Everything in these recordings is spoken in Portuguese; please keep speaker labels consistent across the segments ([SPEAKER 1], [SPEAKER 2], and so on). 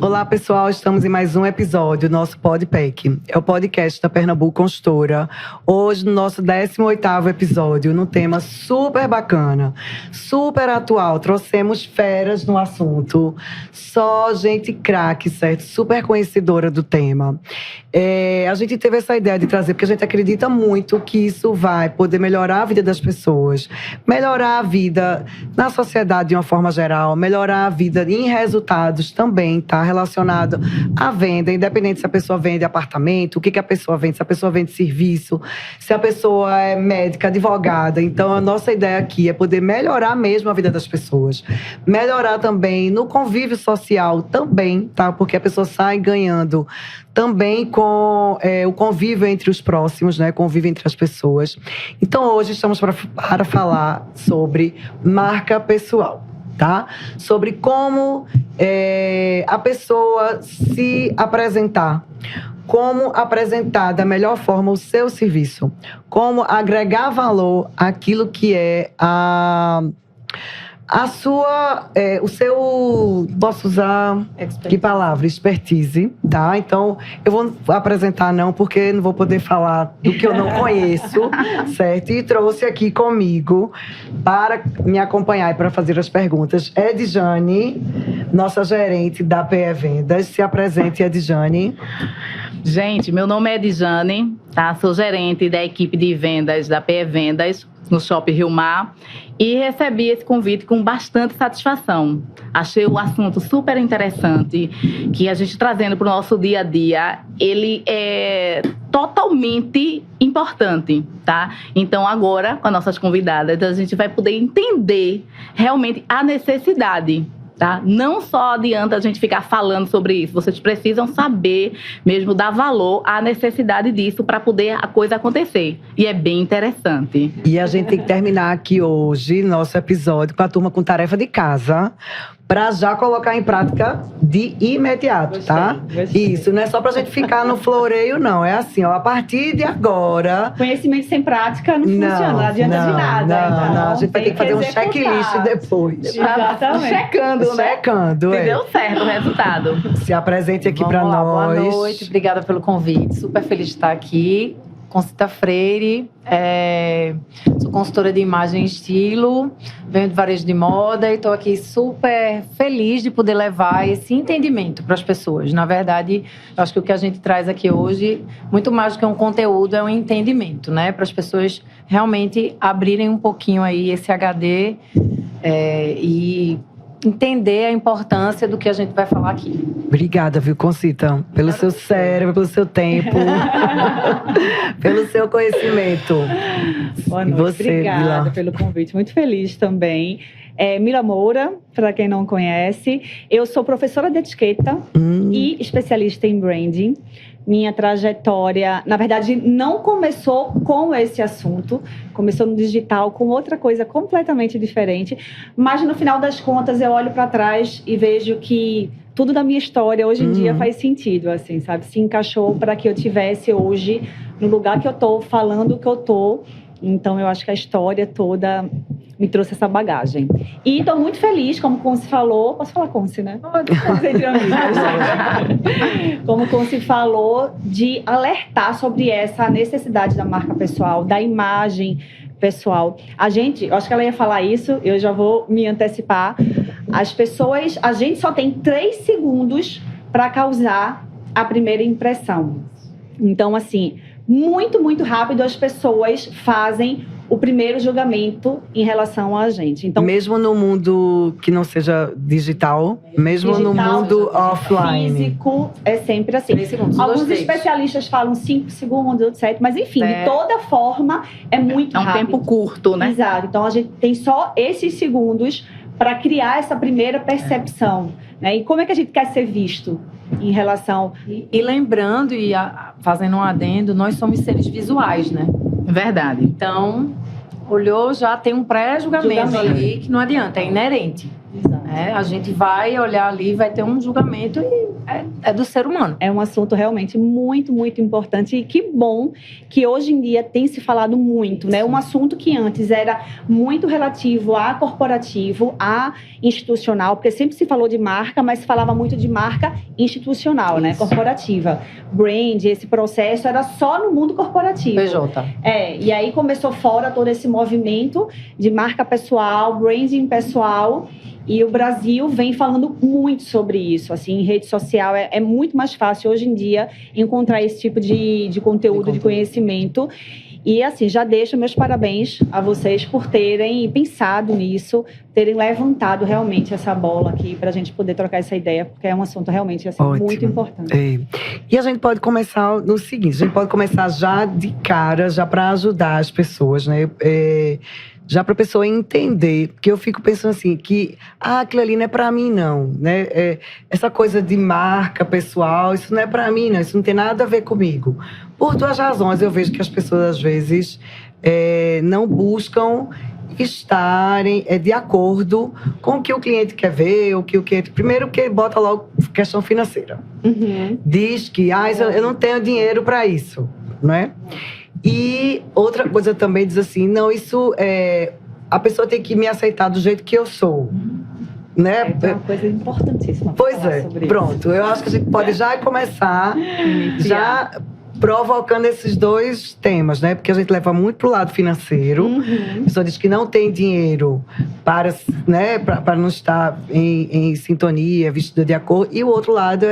[SPEAKER 1] Olá, pessoal. Estamos em mais um episódio do nosso Podpack. É o podcast da Pernambuco Consultora. Hoje, no nosso 18º episódio, num tema super bacana, super atual. Trouxemos feras no assunto. Só gente craque, certo? Super conhecedora do tema. A gente teve essa ideia de trazer, porque a gente acredita muito que isso vai poder melhorar a vida das pessoas, melhorar a vida na sociedade de uma forma geral, melhorar a vida em resultados também, tá? Relacionado à venda, independente se a pessoa vende apartamento, o que a pessoa vende, se a pessoa vende serviço, se a pessoa é médica, advogada. Então, a nossa ideia aqui é poder melhorar mesmo a vida das pessoas. Melhorar também no convívio social também, tá? Porque a pessoa sai ganhando também com o convívio entre os próximos, né? Convívio entre as pessoas. Então, hoje estamos para falar sobre marca pessoal, tá? Sobre como a pessoa se apresentar, como apresentar da melhor forma o seu serviço, como agregar valor àquilo que é o seu, posso usar que palavra? Expertise, tá? Então, eu vou apresentar não, porque não vou poder falar do que eu não conheço, certo? E trouxe aqui comigo para me acompanhar e para fazer as perguntas Edjane, nossa gerente da PE Vendas. Se apresente, Edjane.
[SPEAKER 2] Gente, meu nome é Edjane, tá? Sou gerente da equipe de vendas da PE Vendas no Shopping Rio Mar e recebi esse convite com bastante satisfação. Achei o assunto super interessante, que a gente trazendo para o nosso dia a dia, ele é totalmente importante, tá? Então agora, com as nossas convidadas, a gente vai poder entender realmente a necessidade. Tá? Não só adianta a gente ficar falando sobre isso, vocês precisam saber mesmo dar valor à necessidade disso para poder a coisa acontecer. E é bem interessante.
[SPEAKER 1] E a gente tem que terminar aqui hoje nosso episódio com a turma com tarefa de casa, para já colocar em prática de imediato, tá? Gostei. Isso, não é só pra gente ficar no floreio, não. É assim, ó, a partir de agora...
[SPEAKER 3] Conhecimento sem prática não funciona, não adianta de nada.
[SPEAKER 1] Não, a gente vai ter que fazer um checklist depois.
[SPEAKER 3] Exatamente.
[SPEAKER 2] Checando, né?
[SPEAKER 1] Checando,
[SPEAKER 2] se deu certo o resultado.
[SPEAKER 1] Se apresente aqui para nós.
[SPEAKER 4] Boa noite, obrigada pelo convite. Super feliz de estar aqui. Concita Freire, sou consultora de imagem e estilo, venho de varejo de moda e estou aqui super feliz de poder levar esse entendimento para as pessoas. Na verdade, eu acho que o que a gente traz aqui hoje, muito mais do que um conteúdo, é um entendimento, né? Para as pessoas realmente abrirem um pouquinho aí esse HD e entender a importância do que a gente vai falar aqui.
[SPEAKER 1] Obrigada, viu, Concita? Pelo seu cérebro, pelo seu tempo, pelo seu conhecimento.
[SPEAKER 3] Boa noite,
[SPEAKER 1] você,
[SPEAKER 3] obrigada
[SPEAKER 1] Mila,
[SPEAKER 3] pelo convite. Muito feliz também. Mila Moura, para quem não conhece. Eu sou professora de etiqueta e especialista em branding. Minha trajetória, na verdade, não começou com esse assunto. Começou no digital com outra coisa completamente diferente. Mas, no final das contas, eu olho para trás e vejo que tudo da minha história, hoje em dia, faz sentido, assim, sabe? Se encaixou para que eu tivesse hoje, no lugar que eu tô, falando o que eu tô. Então, eu acho que a história toda me trouxe essa bagagem. E estou muito feliz, como Conci falou... Posso falar Conci, né? Entre amigas. Como Conci falou, de alertar sobre essa necessidade da marca pessoal, da imagem pessoal. Eu acho que ela ia falar isso, eu já vou me antecipar. As pessoas... A gente só tem 3 segundos para causar a primeira impressão. Então, assim, muito, muito rápido as pessoas fazem o primeiro julgamento em relação a gente. Então,
[SPEAKER 1] mesmo no mundo que não seja digital, mesmo no mundo offline.
[SPEAKER 3] Físico, é sempre assim.
[SPEAKER 4] 3 segundos,
[SPEAKER 3] alguns especialistas falam 5 segundos, outros 7, mas enfim, de toda forma, é muito rápido.
[SPEAKER 2] É um tempo curto, né?
[SPEAKER 3] Exato. Então, a gente tem só esses segundos para criar essa primeira percepção, né? E como é que a gente quer ser visto em relação...
[SPEAKER 4] E lembrando, fazendo um adendo, nós somos seres visuais, né?
[SPEAKER 2] Verdade.
[SPEAKER 4] Então, olhou, já tem um pré-julgamento ali que não adianta, é inerente.
[SPEAKER 3] Exato.
[SPEAKER 4] A gente vai olhar ali, vai ter um julgamento e é do ser humano.
[SPEAKER 3] É um assunto realmente muito, muito importante. E que bom que hoje em dia tem se falado muito, né? Um assunto que antes era muito relativo a corporativo, a institucional, porque sempre se falou de marca, mas se falava muito de marca institucional, né? Corporativa. Brand, esse processo era só no mundo corporativo.
[SPEAKER 4] PJ.
[SPEAKER 3] E aí começou fora todo esse movimento de marca pessoal, branding pessoal. E o Brasil vem falando muito sobre isso. Assim, em rede social é muito mais fácil hoje em dia encontrar esse tipo de conteúdo, de conhecimento. E assim, já deixo meus parabéns a vocês por terem pensado nisso, terem levantado realmente essa bola aqui para a gente poder trocar essa ideia, porque é um assunto realmente assim, muito importante.
[SPEAKER 1] E a gente pode começar no seguinte, a gente pode começar já de cara, já para ajudar as pessoas, né? Já para a pessoa entender, porque eu fico pensando assim, que aquilo ali não é para mim não, né? Essa coisa de marca pessoal, isso não é para mim não, isso não tem nada a ver comigo. Por duas razões, eu vejo que as pessoas às vezes não buscam estarem de acordo com o que o cliente quer ver, o que o cliente... Primeiro que ele bota logo questão financeira. Diz que eu não tenho dinheiro para isso, não é? E outra coisa também diz assim, não, isso a pessoa tem que me aceitar do jeito que eu sou, né?
[SPEAKER 3] É uma coisa importantíssima.
[SPEAKER 1] Pois é, pronto. Eu acho que a gente pode já começar já provocando esses dois temas, né? Porque a gente leva muito pro lado financeiro. A pessoa diz que não tem dinheiro para, né, para não estar em sintonia, vestida de acordo. E o outro lado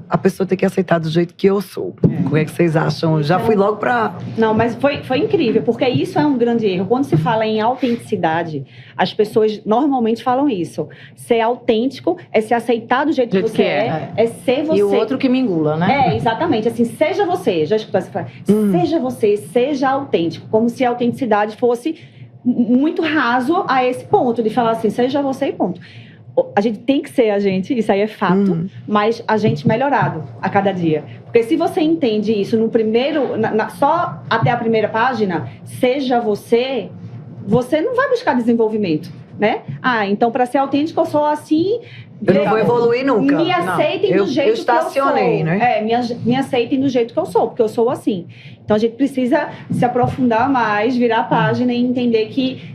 [SPEAKER 1] a pessoa tem que aceitar do jeito que eu sou. Como é que vocês acham? Já fui logo para...
[SPEAKER 3] Não, mas foi incrível, porque isso é um grande erro. Quando se fala em autenticidade, as pessoas normalmente falam isso. Ser autêntico é se aceitar do jeito que você é ser você.
[SPEAKER 4] E o outro que me engula, né?
[SPEAKER 3] Exatamente. Assim, seja você. Já escutou essa frase? Seja você, seja autêntico. Como se a autenticidade fosse muito raso a esse ponto, de falar assim, seja você e ponto. A gente tem que ser a gente, isso aí é fato, mas a gente melhorado a cada dia. Porque se você entende isso no primeiro, só até a primeira página, seja você, você não vai buscar desenvolvimento, né? Então para ser autêntico eu sou assim...
[SPEAKER 1] Eu não vou evoluir nunca.
[SPEAKER 3] Me aceitem do jeito que eu sou.
[SPEAKER 1] Né?
[SPEAKER 3] Me aceitem do jeito que eu sou, porque eu sou assim. Então a gente precisa se aprofundar mais, virar a página e entender que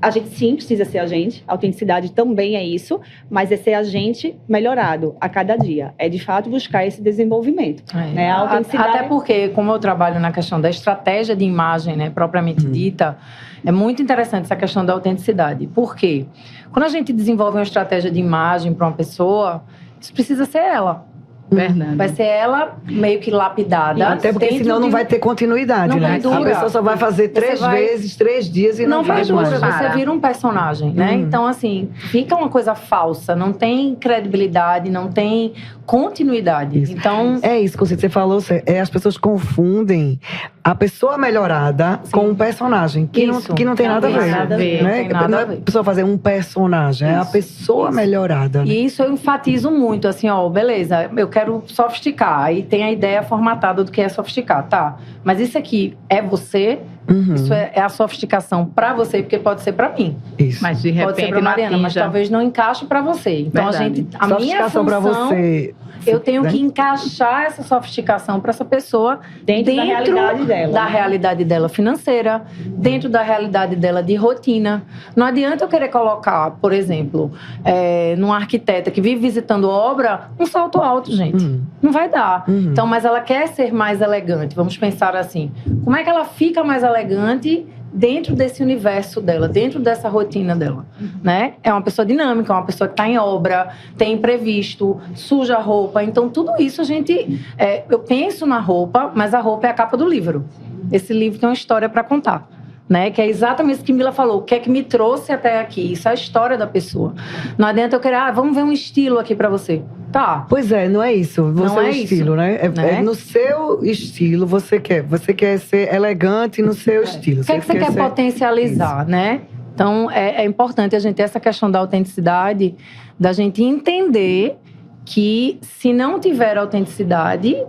[SPEAKER 3] a gente sim precisa ser a gente. A autenticidade também é isso, mas é ser a gente melhorado a cada dia. É de fato buscar esse desenvolvimento. Né? A autenticidade...
[SPEAKER 4] Até porque, como eu trabalho na questão da estratégia de imagem, né, propriamente dita, é muito interessante essa questão da autenticidade. Por quê? Quando a gente desenvolve uma estratégia de imagem para uma pessoa, isso precisa ser ela.
[SPEAKER 2] Verdade.
[SPEAKER 4] Vai ser ela meio que lapidada.
[SPEAKER 1] Até porque senão não vai ter continuidade,
[SPEAKER 4] não
[SPEAKER 1] né?
[SPEAKER 4] Vai durar.
[SPEAKER 1] A pessoa só vai fazer três vezes, 3 dias e não vai
[SPEAKER 4] durar.
[SPEAKER 1] mais.
[SPEAKER 4] Você vira um personagem, né? Então, assim, fica uma coisa falsa. Não tem credibilidade, não tem continuidade.
[SPEAKER 1] Isso.
[SPEAKER 4] Então...
[SPEAKER 1] É isso que você falou. As pessoas confundem a pessoa melhorada com um personagem. Que não tem nada a ver. Né? Não é a pessoa fazer um personagem, é a pessoa melhorada. Né?
[SPEAKER 4] E isso eu enfatizo muito, assim, beleza, eu quero sofisticar. Aí tem a ideia formatada do que é sofisticar, tá? Mas isso aqui é você, isso é a sofisticação pra você, porque pode ser pra mim.
[SPEAKER 1] Isso.
[SPEAKER 2] Mas de repente
[SPEAKER 4] pode ser pra Mariana, mas talvez não encaixe pra você. Então a minha função,
[SPEAKER 1] pra você,
[SPEAKER 4] eu tenho que encaixar essa sofisticação para essa pessoa
[SPEAKER 3] dentro da realidade dela.
[SPEAKER 4] Da realidade dela financeira, dentro da realidade dela de rotina. Não adianta eu querer colocar, por exemplo, numa arquiteta que vive visitando obra, um salto alto, gente. Não vai dar. Então, mas ela quer ser mais elegante. Vamos pensar assim, como é que ela fica mais elegante dentro desse universo dela, dentro dessa rotina dela, né? É uma pessoa dinâmica, é uma pessoa que está em obra, tem imprevisto, suja a roupa. Então, tudo isso a gente... eu penso na roupa, mas a roupa é a capa do livro. Esse livro tem uma história para contar, né? Que é exatamente isso que Mila falou. O que é que me trouxe até aqui? Isso é a história da pessoa. Não adianta eu querer... vamos ver um estilo aqui para você. Tá.
[SPEAKER 1] Pois é, não é isso. Você
[SPEAKER 4] não
[SPEAKER 1] é o estilo, né? É no seu estilo, você quer ser elegante no seu estilo.
[SPEAKER 4] O que é que você quer potencializar, né? Então, é importante a gente ter essa questão da autenticidade, da gente entender que se não tiver autenticidade,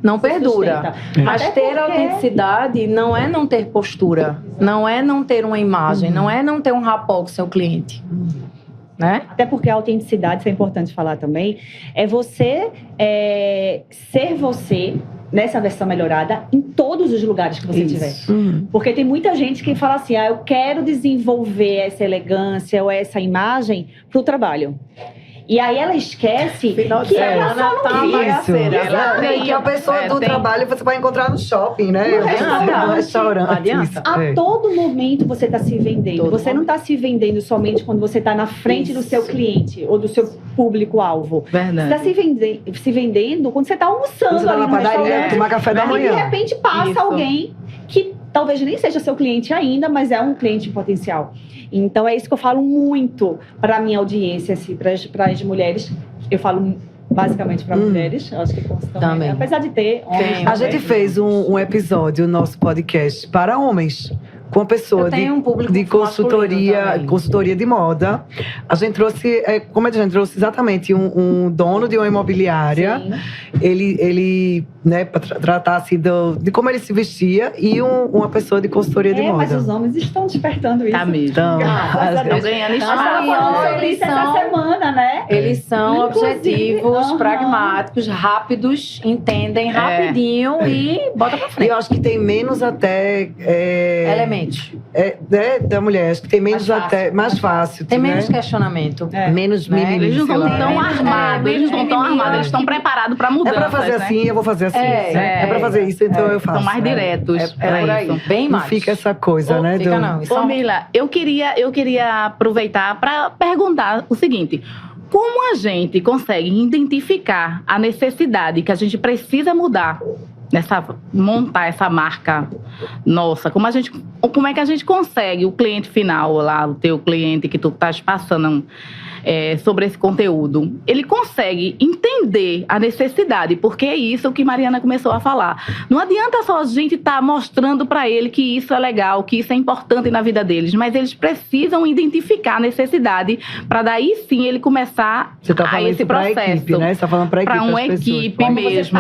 [SPEAKER 4] não perdura. Mas ter autenticidade não é não ter postura, não é não ter uma imagem, não é não ter um rapport com o seu cliente. né?
[SPEAKER 3] Até porque a autenticidade, isso é importante falar também, é você ser você nessa versão melhorada em todos os lugares que você estiver. Porque tem muita gente que fala assim, eu quero desenvolver essa elegância ou essa imagem para o trabalho. E aí ela esquece que a pessoa não
[SPEAKER 1] bagaceira. Que a pessoa do trabalho você vai encontrar no shopping, né?
[SPEAKER 3] No
[SPEAKER 1] restaurante.
[SPEAKER 3] Adianta. A todo momento você está se vendendo. Você não está se vendendo somente quando você está na frente do seu cliente ou do seu público-alvo.
[SPEAKER 2] Verdade.
[SPEAKER 3] Você está se vendendo quando você está almoçando
[SPEAKER 1] você
[SPEAKER 3] ali
[SPEAKER 1] na
[SPEAKER 3] no
[SPEAKER 1] padaria,
[SPEAKER 3] restaurante.
[SPEAKER 1] tomar café da manhã.
[SPEAKER 3] E de repente passa alguém que talvez nem seja seu cliente ainda, mas é um cliente em potencial. Então, é isso que eu falo muito para a minha audiência, assim, para as mulheres. Eu falo basicamente para mulheres, acho que também. Apesar de ter homens.
[SPEAKER 1] A gente fez um episódio no nosso podcast para homens. Com a pessoa de consultoria de moda. A gente trouxe, como a gente trouxe exatamente um dono de uma imobiliária.
[SPEAKER 3] Sim.
[SPEAKER 1] Ele né, para tratar assim de como ele se vestia e uma pessoa de consultoria de moda.
[SPEAKER 3] Mas os homens estão despertando isso.
[SPEAKER 2] Tá mesmo.
[SPEAKER 1] Então,
[SPEAKER 2] Estão ganhando espaço.
[SPEAKER 3] Eles essa semana, né?
[SPEAKER 4] Eles são objetivos, pragmáticos, rápidos, entendem rapidinho e bota pra frente.
[SPEAKER 1] E eu acho que tem menos até
[SPEAKER 4] elementos.
[SPEAKER 1] Da mulher, acho que tem menos mais fácil.
[SPEAKER 4] Tem menos questionamento.
[SPEAKER 1] Menos mimimi.
[SPEAKER 2] Eles não estão tão armados, eles não estão armados, eles estão preparados pra mudança.
[SPEAKER 1] É pra fazer assim, eu vou fazer assim. É pra fazer isso, então eu faço.
[SPEAKER 2] São mais diretos.
[SPEAKER 4] É por aí, bem mais.
[SPEAKER 1] Não fica essa coisa, né?
[SPEAKER 4] Fica não.
[SPEAKER 2] Ô, Mila, eu queria aproveitar pra perguntar o seguinte. Como a gente consegue identificar a necessidade que a gente precisa mudar montar essa marca nossa? Como é que a gente consegue, o cliente final lá, o teu cliente que tu estás passando sobre esse conteúdo, ele consegue entender a necessidade, porque é isso que Mariana começou a falar. Não adianta só a gente estar mostrando para ele que isso é legal, que isso é importante na vida deles, mas eles precisam identificar a necessidade para daí sim ele começar esse processo.
[SPEAKER 1] Equipe, né? Você tá falando para
[SPEAKER 2] uma equipe mesmo.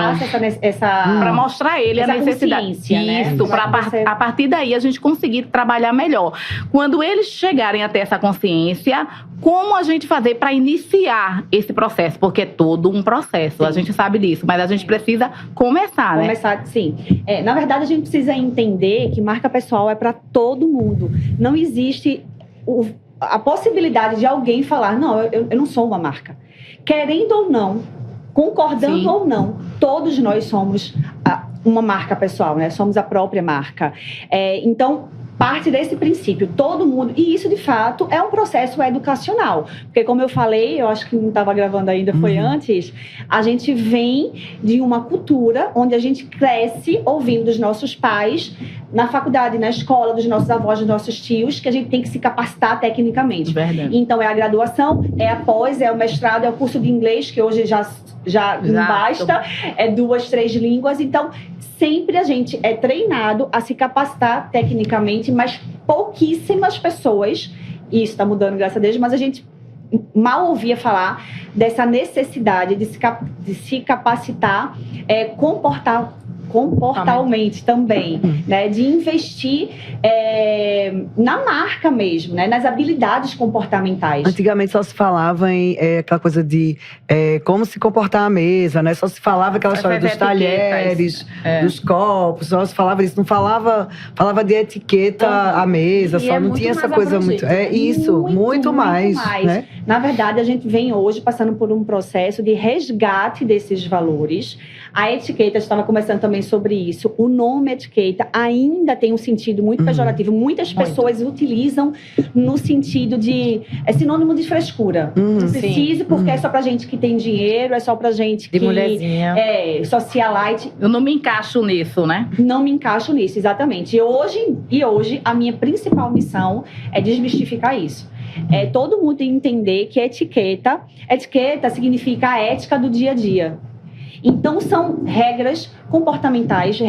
[SPEAKER 2] Para mostrar ele a necessidade. Isso, para a partir daí a gente conseguir trabalhar melhor. Quando eles chegarem a ter essa consciência, como a gente fazer para iniciar esse processo? Porque é todo um processo, a gente sabe disso, mas a gente precisa começar, né?
[SPEAKER 3] Começar, sim. Na verdade, a gente precisa entender que marca pessoal é para todo mundo. Não existe a possibilidade de alguém falar, não, eu não sou uma marca. Querendo ou não, concordando ou não, todos nós somos uma marca pessoal, né? Somos a própria marca. Então, parte desse princípio, todo mundo... E isso, de fato, é um processo educacional. Porque, como eu falei, eu acho que não estava gravando ainda, foi antes, a gente vem de uma cultura onde a gente cresce ouvindo dos nossos pais, na faculdade, na escola, dos nossos avós, dos nossos tios, que a gente tem que se capacitar tecnicamente.
[SPEAKER 2] Verdade.
[SPEAKER 3] Então, é a graduação, é a pós, é o mestrado, é o curso de inglês, que hoje já não basta, é 2, 3 línguas. Então, sempre a gente é treinado a se capacitar tecnicamente, mas pouquíssimas pessoas, e isso está mudando, graças a Deus, mas a gente mal ouvia falar dessa necessidade de se capacitar, comportalmente também, né? De investir na marca mesmo, né? Nas habilidades comportamentais.
[SPEAKER 1] Antigamente só se falava em aquela coisa de como se comportar à mesa, né? Só se falava aquela história dos talheres, dos copos, só se falava isso. Não falava de etiqueta à mesa, só não tinha essa coisa muito... muito mais. Né?
[SPEAKER 3] Na verdade, a gente vem hoje passando por um processo de resgate desses valores. A etiqueta, estava conversando também sobre isso. O nome etiqueta ainda tem um sentido muito pejorativo. Muitas pessoas utilizam no sentido de... É sinônimo de frescura. Não precisa, porque é só pra gente que tem dinheiro, é só pra gente que...
[SPEAKER 4] De mulherzinha.
[SPEAKER 3] Socialite.
[SPEAKER 2] Eu não me encaixo nisso, né?
[SPEAKER 3] Não me encaixo nisso, exatamente. E hoje, a minha principal missão é desmistificar isso. Todo mundo tem que entender que etiqueta significa a ética do dia a dia. Então, são regras comportamentais,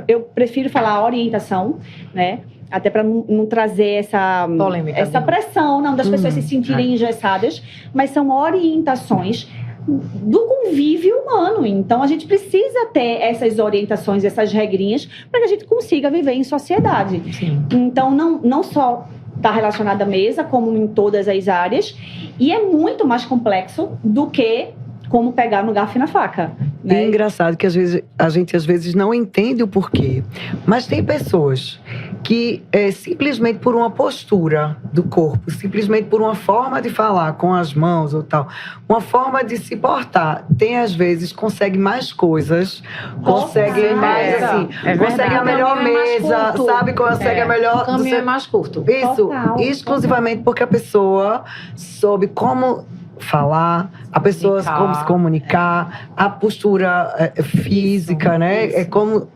[SPEAKER 3] eu prefiro falar orientação, né? Até para não trazer essa polêmica, essa pressão, não, das pessoas se sentirem engessadas, mas são orientações do convívio humano. Então, a gente precisa ter essas orientações, essas regrinhas, para que a gente consiga viver em sociedade.
[SPEAKER 4] Sim.
[SPEAKER 3] Então, não só está relacionado à mesa, como em todas as áreas, e é muito mais complexo do que como pegar no garfo e na faca.
[SPEAKER 1] E é engraçado que a gente às vezes não entende o porquê. Mas tem pessoas que simplesmente por uma postura do corpo, simplesmente por uma forma de falar com as mãos ou tal, uma forma de se portar, tem às vezes, consegue mais coisas, consegue mais assim, consegue a melhor mesa, sabe? Consegue a melhor...
[SPEAKER 4] O caminho é mais curto.
[SPEAKER 1] Isso, exclusivamente porque a pessoa soube como falar, a pessoa como se comunicar, a postura física, né? É como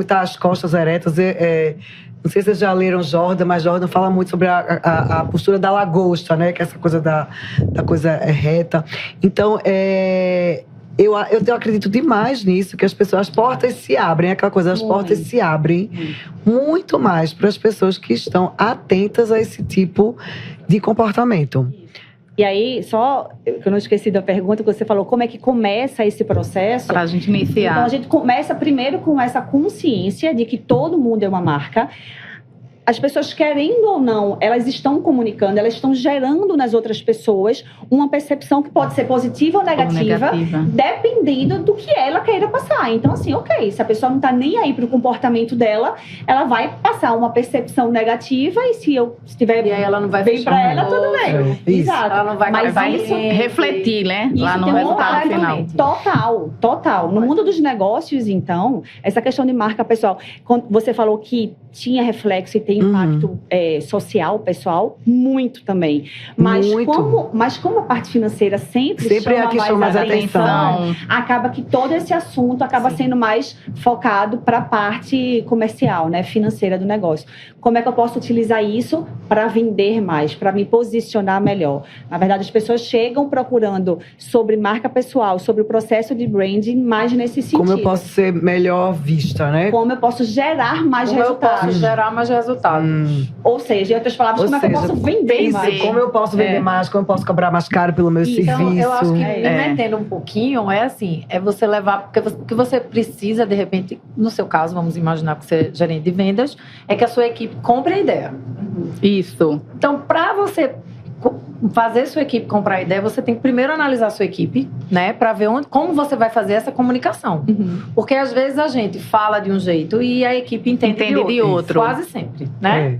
[SPEAKER 1] tá as costas eretas. Não sei se vocês já leram Jordan, mas Jordan fala muito sobre a postura da lagosta, né? Que é essa coisa da coisa reta. Então, eu acredito demais nisso, que as portas se abrem, aquela coisa, as portas se abrem muito mais para as pessoas que estão atentas a esse tipo de comportamento.
[SPEAKER 3] E aí, só que eu não esqueci da pergunta que você falou, como é que começa esse processo?
[SPEAKER 2] Para a gente iniciar.
[SPEAKER 3] Então, a gente começa primeiro com essa consciência de que todo mundo é uma marca. As pessoas, querendo ou não, elas estão comunicando, elas estão gerando nas outras pessoas uma percepção que pode ser positiva ou negativa, dependendo do que ela queira passar. Então, assim, ok, se a pessoa não está nem aí para o comportamento dela, ela vai passar uma percepção negativa e se tiver
[SPEAKER 4] e aí ela não vai
[SPEAKER 3] bem para ela, tudo bem. Exato.
[SPEAKER 4] Ela não vai,
[SPEAKER 3] mas
[SPEAKER 2] vai
[SPEAKER 3] isso
[SPEAKER 2] refletir, né? Lá no resultado final.
[SPEAKER 3] Total. No mundo dos negócios, então, essa questão de marca pessoal, quando você falou que tinha reflexo e tem impacto social, pessoal, muito também. Mas, como a parte financeira sempre chama mais atenção, acaba que todo esse assunto acaba sendo mais focado para a parte comercial, né, financeira do negócio. Como é que eu posso utilizar isso para vender mais, para me posicionar melhor? Na verdade, as pessoas chegam procurando sobre marca pessoal, sobre o processo de branding, mais nesse sentido.
[SPEAKER 1] Como eu posso ser melhor vista, né?
[SPEAKER 3] Como eu posso gerar mais resultados.
[SPEAKER 4] Gerar mais resultados.
[SPEAKER 3] Ou seja, em outras palavras, como é que eu posso vender mais?
[SPEAKER 1] Como eu posso vender mais, como eu posso cobrar mais caro pelo meu serviço.
[SPEAKER 4] Então, eu acho que me metendo um pouquinho, é você levar, porque o que você precisa, de repente, no seu caso, vamos imaginar que você é gerente de vendas, é que a sua equipe compre a ideia.
[SPEAKER 2] Isso.
[SPEAKER 4] Então, para você fazer sua equipe comprar a ideia, você tem que primeiro analisar a sua equipe, né? Para ver como você vai fazer essa comunicação. Porque às vezes a gente fala de um jeito e a equipe entende de outro. Quase sempre, né?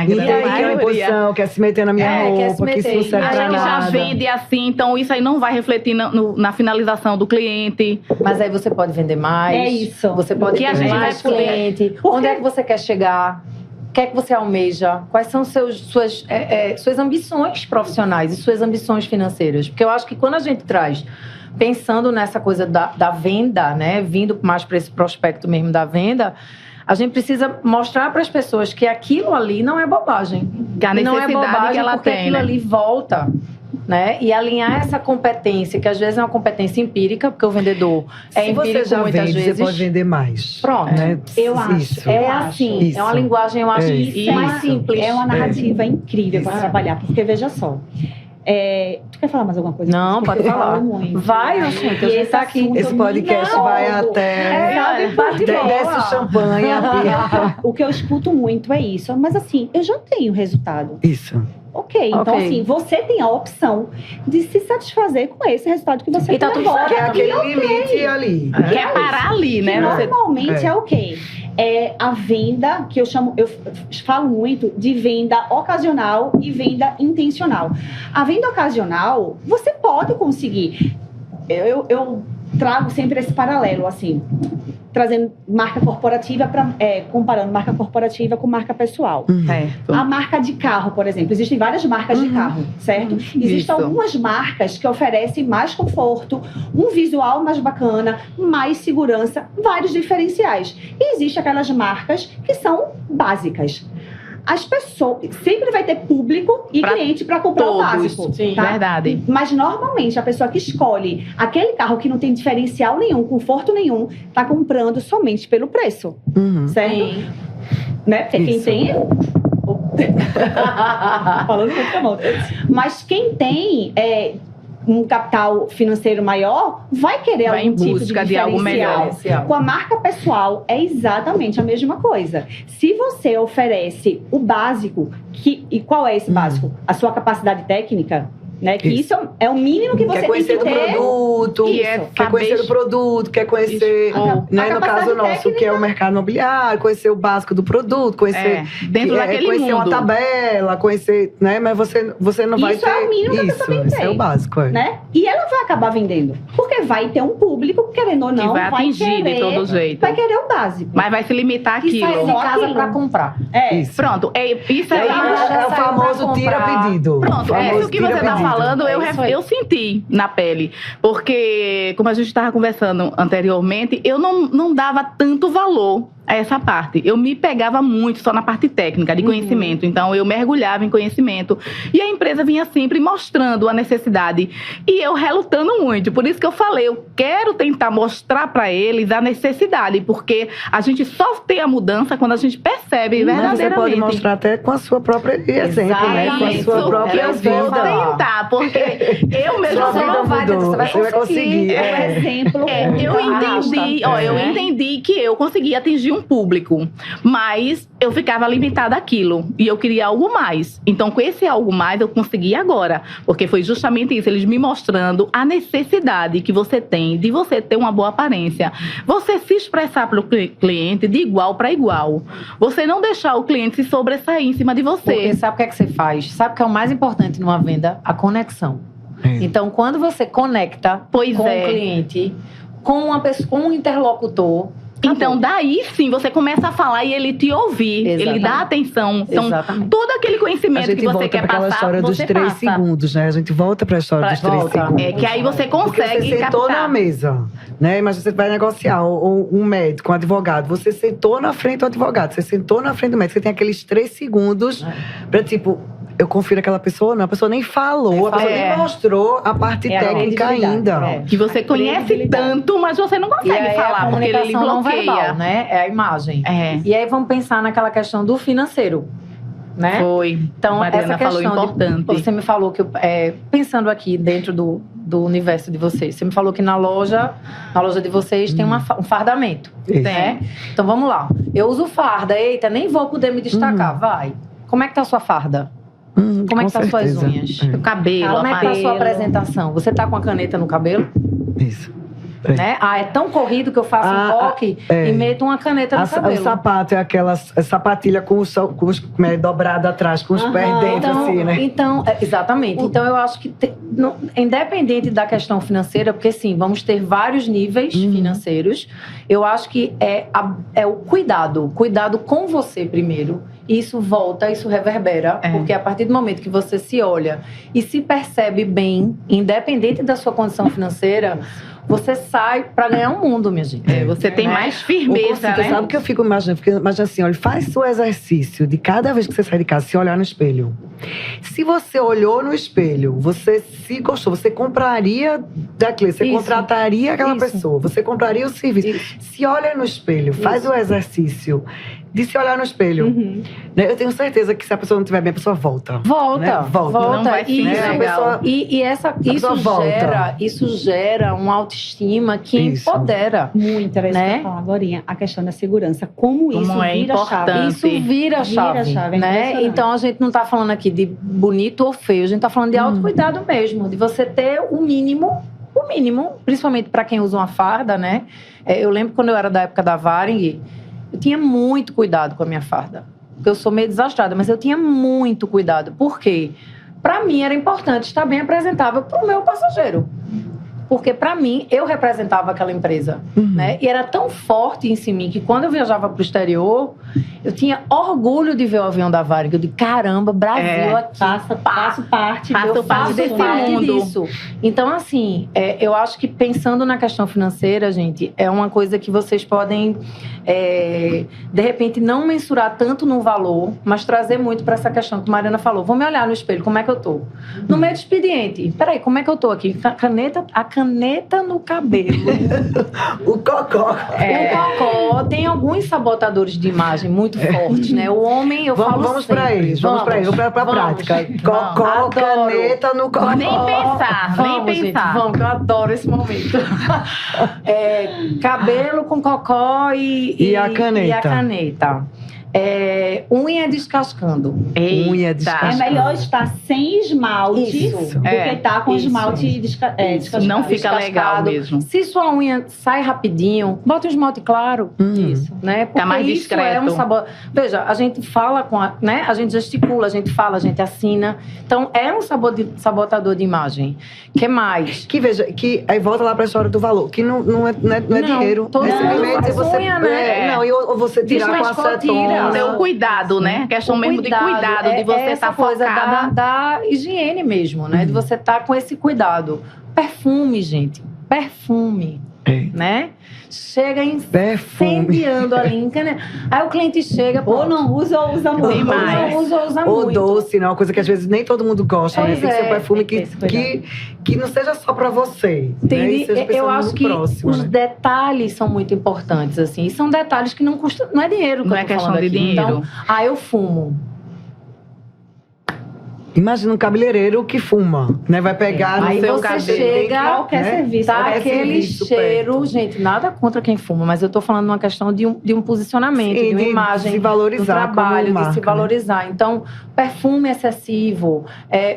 [SPEAKER 1] E aí quer imposição, quer se meter na minha roupa, que isso não serve pra nada.
[SPEAKER 2] A gente já vende assim, então isso aí não vai refletir na finalização do cliente.
[SPEAKER 4] Mas aí você pode vender mais.
[SPEAKER 3] É isso.
[SPEAKER 4] Você pode ter mais cliente. Onde é que você quer chegar? O que é que você almeja? Quais são suas ambições profissionais e suas ambições financeiras? Porque eu acho que quando a gente traz, pensando nessa coisa da venda, né, vindo mais para esse prospecto mesmo da venda, a gente precisa mostrar para as pessoas que aquilo ali não é bobagem.
[SPEAKER 2] Que a necessidade
[SPEAKER 4] não é bobagem
[SPEAKER 2] que ela
[SPEAKER 4] porque
[SPEAKER 2] tem,
[SPEAKER 4] aquilo ali volta. Né? E alinhar essa competência, que às vezes é uma competência empírica, porque o vendedor é empírico
[SPEAKER 1] você já
[SPEAKER 4] muitas
[SPEAKER 1] vende,
[SPEAKER 4] vezes.
[SPEAKER 1] Você pode vender mais.
[SPEAKER 4] Pronto.
[SPEAKER 1] Né?
[SPEAKER 3] Eu acho.
[SPEAKER 1] Isso.
[SPEAKER 4] É assim.
[SPEAKER 1] Isso.
[SPEAKER 4] É uma linguagem, eu acho, mais simples.
[SPEAKER 3] É uma narrativa incrível para trabalhar, porque veja só. Tu quer falar mais alguma coisa?
[SPEAKER 4] Não, pode falar. Vai, gente, a gente tá aqui.
[SPEAKER 1] Esse podcast vai até... Desce o champanhe.
[SPEAKER 3] O que eu escuto muito é isso. Mas assim, eu já tenho resultado.
[SPEAKER 1] Isso.
[SPEAKER 3] Ok, então assim, você tem a opção de se satisfazer com esse resultado que você tem agora.
[SPEAKER 1] Que é aquele limite ali.
[SPEAKER 2] Quer parar ali, né?
[SPEAKER 3] Normalmente é ok. É a venda, que eu falo muito de venda ocasional e venda intencional. A venda ocasional, você pode conseguir. Eu trago sempre esse paralelo, assim, trazendo marca corporativa, comparando marca corporativa com marca pessoal.
[SPEAKER 2] Certo.
[SPEAKER 3] A marca de carro, por exemplo. Existem várias marcas de carro, certo? Existem algumas marcas que oferecem mais conforto, um visual mais bacana, mais segurança, vários diferenciais. E existem aquelas marcas que são básicas. As pessoas... Sempre vai ter público e cliente para comprar o básico.
[SPEAKER 2] Sim,
[SPEAKER 3] tá?
[SPEAKER 2] verdade.
[SPEAKER 3] Mas, normalmente, a pessoa que escolhe aquele carro que não tem diferencial nenhum, conforto nenhum, tá comprando somente pelo preço. Certo? Sim. Né? Porque quem tem... Falando muito com a mão. Mas quem tem... um capital financeiro maior, vai querer
[SPEAKER 2] Vai
[SPEAKER 3] algum
[SPEAKER 2] em
[SPEAKER 3] tipo
[SPEAKER 2] busca
[SPEAKER 3] de
[SPEAKER 2] de algo melhor.
[SPEAKER 3] diferencial. Com a marca pessoal, é exatamente a mesma coisa. Se você oferece o básico, e qual é esse básico? A sua capacidade técnica, né? Que isso é o mínimo que você
[SPEAKER 1] Quer conhecer
[SPEAKER 3] tem que
[SPEAKER 1] do
[SPEAKER 3] ter.
[SPEAKER 1] produto,
[SPEAKER 2] Isso,
[SPEAKER 1] quer conhecer do produto, quer conhecer,
[SPEAKER 2] Isso.
[SPEAKER 1] né,
[SPEAKER 3] A
[SPEAKER 1] no
[SPEAKER 3] capacidade
[SPEAKER 1] caso nosso,
[SPEAKER 3] técnica.
[SPEAKER 1] que é o mercado imobiliário, conhecer o básico do produto, conhecer,
[SPEAKER 2] dentro daquele
[SPEAKER 1] conhecer uma
[SPEAKER 2] mundo.
[SPEAKER 1] tabela, conhecer, né? Mas você não vai
[SPEAKER 3] Isso
[SPEAKER 1] ter
[SPEAKER 3] é o mínimo que a pessoa tem que
[SPEAKER 1] isso é
[SPEAKER 3] ter.
[SPEAKER 1] o básico,
[SPEAKER 3] Né? E ela vai acabar vendendo. Porque vai ter um público, querendo ou
[SPEAKER 2] Que
[SPEAKER 3] não,
[SPEAKER 2] vai atingir
[SPEAKER 3] querer,
[SPEAKER 2] de todo jeito.
[SPEAKER 3] vai querer o básico.
[SPEAKER 2] Mas vai se limitar
[SPEAKER 4] Que sai
[SPEAKER 2] àquilo.
[SPEAKER 4] de casa
[SPEAKER 3] aquilo.
[SPEAKER 4] pra comprar.
[SPEAKER 3] É.
[SPEAKER 1] Isso.
[SPEAKER 2] Pronto, isso
[SPEAKER 1] É,
[SPEAKER 2] aí.
[SPEAKER 1] é o famoso tira pedido.
[SPEAKER 2] Pronto,
[SPEAKER 1] Famoso
[SPEAKER 2] isso que você
[SPEAKER 1] tira
[SPEAKER 2] está
[SPEAKER 1] pedido.
[SPEAKER 2] falando,
[SPEAKER 4] É isso aí.
[SPEAKER 2] eu senti na pele. Porque, como a gente estava conversando anteriormente, eu não dava tanto valor a essa parte. Eu me pegava muito só na parte técnica, de conhecimento. Então, eu mergulhava em conhecimento. E a empresa vinha sempre mostrando a necessidade. E eu relutando muito. Por isso que eu falei, eu quero tentar mostrar para eles a necessidade. Porque a gente só tem a mudança quando a gente percebe
[SPEAKER 1] Mas você
[SPEAKER 2] verdadeiramente.
[SPEAKER 1] pode mostrar até com a sua própria exemplo, né? Com a
[SPEAKER 2] Isso,
[SPEAKER 1] sua
[SPEAKER 2] que
[SPEAKER 1] própria
[SPEAKER 2] eu vou
[SPEAKER 1] vida.
[SPEAKER 2] tentar, porque eu mesmo
[SPEAKER 1] Sua
[SPEAKER 2] sou
[SPEAKER 1] vida
[SPEAKER 2] novata.
[SPEAKER 1] mudou,
[SPEAKER 4] você vai conseguir.
[SPEAKER 3] É um exemplo.
[SPEAKER 2] Eu entendi, eu entendi que eu conseguia atingir um público, mas eu ficava limitada àquilo e eu queria algo mais. Então, com esse algo mais, eu consegui agora, porque foi justamente isso, eles me mostrando a necessidade que você tem de você ter uma boa aparência, você se expressar para o cliente de igual para igual, você não deixar o cliente se sobressair em cima de você.
[SPEAKER 4] Porque sabe o que é que você faz? Sabe o que é o mais importante numa venda? A conexão. Então, quando você conecta
[SPEAKER 2] Pois
[SPEAKER 4] com
[SPEAKER 2] é.
[SPEAKER 4] o cliente, com uma pessoa, com um interlocutor,
[SPEAKER 2] Então, daí sim, você começa a falar e ele te ouvir.
[SPEAKER 4] Exatamente.
[SPEAKER 2] Ele dá atenção. Então,
[SPEAKER 4] Exatamente.
[SPEAKER 2] todo aquele
[SPEAKER 1] A
[SPEAKER 2] conhecimento
[SPEAKER 1] gente
[SPEAKER 2] que você
[SPEAKER 1] volta
[SPEAKER 2] quer
[SPEAKER 1] para aquela
[SPEAKER 2] passar,
[SPEAKER 1] história dos
[SPEAKER 2] você
[SPEAKER 1] 3
[SPEAKER 2] passa.
[SPEAKER 1] segundos, né? A gente volta para a história dos 3
[SPEAKER 4] Volta.
[SPEAKER 1] segundos.
[SPEAKER 2] É, que aí você
[SPEAKER 1] Porque
[SPEAKER 2] consegue
[SPEAKER 1] você sentou
[SPEAKER 2] captar.
[SPEAKER 1] na mesa, né? Mas você vai negociar, ou um médico, um advogado. Você sentou na frente do advogado, você sentou na frente do médico. Você tem aqueles 3 segundos pra, tipo, eu confio naquela pessoa, não. A pessoa nem falou, a pessoa
[SPEAKER 2] É.
[SPEAKER 1] nem mostrou a parte
[SPEAKER 3] É a
[SPEAKER 1] técnica
[SPEAKER 3] credibilidade,
[SPEAKER 1] ainda.
[SPEAKER 3] é.
[SPEAKER 2] Que você conhece
[SPEAKER 3] Credibilidade.
[SPEAKER 2] tanto, mas você não
[SPEAKER 4] e
[SPEAKER 2] consegue
[SPEAKER 4] aí
[SPEAKER 2] falar,
[SPEAKER 4] a
[SPEAKER 2] porque ele
[SPEAKER 4] comunicação não
[SPEAKER 2] bloqueia.
[SPEAKER 4] verbal, né? É a imagem.
[SPEAKER 2] É.
[SPEAKER 4] E aí vamos pensar naquela questão do financeiro, né?
[SPEAKER 2] Foi.
[SPEAKER 4] Então,
[SPEAKER 2] Mariana
[SPEAKER 4] essa
[SPEAKER 2] falou
[SPEAKER 4] questão
[SPEAKER 2] importante.
[SPEAKER 4] você me falou que, pensando aqui dentro do universo de vocês, você me falou que na loja de vocês tem um fardamento,
[SPEAKER 1] Isso.
[SPEAKER 4] né? Então, vamos lá. Eu uso farda, eita, nem vou poder me destacar, vai. Como é que tá a sua farda? Como é que
[SPEAKER 1] Com
[SPEAKER 4] tá suas
[SPEAKER 1] certeza.
[SPEAKER 4] unhas?
[SPEAKER 2] O cabelo,
[SPEAKER 4] Como é que tá a sua
[SPEAKER 3] Cabelo.
[SPEAKER 4] apresentação? Você tá com a caneta no cabelo?
[SPEAKER 1] Isso.
[SPEAKER 4] Né? Ah, é tão corrido que eu faço um coque e meto uma caneta no
[SPEAKER 1] O
[SPEAKER 4] cabelo.
[SPEAKER 1] sapato é aquela sapatilha com os dobrado atrás, com os pés dentro, assim, né?
[SPEAKER 4] Então, exatamente. Então, eu acho que, independente da questão financeira, porque sim, vamos ter vários níveis financeiros, eu acho que é o cuidado com você primeiro. Isso volta, isso reverbera, porque a partir do momento que você se olha e se percebe bem, independente da sua condição financeira, você sai pra ganhar o mundo, minha gente.
[SPEAKER 2] Você tem
[SPEAKER 4] Né?
[SPEAKER 2] mais firmeza,
[SPEAKER 1] Você
[SPEAKER 2] né?
[SPEAKER 1] sabe o que eu fico imaginando? Fico imaginando assim, olha, faz seu exercício de cada vez que você sai de casa, se olhar no espelho. Se você olhou no espelho, você se gostou, você compraria daquilo, você
[SPEAKER 4] Isso.
[SPEAKER 1] contrataria aquela
[SPEAKER 4] Isso.
[SPEAKER 1] pessoa, você compraria o serviço.
[SPEAKER 4] Isso.
[SPEAKER 1] Se olha no espelho, faz o exercício de se olhar no espelho. Né? Eu tenho certeza que se a pessoa não estiver bem, a pessoa volta.
[SPEAKER 4] Volta,
[SPEAKER 1] Né? Volta.
[SPEAKER 2] Não vai ser
[SPEAKER 4] E
[SPEAKER 1] Né? A
[SPEAKER 2] legal.
[SPEAKER 1] pessoa-
[SPEAKER 4] isso gera uma autoestima que
[SPEAKER 1] Isso.
[SPEAKER 4] empodera.
[SPEAKER 3] Muito, era isso
[SPEAKER 4] Né?
[SPEAKER 3] que eu ia falar agorinha, a questão da segurança. Como isso
[SPEAKER 2] Como é
[SPEAKER 3] vira chave.
[SPEAKER 2] importante.
[SPEAKER 4] Isso vira a chave,
[SPEAKER 3] Vira a chave, é
[SPEAKER 4] né?
[SPEAKER 3] impressionante.
[SPEAKER 4] Então a gente não está falando aqui de bonito ou feio, a gente está falando de autocuidado mesmo, de você ter o mínimo, principalmente para quem usa uma farda, né? Eu lembro quando eu era da época da Varing, eu tinha muito cuidado com a minha farda. Porque eu sou meio desastrada, mas eu tinha muito cuidado. Por quê? Para mim era importante estar bem apresentável para o meu passageiro. Porque, para mim, eu representava aquela empresa, né? E era tão forte isso em mim que, quando eu viajava para o exterior, eu tinha orgulho de ver o avião da Varig. Eu digo, caramba, Brasil aqui.
[SPEAKER 3] Faço parte
[SPEAKER 2] Faço parte desse mundo.
[SPEAKER 4] disso. Então, assim, eu acho que pensando na questão financeira, gente, é uma coisa que vocês podem, de repente, não mensurar tanto no valor, mas trazer muito para essa questão que a Mariana falou. Vou me olhar no espelho, como é que eu tô? No meio do expediente, peraí, como é que eu tô aqui? A caneta no cabelo.
[SPEAKER 1] O cocó.
[SPEAKER 4] O cocó. Tem alguns sabotadores de imagem muito muito fortes, né? O homem, eu falo
[SPEAKER 1] Vamos
[SPEAKER 4] sempre.
[SPEAKER 1] pra eles, vamos pra prática. Cocó,
[SPEAKER 4] Adoro.
[SPEAKER 1] caneta no cocó.
[SPEAKER 2] Nem pensar, nem
[SPEAKER 4] Vamos, gente,
[SPEAKER 2] pensar.
[SPEAKER 4] vamos, que eu adoro esse momento. Cabelo com cocó
[SPEAKER 1] E a caneta.
[SPEAKER 4] E a caneta. Unha descascando.
[SPEAKER 1] Unha
[SPEAKER 3] É
[SPEAKER 1] descascando.
[SPEAKER 3] melhor estar sem esmalte
[SPEAKER 4] Isso.
[SPEAKER 3] do que estar com
[SPEAKER 4] Isso.
[SPEAKER 3] esmalte descascado.
[SPEAKER 2] Não fica legal mesmo.
[SPEAKER 4] Se sua unha sai rapidinho, bota um esmalte claro.
[SPEAKER 3] Isso.
[SPEAKER 4] Né? Porque
[SPEAKER 2] mais
[SPEAKER 4] isso
[SPEAKER 2] discreto.
[SPEAKER 4] é um sabor. Veja, a gente fala né? A gente gesticula, a gente fala, a gente assina. Então é um sabotador de imagem. Que mais?
[SPEAKER 1] Que veja, que aí volta lá pra história do valor, que não é dinheiro.
[SPEAKER 4] todo
[SPEAKER 1] É
[SPEAKER 4] mundo
[SPEAKER 1] simplesmente
[SPEAKER 4] faz
[SPEAKER 1] você.
[SPEAKER 4] unha, né?
[SPEAKER 1] Ou você tirar com
[SPEAKER 4] Descascou,
[SPEAKER 1] acetona.
[SPEAKER 2] Ter o cuidado, né? A questão mesmo de cuidado, de você
[SPEAKER 4] essa
[SPEAKER 2] estar
[SPEAKER 4] coisa
[SPEAKER 2] focada.
[SPEAKER 4] da higiene mesmo, né? De você estar com esse cuidado. Perfume, gente. Perfume. Né? Chega
[SPEAKER 1] Perfume.
[SPEAKER 4] incendiando ali. Aí o cliente chega,
[SPEAKER 3] Ou não usa ou usa muito.
[SPEAKER 2] Tem mais.
[SPEAKER 4] Não usa, usa
[SPEAKER 1] Ou
[SPEAKER 4] muito.
[SPEAKER 1] doce, não, uma coisa que às vezes nem todo mundo gosta. Né?
[SPEAKER 4] Pois
[SPEAKER 1] Tem que ser um
[SPEAKER 4] é,
[SPEAKER 1] perfume
[SPEAKER 3] tem que ter esse
[SPEAKER 1] que não seja só pra você. Né? E seja
[SPEAKER 4] Eu
[SPEAKER 1] pensando
[SPEAKER 4] acho
[SPEAKER 1] no
[SPEAKER 4] que
[SPEAKER 1] próximo,
[SPEAKER 4] os
[SPEAKER 1] né?
[SPEAKER 4] detalhes são muito importantes, assim. E são detalhes que não custam. Não é dinheiro que
[SPEAKER 2] Não
[SPEAKER 4] eu
[SPEAKER 2] é
[SPEAKER 4] tô
[SPEAKER 2] questão
[SPEAKER 4] falando
[SPEAKER 2] de
[SPEAKER 4] aqui.
[SPEAKER 2] dinheiro.
[SPEAKER 4] Então, eu fumo.
[SPEAKER 1] Imagina um cabeleireiro que fuma, né? Vai pegar
[SPEAKER 4] Aí
[SPEAKER 1] no seu
[SPEAKER 4] você
[SPEAKER 1] cabelo.
[SPEAKER 4] chega,
[SPEAKER 3] Qualquer serviço.
[SPEAKER 4] tá
[SPEAKER 1] qualquer
[SPEAKER 4] aquele
[SPEAKER 1] serviço
[SPEAKER 4] cheiro,
[SPEAKER 1] perto.
[SPEAKER 4] gente, nada contra quem fuma, mas eu tô falando numa questão de um posicionamento,
[SPEAKER 1] Sim,
[SPEAKER 4] de uma
[SPEAKER 1] de
[SPEAKER 4] imagem,
[SPEAKER 1] se
[SPEAKER 4] do
[SPEAKER 1] valorizar
[SPEAKER 4] trabalho,
[SPEAKER 1] como marca,
[SPEAKER 4] de se
[SPEAKER 1] né?
[SPEAKER 4] valorizar. Então, perfume excessivo,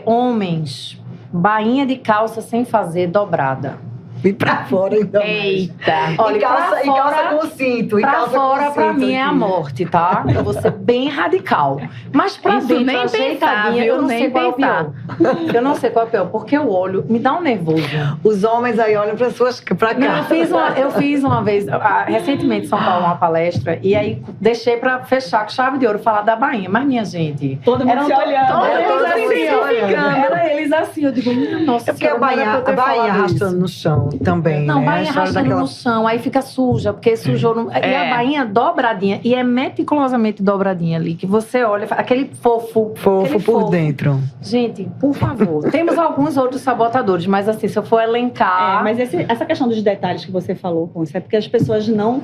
[SPEAKER 4] homens, bainha de calça sem fazer dobrada.
[SPEAKER 1] E pra fora ainda mais.
[SPEAKER 2] Eita.
[SPEAKER 4] Olha,
[SPEAKER 1] e calça,
[SPEAKER 4] pra
[SPEAKER 1] e calça
[SPEAKER 4] fora-
[SPEAKER 1] com cinto. E
[SPEAKER 4] Pra
[SPEAKER 1] calça
[SPEAKER 4] fora,
[SPEAKER 1] com
[SPEAKER 4] pra
[SPEAKER 1] cinto
[SPEAKER 4] mim, é a
[SPEAKER 1] aqui.
[SPEAKER 4] morte, tá? Eu vou ser bem radical. Mas pra
[SPEAKER 2] Isso
[SPEAKER 4] dentro,
[SPEAKER 2] nem pensar,
[SPEAKER 4] ajeitadinha,
[SPEAKER 2] viu?
[SPEAKER 4] eu não
[SPEAKER 2] Nem
[SPEAKER 4] sei qual é o
[SPEAKER 2] pensar.
[SPEAKER 4] pior. Eu não sei qual é o pior, porque o olho me dá um nervoso.
[SPEAKER 1] Os homens aí olham pra cá.
[SPEAKER 4] Não, eu fiz uma vez, recentemente em São Paulo, uma palestra, e aí deixei pra fechar com chave de ouro falar da bainha. Mas, minha gente.
[SPEAKER 3] Todo mundo se olhando.
[SPEAKER 4] Todos
[SPEAKER 1] Era todo
[SPEAKER 4] eles
[SPEAKER 1] mundo se
[SPEAKER 4] assim,
[SPEAKER 1] olhando.
[SPEAKER 4] era eles assim. Eu digo, minha nossa
[SPEAKER 1] É porque a
[SPEAKER 4] senhora, não era
[SPEAKER 1] bainha,
[SPEAKER 4] pra eu ter falado
[SPEAKER 1] arrastando
[SPEAKER 4] isso.
[SPEAKER 1] no chão também,
[SPEAKER 4] Não,
[SPEAKER 1] né?
[SPEAKER 4] bainha
[SPEAKER 1] A história
[SPEAKER 4] arrastando
[SPEAKER 1] daquela-
[SPEAKER 4] no chão, aí fica suja, porque sujou. E a bainha dobradinha, e é meticulosamente dobradinha ali, que você olha, aquele fofo.
[SPEAKER 1] Fofo
[SPEAKER 4] aquele
[SPEAKER 1] por dentro.
[SPEAKER 4] Gente, por favor. Temos alguns outros sabotadores, mas assim, se eu for elencar.
[SPEAKER 3] Mas essa questão dos detalhes que você falou, Pôncio, é porque as pessoas não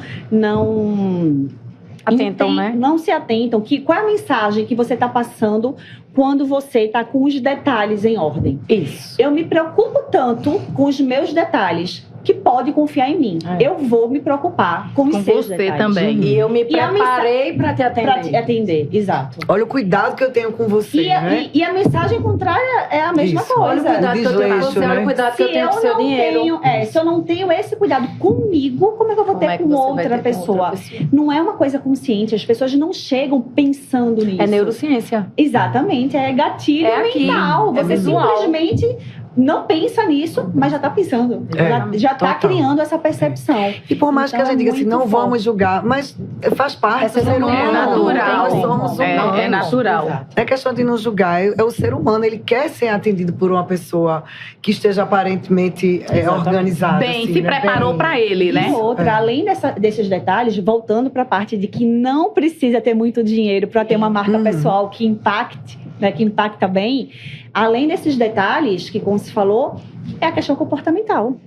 [SPEAKER 4] Atentam, né?
[SPEAKER 3] Não se atentam. Qual é a mensagem que você está passando quando você está com os detalhes em ordem?
[SPEAKER 4] Isso.
[SPEAKER 3] Eu me preocupo tanto com os meus detalhes que pode confiar em mim.
[SPEAKER 4] É.
[SPEAKER 3] Eu vou me preocupar com os
[SPEAKER 2] Com
[SPEAKER 3] seus
[SPEAKER 2] você
[SPEAKER 3] detalhes.
[SPEAKER 2] também.
[SPEAKER 4] E eu me
[SPEAKER 3] E a
[SPEAKER 4] preparei pra te atender.
[SPEAKER 3] Pra te atender, exato.
[SPEAKER 1] Olha o cuidado que eu tenho com você, né?
[SPEAKER 3] E a mensagem contrária é a mesma
[SPEAKER 1] Isso.
[SPEAKER 3] coisa.
[SPEAKER 4] Olha o cuidado que eu tenho com
[SPEAKER 1] Desleixo,
[SPEAKER 4] você, olha
[SPEAKER 1] né?
[SPEAKER 4] o cuidado que eu tenho com o seu dinheiro.
[SPEAKER 3] Se eu não tenho esse cuidado comigo, como é que eu vou
[SPEAKER 4] Como
[SPEAKER 3] ter
[SPEAKER 4] é que
[SPEAKER 3] com
[SPEAKER 4] você vai
[SPEAKER 3] outra
[SPEAKER 4] ter com
[SPEAKER 3] pessoa?
[SPEAKER 4] outra pessoa?
[SPEAKER 3] Não é uma coisa consciente, as pessoas não chegam pensando nisso.
[SPEAKER 4] É neurociência.
[SPEAKER 3] Exatamente, é gatilho
[SPEAKER 4] É aqui,
[SPEAKER 3] mental.
[SPEAKER 4] é
[SPEAKER 3] Você
[SPEAKER 4] visual.
[SPEAKER 3] simplesmente não pensa nisso, mas já está pensando.
[SPEAKER 1] É,
[SPEAKER 3] Já está
[SPEAKER 1] total.
[SPEAKER 3] criando essa percepção.
[SPEAKER 1] E por mais
[SPEAKER 3] Então,
[SPEAKER 1] que a gente diga assim,
[SPEAKER 3] muito
[SPEAKER 1] não
[SPEAKER 3] forte.
[SPEAKER 1] vamos julgar, mas faz parte
[SPEAKER 4] É
[SPEAKER 1] do
[SPEAKER 4] ser
[SPEAKER 1] ser
[SPEAKER 4] humano,
[SPEAKER 1] humano.
[SPEAKER 2] É natural.
[SPEAKER 1] Nós somos humanos.
[SPEAKER 2] É natural.
[SPEAKER 3] Exato.
[SPEAKER 1] Não é questão de não julgar, é o ser humano, ele quer ser atendido por uma pessoa que esteja aparentemente organizada.
[SPEAKER 2] Bem,
[SPEAKER 1] assim,
[SPEAKER 2] se
[SPEAKER 1] né?
[SPEAKER 2] preparou
[SPEAKER 1] Bem.
[SPEAKER 2] pra ele, né?
[SPEAKER 3] E outra, além desses detalhes, voltando para a parte de que não precisa ter muito dinheiro para ter uma marca pessoal que impacte, né, que impacta bem, além desses detalhes, que como se falou, é a questão comportamental.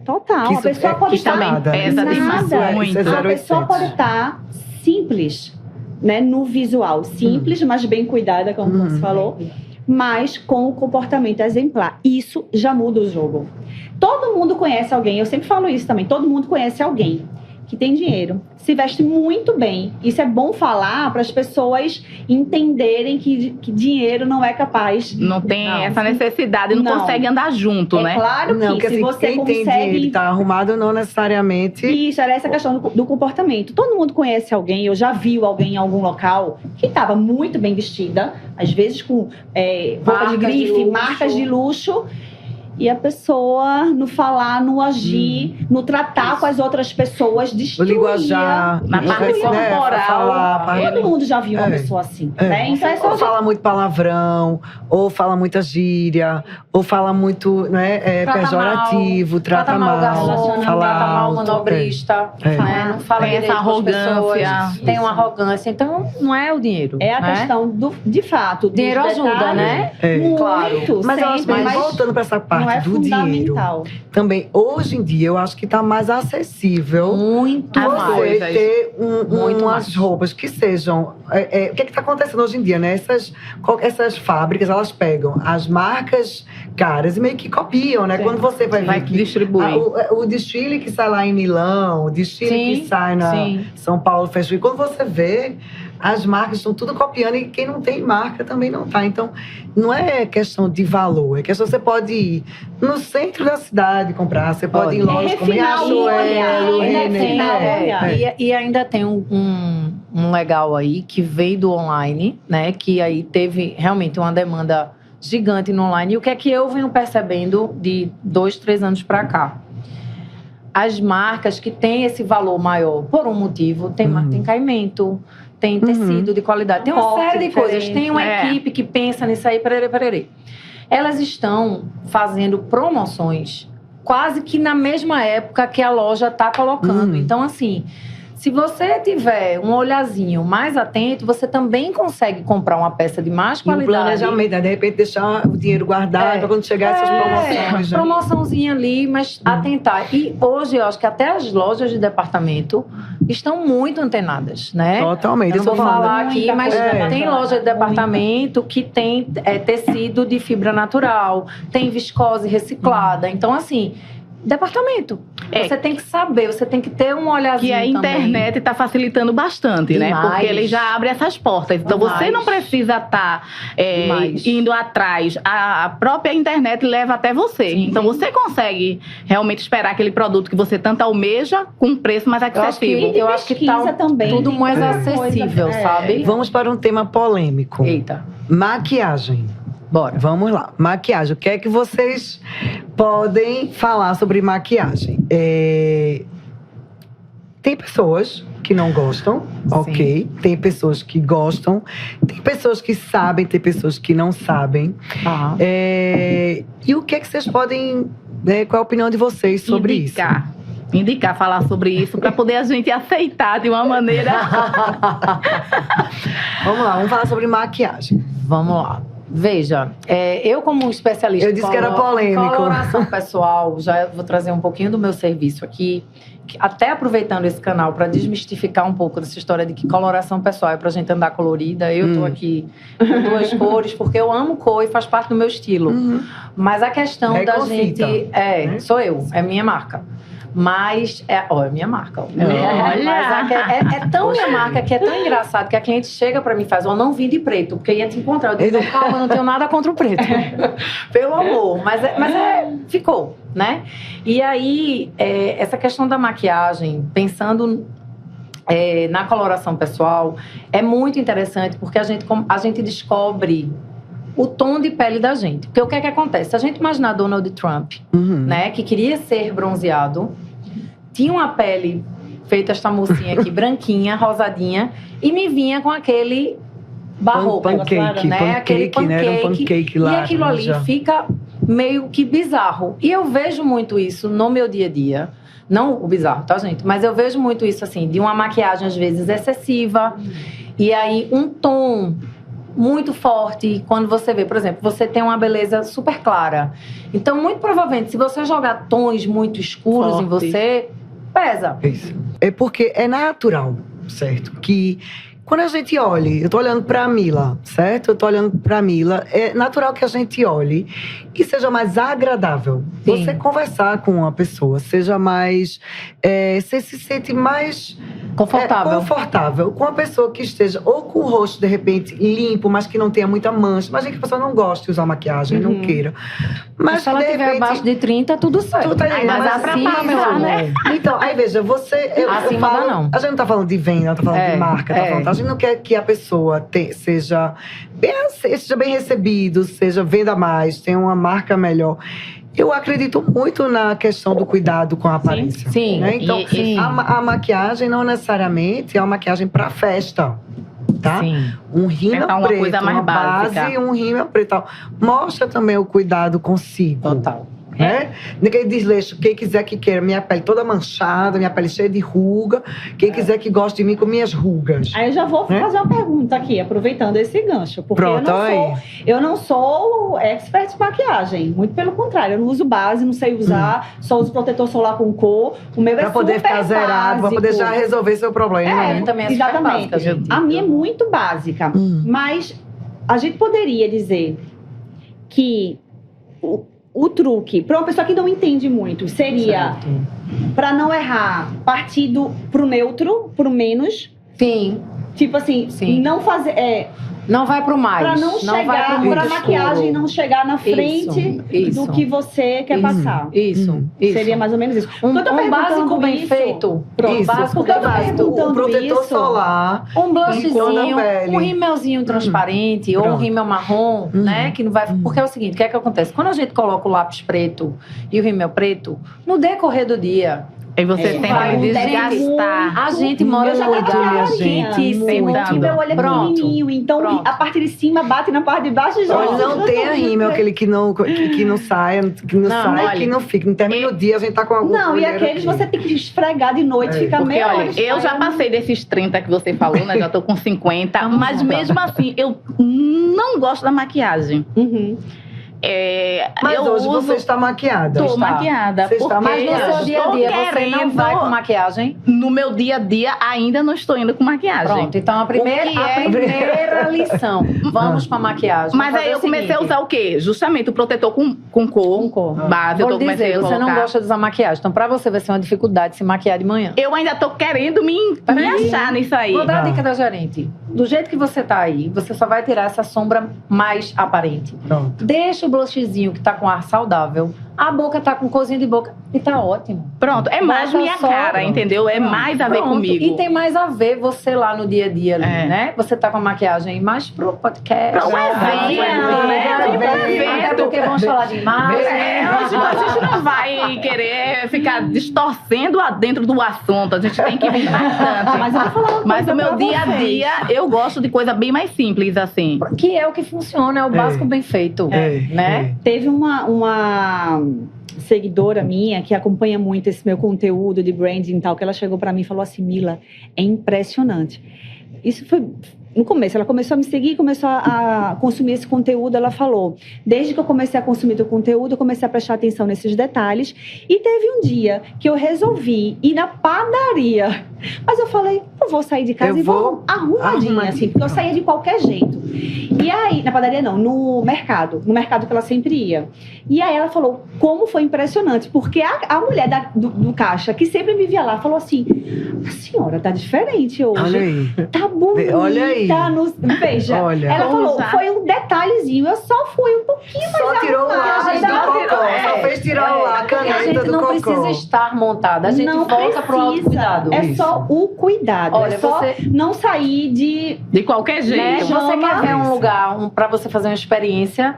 [SPEAKER 3] Total.
[SPEAKER 1] Que
[SPEAKER 3] A
[SPEAKER 1] isso
[SPEAKER 3] pessoa
[SPEAKER 1] é
[SPEAKER 3] pode estar
[SPEAKER 2] também pesa demais, muito.
[SPEAKER 1] Isso é
[SPEAKER 3] A pessoa
[SPEAKER 1] 0800.
[SPEAKER 3] pode estar simples, né, no visual. Simples, mas bem cuidada, como você falou. Mas com o comportamento exemplar. Isso já muda o jogo. Todo mundo conhece alguém, eu sempre falo isso também, todo mundo conhece alguém que tem dinheiro, se veste muito bem. Isso é bom falar para as pessoas entenderem que dinheiro não é capaz.
[SPEAKER 2] Não tem
[SPEAKER 3] Não.
[SPEAKER 2] essa necessidade, não,
[SPEAKER 3] Não.
[SPEAKER 2] consegue andar junto,
[SPEAKER 3] É
[SPEAKER 2] né?
[SPEAKER 3] claro que
[SPEAKER 1] Não, porque
[SPEAKER 3] se
[SPEAKER 1] assim,
[SPEAKER 3] você
[SPEAKER 1] quem tem
[SPEAKER 3] consegue...
[SPEAKER 1] dinheiro tá arrumado, não necessariamente.
[SPEAKER 3] Isso, era essa questão do comportamento. Todo mundo conhece alguém, eu já vi alguém em algum local que estava muito bem vestida, às vezes com roupa de
[SPEAKER 4] Marcas de
[SPEAKER 3] grife,
[SPEAKER 4] luxo.
[SPEAKER 3] marcas de luxo, e a pessoa, no falar, no agir, no tratar com as outras pessoas,
[SPEAKER 1] O
[SPEAKER 3] destruía.
[SPEAKER 1] linguajar,
[SPEAKER 2] Na parte corporal,
[SPEAKER 1] falar,
[SPEAKER 3] Todo mundo já viu uma
[SPEAKER 1] É.
[SPEAKER 3] pessoa assim, né? Então,
[SPEAKER 1] ou fala muito palavrão, ou fala muita gíria, ou fala muito, né,
[SPEAKER 4] Trata
[SPEAKER 1] pejorativo, trata mal,
[SPEAKER 4] o garçom,
[SPEAKER 1] fala
[SPEAKER 4] trata mal o
[SPEAKER 1] alto,
[SPEAKER 4] manobrista,
[SPEAKER 1] É.
[SPEAKER 4] né? Não fala
[SPEAKER 2] Tem essa
[SPEAKER 4] direito com as pessoas,
[SPEAKER 2] arrogância.
[SPEAKER 4] tem uma arrogância. Então, não é o dinheiro.
[SPEAKER 3] é a
[SPEAKER 4] né?
[SPEAKER 3] questão de fato. dos
[SPEAKER 4] Dinheiro ajuda,
[SPEAKER 3] detalhes.
[SPEAKER 4] né?
[SPEAKER 1] É.
[SPEAKER 3] Muito,
[SPEAKER 4] Claro.
[SPEAKER 1] Mas eu acho
[SPEAKER 3] sempre,
[SPEAKER 1] que
[SPEAKER 3] mas
[SPEAKER 1] voltando para essa parte
[SPEAKER 3] é
[SPEAKER 1] do dinheiro.
[SPEAKER 3] fundamental.
[SPEAKER 1] Também, hoje em dia, eu acho que tá mais acessível
[SPEAKER 4] Muito
[SPEAKER 2] As
[SPEAKER 1] você
[SPEAKER 4] mais.
[SPEAKER 2] coisas.
[SPEAKER 1] ter
[SPEAKER 4] Muito
[SPEAKER 1] umas
[SPEAKER 4] mais.
[SPEAKER 1] roupas que sejam... o que está acontecendo hoje em dia, né? Essas fábricas, elas pegam as marcas caras e meio que copiam, né?
[SPEAKER 3] Sim.
[SPEAKER 1] Quando você vai
[SPEAKER 2] Vai
[SPEAKER 1] ver que
[SPEAKER 2] distribuir.
[SPEAKER 1] o desfile que sai lá em Milão, o desfile
[SPEAKER 4] Sim,
[SPEAKER 1] que sai na
[SPEAKER 4] sim.
[SPEAKER 1] São Paulo Fashion Week, quando você vê, as marcas estão tudo copiando e quem não tem marca também não tá. Então, não é questão de valor, é questão você pode ir no centro da cidade comprar, você pode ir em lojas como
[SPEAKER 3] refinar o olhar,
[SPEAKER 1] Riachuelo,
[SPEAKER 3] ainda
[SPEAKER 1] Renner.
[SPEAKER 3] tem,
[SPEAKER 4] E ainda tem um legal aí que veio do online, né? Que aí teve realmente uma demanda gigante no online. E o que é que eu venho percebendo de 2, 3 anos para cá? As marcas que têm esse valor maior, por um motivo, tem caimento, tem tecido de qualidade, tem uma
[SPEAKER 3] Corte
[SPEAKER 4] série de coisas.
[SPEAKER 3] diferente.
[SPEAKER 4] Tem uma equipe que pensa nisso aí, pererê. Elas estão fazendo promoções quase que na mesma época que a loja está colocando. Então, assim, se você tiver um olhazinho mais atento, você também consegue comprar uma peça de mais
[SPEAKER 1] E o
[SPEAKER 4] qualidade.
[SPEAKER 1] planejamento, né? De repente deixar o dinheiro guardado para quando chegar essas promoções. Né?
[SPEAKER 4] Promoçãozinha ali, mas atentar. E hoje eu acho que até as lojas de departamento estão muito antenadas, né?
[SPEAKER 1] Totalmente.
[SPEAKER 4] Eu não vou falar aqui,
[SPEAKER 3] Muita
[SPEAKER 4] mas
[SPEAKER 3] coisa
[SPEAKER 4] tem
[SPEAKER 3] bacana.
[SPEAKER 4] loja de departamento que tem tecido de fibra natural, tem viscose reciclada. Então, assim, departamento.
[SPEAKER 2] É.
[SPEAKER 4] Você tem que saber, você tem que ter um olhazinho
[SPEAKER 2] Que a internet está facilitando bastante, né?
[SPEAKER 4] Demais.
[SPEAKER 2] Porque ele já abre essas portas. Então
[SPEAKER 4] Demais.
[SPEAKER 2] você não precisa estar
[SPEAKER 4] Demais.
[SPEAKER 2] indo atrás. A própria internet leva até você.
[SPEAKER 4] Sim.
[SPEAKER 2] Então você consegue realmente esperar aquele produto que você tanto almeja com um preço mais acessível.
[SPEAKER 4] Eu acho que
[SPEAKER 3] pesquisa
[SPEAKER 4] tá
[SPEAKER 3] também,
[SPEAKER 4] tudo
[SPEAKER 3] tem
[SPEAKER 4] mais
[SPEAKER 3] muita coisa,
[SPEAKER 4] acessível, sabe?
[SPEAKER 1] Vamos para um tema polêmico.
[SPEAKER 4] Eita,
[SPEAKER 1] Maquiagem.
[SPEAKER 4] bora.
[SPEAKER 1] Vamos lá. Maquiagem. O que é que vocês podem falar sobre maquiagem? Tem pessoas que não gostam, ok. Tem pessoas que gostam. Tem pessoas que sabem, tem pessoas que não sabem.
[SPEAKER 4] Tá.
[SPEAKER 1] E o que é que vocês podem... qual é a opinião de vocês sobre isso?
[SPEAKER 2] Indicar, falar sobre isso, para poder a gente aceitar de uma maneira.
[SPEAKER 1] Vamos lá, vamos falar sobre maquiagem.
[SPEAKER 4] Vamos lá. Veja, eu como especialista
[SPEAKER 1] Eu disse que era polêmico.
[SPEAKER 4] em coloração pessoal, já vou trazer um pouquinho do meu serviço aqui, até aproveitando esse canal para desmistificar um pouco dessa história de que coloração pessoal é pra gente andar colorida. Eu tô aqui com 2 cores, porque eu amo cor e faz parte do meu estilo. Mas a questão da
[SPEAKER 1] Reconsita,
[SPEAKER 4] gente... sou eu, é minha marca. Mas, é minha marca.
[SPEAKER 2] Olha!
[SPEAKER 4] Mas é tão minha marca que é tão engraçado que a cliente chega pra mim e faz, não vim de preto, porque ia te encontrar. Eu digo, calma, não tenho nada contra o preto. Pelo amor. Mas ficou, né? E aí, essa questão da maquiagem, pensando na coloração pessoal, é muito interessante, porque a gente descobre o tom de pele da gente. Porque o que é que acontece? Se a gente imaginar Donald Trump, né, que queria ser bronzeado, tinha uma pele feita esta mocinha aqui, branquinha, rosadinha, e me vinha com aquele barroco,
[SPEAKER 1] pancake,
[SPEAKER 4] né? Aquele pancake,
[SPEAKER 1] né? Era um pancake lá.
[SPEAKER 4] e aquilo ali fica meio que bizarro. E eu vejo muito isso no meu dia a dia. Não o bizarro, tá, gente? Mas eu vejo muito isso, assim, de uma maquiagem, às vezes, excessiva. E aí, um tom muito forte. Quando você vê, por exemplo, você tem uma beleza super clara. Então, muito provavelmente, se você jogar tons muito escuros em você, pesa.
[SPEAKER 1] Isso. É porque é natural, certo? Que quando a gente olha, eu tô olhando pra Mila, certo? Eu tô olhando pra Mila, é natural que a gente olhe e seja mais agradável.
[SPEAKER 4] Sim.
[SPEAKER 1] Você conversar com uma pessoa, seja mais... você se sente mais... confortável com uma pessoa que esteja ou com o rosto, de repente, limpo, mas que não tenha muita mancha. Imagina que a pessoa não goste de usar maquiagem, não queira. Mas
[SPEAKER 4] se ela estiver abaixo de 30, tudo certo.
[SPEAKER 1] Tu tá entendendo?
[SPEAKER 2] Mas dá pra
[SPEAKER 4] acima, meu
[SPEAKER 2] passar,
[SPEAKER 4] amor.
[SPEAKER 2] né?
[SPEAKER 1] Então, aí veja, você... eu
[SPEAKER 4] Acima
[SPEAKER 1] falo,
[SPEAKER 4] dá não.
[SPEAKER 1] A gente não tá falando de venda, tá falando de marca. A gente não quer que a pessoa seja bem recebido, venda mais, tenha uma marca melhor. Eu acredito muito na questão do cuidado com a aparência.
[SPEAKER 4] Sim.
[SPEAKER 1] Né? Então, a maquiagem não necessariamente é uma maquiagem para festa. Tá?
[SPEAKER 4] Sim.
[SPEAKER 1] Um rímel
[SPEAKER 2] Uma
[SPEAKER 1] preto,
[SPEAKER 2] coisa mais
[SPEAKER 1] uma
[SPEAKER 2] básica.
[SPEAKER 1] base, um rímel preto. Mostra também o cuidado consigo.
[SPEAKER 4] Total.
[SPEAKER 1] né? Ninguém desleixo. Quem quiser que queira, minha pele toda manchada, minha pele cheia de ruga. Quem quiser que goste de mim com minhas rugas.
[SPEAKER 3] Aí eu já vou fazer uma pergunta aqui, aproveitando esse gancho. Porque
[SPEAKER 1] Pronto,
[SPEAKER 3] eu não sou expert em maquiagem. Muito pelo contrário, eu não uso base, não sei usar. Só uso protetor solar com cor. O meu é
[SPEAKER 1] Pra poder
[SPEAKER 3] super
[SPEAKER 1] ficar zerado, pra poder já
[SPEAKER 3] básico.
[SPEAKER 1] resolver seu problema.
[SPEAKER 3] É,
[SPEAKER 1] né?
[SPEAKER 4] também é super
[SPEAKER 3] exatamente.
[SPEAKER 4] básica, gente.
[SPEAKER 3] A minha é muito básica. Mas a gente poderia dizer que o truque, para uma pessoa que não entende muito, seria, para não errar, partir pro neutro, pro menos.
[SPEAKER 4] Sim.
[SPEAKER 3] Tipo assim,
[SPEAKER 4] Sim.
[SPEAKER 3] não fazer.
[SPEAKER 4] Não vai pro mais.
[SPEAKER 3] Para não
[SPEAKER 4] vai
[SPEAKER 3] chegar,
[SPEAKER 4] pro muito
[SPEAKER 3] para maquiagem
[SPEAKER 4] escuro.
[SPEAKER 3] não chegar na frente
[SPEAKER 4] Isso.
[SPEAKER 3] do que você quer passar.
[SPEAKER 4] Isso.
[SPEAKER 3] Seria mais ou menos isso.
[SPEAKER 4] Um
[SPEAKER 3] Quando eu tô perguntando
[SPEAKER 4] básico bem
[SPEAKER 3] isso-
[SPEAKER 4] feito.
[SPEAKER 3] Pronto,
[SPEAKER 1] Isso,
[SPEAKER 4] básico
[SPEAKER 1] porque
[SPEAKER 3] bem feito.
[SPEAKER 1] o protetor
[SPEAKER 3] isso.
[SPEAKER 1] solar.
[SPEAKER 4] Um
[SPEAKER 1] Com
[SPEAKER 4] blushzinho,
[SPEAKER 1] cor da pele.
[SPEAKER 4] um rímelzinho transparente ou um
[SPEAKER 1] Pronto.
[SPEAKER 4] rímel marrom, né? Que não vai. Porque é o seguinte, o que é que acontece? Quando a gente coloca o lápis preto e o rímel preto, no decorrer do dia,
[SPEAKER 2] E você tenta
[SPEAKER 3] vai
[SPEAKER 2] me
[SPEAKER 3] mudar
[SPEAKER 2] desgastar.
[SPEAKER 4] a gente mora
[SPEAKER 3] Eu já
[SPEAKER 4] num
[SPEAKER 3] tava
[SPEAKER 4] lugar
[SPEAKER 3] agora,
[SPEAKER 4] quentíssimo.
[SPEAKER 2] Tentando.
[SPEAKER 3] E meu olho é
[SPEAKER 4] Pronto.
[SPEAKER 3] pequenininho, então
[SPEAKER 4] Pronto.
[SPEAKER 3] a parte de cima bate na parte de baixo e já.
[SPEAKER 1] Olha, não tenha rímel, aquele que não sai,
[SPEAKER 4] Não,
[SPEAKER 1] sai,
[SPEAKER 2] olha,
[SPEAKER 1] que não fica. Não termina o dia, a gente tá com alguma
[SPEAKER 3] Não, e aqueles você tem que esfregar de noite, fica
[SPEAKER 2] Porque,
[SPEAKER 3] meia hora
[SPEAKER 2] olha, eu já
[SPEAKER 3] esfregando.
[SPEAKER 2] passei desses 30 que você falou, né? Já tô com 50. Mas mesmo assim, eu não gosto da maquiagem.
[SPEAKER 3] Uhum.
[SPEAKER 1] Mas
[SPEAKER 2] eu
[SPEAKER 1] hoje
[SPEAKER 2] uso...
[SPEAKER 1] você está maquiada.
[SPEAKER 2] Tô maquiada.
[SPEAKER 1] Você está
[SPEAKER 2] porque
[SPEAKER 4] Mas no
[SPEAKER 1] maquiada.
[SPEAKER 4] seu dia a
[SPEAKER 2] eu
[SPEAKER 4] dia
[SPEAKER 2] estou
[SPEAKER 4] você não
[SPEAKER 2] querendo-
[SPEAKER 4] vai com maquiagem?
[SPEAKER 2] No meu dia a dia, ainda não estou indo com maquiagem.
[SPEAKER 4] Pronto, então a primeira
[SPEAKER 2] O que é?
[SPEAKER 4] lição. Vamos pra maquiagem.
[SPEAKER 2] Mas
[SPEAKER 4] Vamos
[SPEAKER 2] aí
[SPEAKER 4] fazer
[SPEAKER 2] eu
[SPEAKER 4] o
[SPEAKER 2] comecei a
[SPEAKER 4] seguinte.
[SPEAKER 2] usar o quê? Justamente o protetor com cor. Base, eu
[SPEAKER 4] Vou
[SPEAKER 2] tô comecei
[SPEAKER 4] dizer,
[SPEAKER 2] a
[SPEAKER 4] você
[SPEAKER 2] colocar.
[SPEAKER 4] não gosta de usar maquiagem. Então, pra você vai ser uma dificuldade se maquiar de manhã.
[SPEAKER 2] Eu ainda tô querendo me achar nisso aí.
[SPEAKER 4] Vou dar a
[SPEAKER 1] Tá.
[SPEAKER 4] dica da gerente. Do jeito que você tá aí, você só vai tirar essa sombra mais aparente.
[SPEAKER 1] Pronto.
[SPEAKER 4] Deixa o blushzinho que tá com ar saudável. A boca tá com corzinha de boca e tá ótimo.
[SPEAKER 2] Pronto, é mais
[SPEAKER 4] Bota
[SPEAKER 2] minha
[SPEAKER 4] só,
[SPEAKER 2] cara,
[SPEAKER 4] pronto.
[SPEAKER 2] entendeu? É mais a ver
[SPEAKER 4] Pronto.
[SPEAKER 2] comigo.
[SPEAKER 4] E tem mais a ver você lá no dia a dia, ali,
[SPEAKER 2] É.
[SPEAKER 4] né? Você tá com a maquiagem mais pro podcast.
[SPEAKER 2] Pra um evento, né? Pra um evento.
[SPEAKER 4] Até porque vamos falar de imagem.
[SPEAKER 2] A gente não vai querer ficar distorcendo dentro do assunto. A gente tem que vir bastante.
[SPEAKER 3] Mas eu vou falar uma
[SPEAKER 2] Mas
[SPEAKER 3] coisa
[SPEAKER 2] o meu
[SPEAKER 3] pra
[SPEAKER 2] dia a
[SPEAKER 3] vocês.
[SPEAKER 2] dia, eu gosto de coisa bem mais simples, assim.
[SPEAKER 4] Que é o que funciona, é o básico bem feito. Né?
[SPEAKER 3] Teve uma seguidora minha que acompanha muito esse meu conteúdo de branding e tal, que ela chegou pra mim e falou assim: Mila, é impressionante. Isso foi no começo, ela começou a me seguir, começou a consumir esse conteúdo. Ela falou: desde que eu comecei a consumir teu conteúdo, eu comecei a prestar atenção nesses detalhes. E teve um dia que eu resolvi ir na padaria. Mas eu falei: eu vou sair de casa
[SPEAKER 1] Eu
[SPEAKER 3] e vou
[SPEAKER 1] vou
[SPEAKER 3] arrumadinha, assim, porque eu saía de qualquer jeito. E aí, na padaria não, no mercado que ela sempre ia. E aí ela falou como foi impressionante, porque a mulher do caixa, que sempre me via lá, falou assim: a senhora tá diferente hoje.
[SPEAKER 1] Olha aí.
[SPEAKER 3] Tá bonita.
[SPEAKER 1] Olha aí.
[SPEAKER 3] Veja,
[SPEAKER 1] Olha.
[SPEAKER 3] ela falou,
[SPEAKER 2] Usar.
[SPEAKER 3] foi um detalhezinho, eu só fui um pouquinho mais
[SPEAKER 1] Só tirou o
[SPEAKER 3] arrumada.
[SPEAKER 1] lápis do cocô. Só fez tirar o lá, a
[SPEAKER 4] Porque a
[SPEAKER 1] caneta
[SPEAKER 4] gente
[SPEAKER 1] do
[SPEAKER 4] não
[SPEAKER 1] cocô.
[SPEAKER 4] precisa estar montada, a gente
[SPEAKER 3] Não
[SPEAKER 4] volta pro
[SPEAKER 3] precisa.
[SPEAKER 4] autocuidado.
[SPEAKER 3] É
[SPEAKER 1] Isso.
[SPEAKER 3] só o cuidado.
[SPEAKER 4] Olha,
[SPEAKER 3] é só
[SPEAKER 4] você-
[SPEAKER 3] não sair de...
[SPEAKER 2] De qualquer jeito.
[SPEAKER 4] Né? Você
[SPEAKER 3] Chama-
[SPEAKER 4] quer ver um
[SPEAKER 1] Isso.
[SPEAKER 4] lugar pra você fazer uma experiência?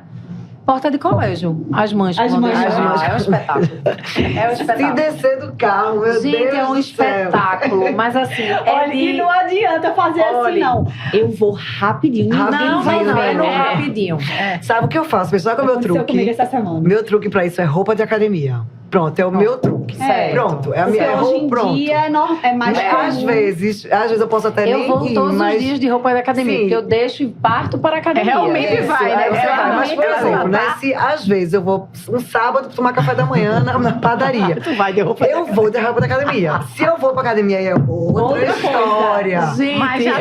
[SPEAKER 4] Porta de colégio. As mães.
[SPEAKER 3] As
[SPEAKER 4] quando
[SPEAKER 3] mães.
[SPEAKER 4] eles-
[SPEAKER 1] As mães.
[SPEAKER 4] É um espetáculo. É um
[SPEAKER 1] Se
[SPEAKER 4] espetáculo.
[SPEAKER 1] descer do carro, meu
[SPEAKER 4] Gente,
[SPEAKER 1] Deus
[SPEAKER 4] é um
[SPEAKER 1] do céu.
[SPEAKER 4] espetáculo. Mas assim,
[SPEAKER 3] Olha, e não adianta fazer assim,
[SPEAKER 1] Olha.
[SPEAKER 3] não. Eu vou rapidinho. Ninguém
[SPEAKER 1] Rapidinho,
[SPEAKER 3] vai
[SPEAKER 4] não, é no
[SPEAKER 3] ver.
[SPEAKER 4] rapidinho.
[SPEAKER 1] Sabe o que eu faço, pessoal? Qual é o meu
[SPEAKER 3] Aconteceu comigo
[SPEAKER 1] truque?
[SPEAKER 3] essa semana.
[SPEAKER 1] Meu truque pra isso é roupa de academia. Pronto, é o meu truque.
[SPEAKER 3] Certo.
[SPEAKER 1] Pronto, é a
[SPEAKER 3] Porque
[SPEAKER 1] minha
[SPEAKER 3] hoje
[SPEAKER 1] roupa,
[SPEAKER 3] em
[SPEAKER 1] pronto.
[SPEAKER 3] dia é mais
[SPEAKER 1] Às
[SPEAKER 3] comum.
[SPEAKER 1] vezes eu posso até
[SPEAKER 4] Eu
[SPEAKER 1] nem
[SPEAKER 4] vou
[SPEAKER 1] ir,
[SPEAKER 4] todos
[SPEAKER 1] mas...
[SPEAKER 4] os dias de roupa da academia,
[SPEAKER 1] Sim.
[SPEAKER 4] porque eu deixo e parto para a academia.
[SPEAKER 2] Realmente
[SPEAKER 1] Isso,
[SPEAKER 2] vai, né?
[SPEAKER 1] aí você vai. Mas, por
[SPEAKER 2] Realmente
[SPEAKER 1] exemplo,
[SPEAKER 2] vai.
[SPEAKER 1] né? Se às vezes eu vou um sábado tomar café da manhã na padaria.
[SPEAKER 4] Tu vai de roupa
[SPEAKER 1] Eu vou de roupa da academia. Se eu vou pra academia, aí é outra
[SPEAKER 3] Outra coisa.
[SPEAKER 1] história.
[SPEAKER 4] Gente,
[SPEAKER 2] Mas já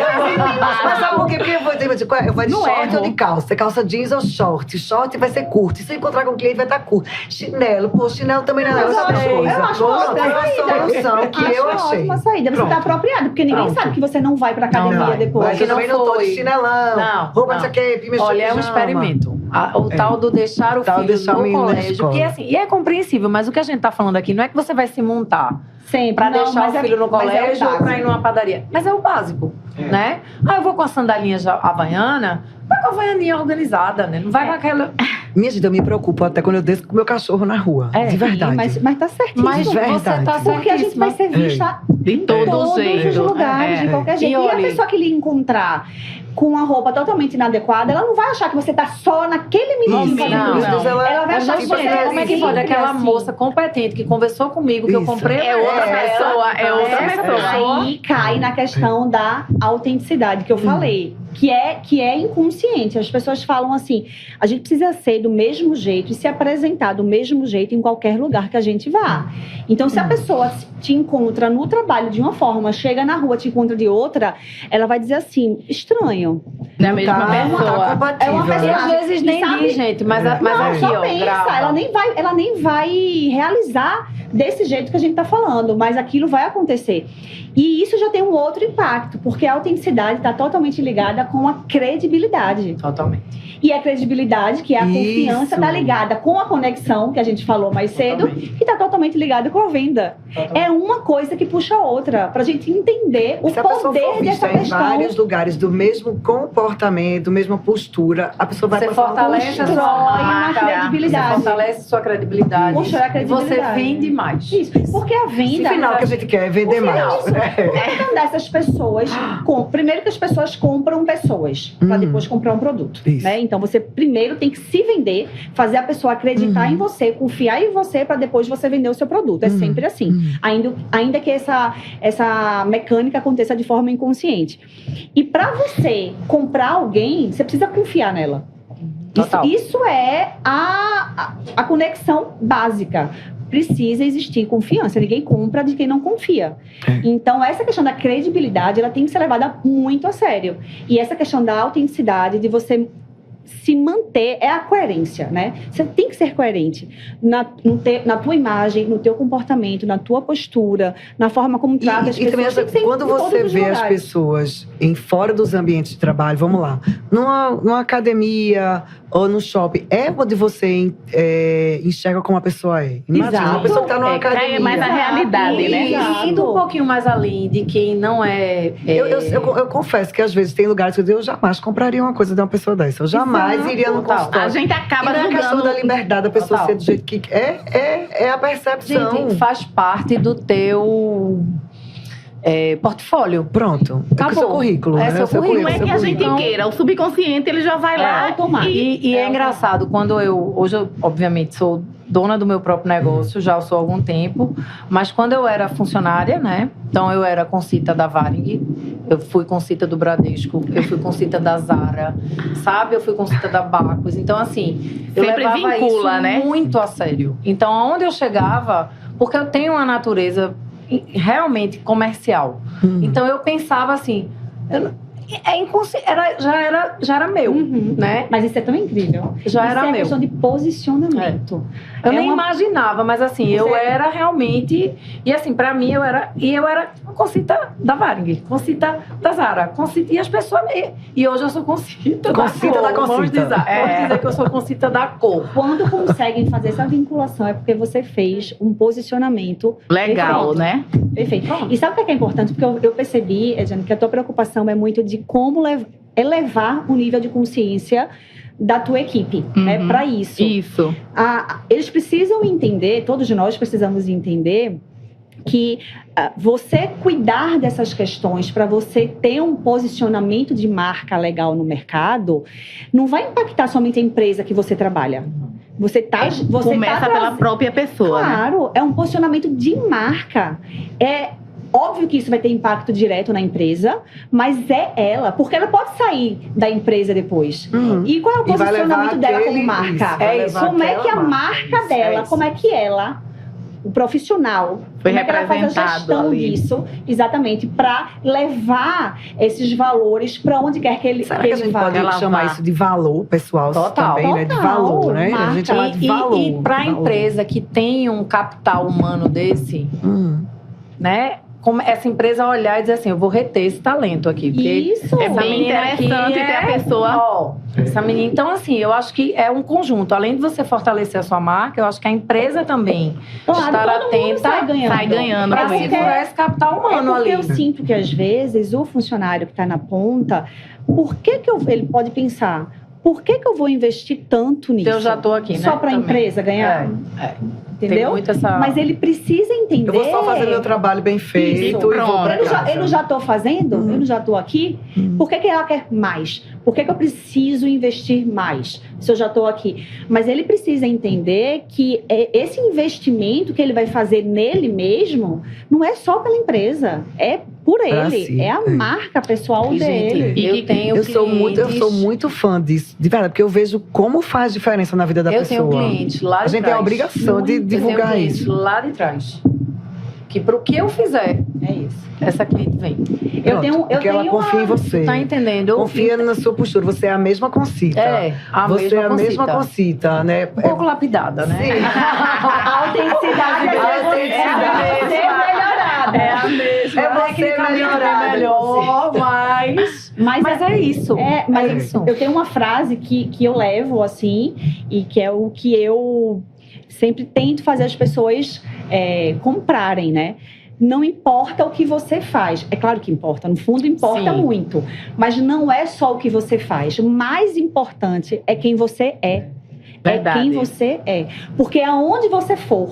[SPEAKER 1] Mas sabe por quê? Porque eu vou eu vou de
[SPEAKER 2] Não
[SPEAKER 1] short
[SPEAKER 2] erro.
[SPEAKER 1] ou de calça. Calça jeans ou short. Short vai ser curto. E se eu encontrar com o cliente, vai estar curto. Chinelo, pô, chinelo também não é
[SPEAKER 3] Mas
[SPEAKER 1] essas
[SPEAKER 3] eu
[SPEAKER 1] coisas.
[SPEAKER 3] acho ótima
[SPEAKER 1] Foi uma solução que
[SPEAKER 3] Acho
[SPEAKER 1] eu achei.
[SPEAKER 3] ótima saída. Você
[SPEAKER 1] Pronto.
[SPEAKER 3] tá apropriado, porque ninguém
[SPEAKER 1] Pronto.
[SPEAKER 3] sabe que você não vai pra academia
[SPEAKER 1] Não vai.
[SPEAKER 3] depois.
[SPEAKER 1] Mas eu
[SPEAKER 4] não
[SPEAKER 1] também não tô de
[SPEAKER 4] foi.
[SPEAKER 1] chinelão.
[SPEAKER 4] Não,
[SPEAKER 1] Roupa
[SPEAKER 4] não.
[SPEAKER 1] de jaqueta, mexer
[SPEAKER 4] Olha, é um
[SPEAKER 1] pijama.
[SPEAKER 4] experimento. O
[SPEAKER 1] É.
[SPEAKER 4] tal do deixar o
[SPEAKER 1] Tal
[SPEAKER 4] filho
[SPEAKER 1] deixar o
[SPEAKER 4] no
[SPEAKER 1] menino na
[SPEAKER 4] colégio.
[SPEAKER 1] escola.
[SPEAKER 4] Porque assim, e é compreensível, mas o que a gente tá falando aqui não é que você vai se montar
[SPEAKER 3] Sempre.
[SPEAKER 4] pra
[SPEAKER 3] Não,
[SPEAKER 4] deixar
[SPEAKER 3] mas
[SPEAKER 4] o filho no
[SPEAKER 3] mas
[SPEAKER 4] colégio ou
[SPEAKER 3] básico.
[SPEAKER 4] pra ir numa padaria. Mas é o básico, né? Ah, eu vou com a sandalinha havaiana, vai com a vaianinha organizada, né? Não vai com aquela...
[SPEAKER 1] Minha gente, eu me preocupo até quando eu desço com o meu cachorro na rua. De verdade.
[SPEAKER 3] Sim, mas tá certíssimo.
[SPEAKER 4] Mas você
[SPEAKER 1] verdade.
[SPEAKER 4] tá
[SPEAKER 3] Porque a gente vai
[SPEAKER 4] certíssima.
[SPEAKER 3] ser vista
[SPEAKER 2] De todo
[SPEAKER 3] todos
[SPEAKER 2] jeito.
[SPEAKER 3] os lugares, de qualquer jeito. E,
[SPEAKER 4] E
[SPEAKER 3] a
[SPEAKER 4] olha-
[SPEAKER 3] pessoa que lhe encontrar com uma roupa totalmente inadequada, ela não vai achar que você tá só naquele momento.
[SPEAKER 1] Isso,
[SPEAKER 4] não,
[SPEAKER 1] às vezes ela
[SPEAKER 3] Ela vai
[SPEAKER 4] Mas,
[SPEAKER 3] achar que
[SPEAKER 4] gente,
[SPEAKER 3] você é
[SPEAKER 4] como é que
[SPEAKER 3] sempre
[SPEAKER 4] pode? Aquela
[SPEAKER 3] assim.
[SPEAKER 4] moça competente que conversou comigo, que eu
[SPEAKER 1] Isso.
[SPEAKER 4] comprei...
[SPEAKER 2] É outra pessoa, é outra
[SPEAKER 3] Essa
[SPEAKER 2] pessoa.
[SPEAKER 3] Aí cai na questão da autenticidade que eu falei, que é inconsciente. As pessoas falam assim: a gente precisa ser do mesmo jeito e se apresentar do mesmo jeito em qualquer lugar que a gente vá. Então, se a pessoa te encontra no trabalho de uma forma, chega na rua te encontra de outra, ela vai dizer assim: estranho.
[SPEAKER 2] Não é a mesma
[SPEAKER 1] Tá
[SPEAKER 2] pessoa.
[SPEAKER 1] compatível,
[SPEAKER 3] É uma
[SPEAKER 4] E
[SPEAKER 1] né?
[SPEAKER 3] pessoa-
[SPEAKER 4] às vezes nem
[SPEAKER 3] E sabe-
[SPEAKER 4] diz, gente, mas
[SPEAKER 3] Não,
[SPEAKER 4] aqui,
[SPEAKER 3] só
[SPEAKER 4] ó,
[SPEAKER 3] pensa,
[SPEAKER 4] grava.
[SPEAKER 3] ela nem vai realizar desse jeito que a gente tá falando, mas aquilo vai acontecer. E isso já tem um outro impacto, porque a autenticidade está totalmente ligada com a credibilidade.
[SPEAKER 4] Totalmente.
[SPEAKER 3] E a credibilidade, que é a
[SPEAKER 1] Isso.
[SPEAKER 3] confiança, está ligada com a conexão, que a gente falou mais cedo,
[SPEAKER 4] Totalmente.
[SPEAKER 3] que está totalmente ligada com a venda. É uma coisa que puxa a outra, para a gente entender o
[SPEAKER 1] Se a pessoa
[SPEAKER 3] poder
[SPEAKER 1] for
[SPEAKER 3] dessa
[SPEAKER 1] vista em
[SPEAKER 3] questão.
[SPEAKER 1] vários lugares do mesmo comportamento, mesma postura, a pessoa vai
[SPEAKER 4] Você
[SPEAKER 1] passar
[SPEAKER 4] fortalece a
[SPEAKER 3] constrói
[SPEAKER 4] sua
[SPEAKER 3] uma
[SPEAKER 4] marca,
[SPEAKER 3] credibilidade.
[SPEAKER 4] você fortalece sua credibilidade.
[SPEAKER 3] Constrói a
[SPEAKER 4] E você
[SPEAKER 3] credibilidade.
[SPEAKER 4] vende mais.
[SPEAKER 3] Isso, porque a
[SPEAKER 1] No
[SPEAKER 3] venda...
[SPEAKER 1] final, o que a gente quer é vender
[SPEAKER 3] O final,
[SPEAKER 1] mais.
[SPEAKER 3] Muitas dessas pessoas, primeiro que as pessoas compram pessoas para depois comprar um produto,
[SPEAKER 1] Isso.
[SPEAKER 3] né? Então você primeiro tem que se vender, fazer a pessoa acreditar em você, confiar em você para depois você vender o seu produto. É sempre assim. Ainda que essa mecânica aconteça de forma inconsciente. E para você comprar alguém, você precisa confiar nela.
[SPEAKER 4] Total.
[SPEAKER 3] Isso é a conexão básica. Precisa existir confiança. Ninguém compra de quem não confia. Então, essa questão da credibilidade, ela tem que ser levada muito a sério. E essa questão da autenticidade, de você se manter, é a coerência, né? Você tem que ser coerente na tua imagem, no teu comportamento, na tua postura, na forma como trata as
[SPEAKER 1] E também,
[SPEAKER 3] pessoas. Tem que ser
[SPEAKER 1] quando
[SPEAKER 3] em todos
[SPEAKER 1] você
[SPEAKER 3] os
[SPEAKER 1] vê as
[SPEAKER 3] lugares.
[SPEAKER 1] pessoas em fora dos ambientes de trabalho, vamos lá, numa academia ou no shopping, é onde você enxerga como a pessoa é. Imagina,
[SPEAKER 3] Exato.
[SPEAKER 1] uma pessoa que está numa
[SPEAKER 2] É, cai
[SPEAKER 1] academia.
[SPEAKER 2] mais na realidade, né?
[SPEAKER 3] Exato.
[SPEAKER 4] E indo um pouquinho mais além de quem não é...
[SPEAKER 1] Eu confesso que às vezes tem lugares que eu jamais compraria uma coisa de uma pessoa dessa. Eu jamais
[SPEAKER 3] Exato.
[SPEAKER 1] iria no
[SPEAKER 4] Total.
[SPEAKER 1] consultório.
[SPEAKER 2] A gente
[SPEAKER 1] E
[SPEAKER 2] acaba
[SPEAKER 1] não é a questão
[SPEAKER 2] julgando.
[SPEAKER 1] da liberdade da pessoa
[SPEAKER 4] Total.
[SPEAKER 1] ser do jeito que é a percepção.
[SPEAKER 4] Gente, faz parte do teu portfólio.
[SPEAKER 1] Pronto. É
[SPEAKER 4] Acabou.
[SPEAKER 1] o seu currículo,
[SPEAKER 4] É
[SPEAKER 1] né?
[SPEAKER 4] seu
[SPEAKER 1] O seu
[SPEAKER 4] currículo.
[SPEAKER 2] Não é que a gente
[SPEAKER 4] Então-
[SPEAKER 2] queira, o subconsciente ele já vai lá.
[SPEAKER 3] automático.
[SPEAKER 4] E é engraçado, quando hoje eu, obviamente, sou dona do meu próprio negócio, já sou há algum tempo, mas quando eu era funcionária, né? Então eu era concita da Varig, eu fui concita do Bradesco, eu fui concita da Zara, sabe? Eu fui concita da Bacos. Então, assim, eu
[SPEAKER 2] Sempre
[SPEAKER 4] levava
[SPEAKER 2] vincula,
[SPEAKER 4] isso
[SPEAKER 2] né?
[SPEAKER 4] muito a sério. Então, aonde eu chegava, porque eu tenho uma natureza realmente comercial. Então eu pensava assim, já era meu, né?
[SPEAKER 3] Mas isso é tão incrível.
[SPEAKER 4] Já
[SPEAKER 3] Isso
[SPEAKER 4] era
[SPEAKER 3] é
[SPEAKER 4] meu.
[SPEAKER 3] questão de posicionamento.
[SPEAKER 4] Eu
[SPEAKER 3] É
[SPEAKER 4] nem
[SPEAKER 3] uma-
[SPEAKER 4] imaginava, mas assim, eu
[SPEAKER 3] Você-
[SPEAKER 4] era realmente. E assim, pra mim, eu era concita da Varig, concita da Zara, concita. E as pessoas. E hoje eu sou concita
[SPEAKER 1] Concita da
[SPEAKER 4] cor. Vamos
[SPEAKER 1] concita.
[SPEAKER 4] dizer que eu sou concita da cor.
[SPEAKER 3] Quando conseguem fazer essa vinculação, é porque você fez um posicionamento
[SPEAKER 2] Legal,
[SPEAKER 3] perfeito.
[SPEAKER 2] né?
[SPEAKER 3] Perfeito. E sabe o que é importante? Porque eu percebi, Ediane, que a tua preocupação é muito de como elevar o nível de consciência da tua equipe, né?
[SPEAKER 2] Uhum.
[SPEAKER 3] Para isso.
[SPEAKER 2] Isso.
[SPEAKER 3] Eles precisam entender, todos nós precisamos entender que você cuidar dessas questões para você ter um posicionamento de marca legal no mercado, não vai impactar somente a empresa que você trabalha. Você
[SPEAKER 2] Começa pela própria pessoa, né?
[SPEAKER 3] Claro, é um posicionamento de marca. É óbvio que isso vai ter impacto direto na empresa, mas é ela, porque ela pode sair da empresa depois. E qual é o
[SPEAKER 1] E vai
[SPEAKER 3] posicionamento
[SPEAKER 1] levar
[SPEAKER 3] dela
[SPEAKER 1] aquele-
[SPEAKER 3] como marca?
[SPEAKER 1] isso, vai
[SPEAKER 3] É isso.
[SPEAKER 1] levar
[SPEAKER 3] Como é que a
[SPEAKER 1] aquela
[SPEAKER 3] marca
[SPEAKER 1] Isso,
[SPEAKER 3] dela,
[SPEAKER 1] é isso.
[SPEAKER 3] como é que ela, o profissional,
[SPEAKER 2] Foi
[SPEAKER 3] como é que ela faz a
[SPEAKER 2] representado
[SPEAKER 3] gestão
[SPEAKER 2] ali.
[SPEAKER 3] disso, exatamente, para levar esses valores para onde quer que ele,
[SPEAKER 1] Será
[SPEAKER 3] que
[SPEAKER 1] que a
[SPEAKER 3] ele
[SPEAKER 1] gente
[SPEAKER 3] vá.
[SPEAKER 1] pode
[SPEAKER 2] Ela
[SPEAKER 1] chamar
[SPEAKER 2] vá.
[SPEAKER 1] isso de valor pessoal
[SPEAKER 4] Total.
[SPEAKER 1] também, né? De
[SPEAKER 3] Total,
[SPEAKER 1] valor, né? A
[SPEAKER 3] marca.
[SPEAKER 1] gente chama de valor.
[SPEAKER 4] E para a
[SPEAKER 1] valor.
[SPEAKER 4] empresa que tem um capital humano desse, né? essa empresa olhar e dizer assim, eu vou reter esse talento aqui. Porque
[SPEAKER 3] Isso.
[SPEAKER 2] É bem interessante ter a pessoa.
[SPEAKER 4] Ó, essa menina. Então, assim, eu acho que é um conjunto. Além de você fortalecer a sua marca, eu acho que a empresa também
[SPEAKER 3] Claro,
[SPEAKER 4] estar
[SPEAKER 3] todo mundo
[SPEAKER 4] atenta
[SPEAKER 2] sai ganhando
[SPEAKER 4] para
[SPEAKER 2] com isso.
[SPEAKER 4] segurar esse capital humano
[SPEAKER 3] porque
[SPEAKER 4] ali.
[SPEAKER 3] eu sinto que, às vezes, o funcionário que está na ponta, ele pode pensar, por que eu vou investir tanto nisso?
[SPEAKER 4] Eu já tô aqui, né?
[SPEAKER 3] Só para a
[SPEAKER 4] também.
[SPEAKER 3] empresa ganhar?
[SPEAKER 4] Tem
[SPEAKER 3] Entendeu?
[SPEAKER 4] muito essa...
[SPEAKER 3] Mas ele precisa entender.
[SPEAKER 1] Eu vou só fazer meu trabalho bem feito
[SPEAKER 3] Isso,
[SPEAKER 1] e vou
[SPEAKER 2] pronto.
[SPEAKER 1] pra casa.
[SPEAKER 3] Eu não já estou fazendo? Eu não já estou aqui? Por que ela quer mais? Por que eu preciso investir mais se eu já estou aqui? Mas ele precisa entender que esse investimento que ele vai fazer nele mesmo não é só pela empresa, é por ele,
[SPEAKER 1] si,
[SPEAKER 3] é a marca pessoal
[SPEAKER 4] E,
[SPEAKER 3] dele.
[SPEAKER 4] gente, eu tenho
[SPEAKER 1] Eu sou
[SPEAKER 4] clientes-
[SPEAKER 1] muito fã disso, de verdade, porque eu vejo como faz diferença na vida da
[SPEAKER 4] Eu
[SPEAKER 1] pessoa.
[SPEAKER 4] tenho cliente lá de
[SPEAKER 1] A gente
[SPEAKER 4] trás.
[SPEAKER 1] tem a obrigação de divulgar
[SPEAKER 4] eu tenho cliente
[SPEAKER 1] isso.
[SPEAKER 4] lá de trás. Que pro que eu fizer,
[SPEAKER 3] É isso.
[SPEAKER 4] essa cliente vem.
[SPEAKER 1] Porque ela confia em você.
[SPEAKER 4] Tá entendendo?
[SPEAKER 1] Confia na sua postura. Você é a mesma Concita.
[SPEAKER 4] É, a
[SPEAKER 1] você
[SPEAKER 4] mesma
[SPEAKER 1] é a mesma
[SPEAKER 4] Concita.
[SPEAKER 1] Concita, né?
[SPEAKER 4] Um pouco lapidada, né?
[SPEAKER 1] Sim.
[SPEAKER 3] A autenticidade é ser melhorada.
[SPEAKER 4] É a mesma.
[SPEAKER 1] É você
[SPEAKER 4] Tecnicamente
[SPEAKER 1] melhorada,
[SPEAKER 4] é melhor, mas é isso.
[SPEAKER 3] Mas
[SPEAKER 4] é isso.
[SPEAKER 3] eu tenho uma frase que eu levo assim, e que é o que eu sempre tento fazer as pessoas comprarem, né? Não importa o que você faz. É claro que importa, no fundo importa
[SPEAKER 4] Sim.
[SPEAKER 3] muito. Mas não é só o que você faz. O mais importante é quem você é.
[SPEAKER 2] Verdade.
[SPEAKER 3] É quem você é. Porque aonde você for,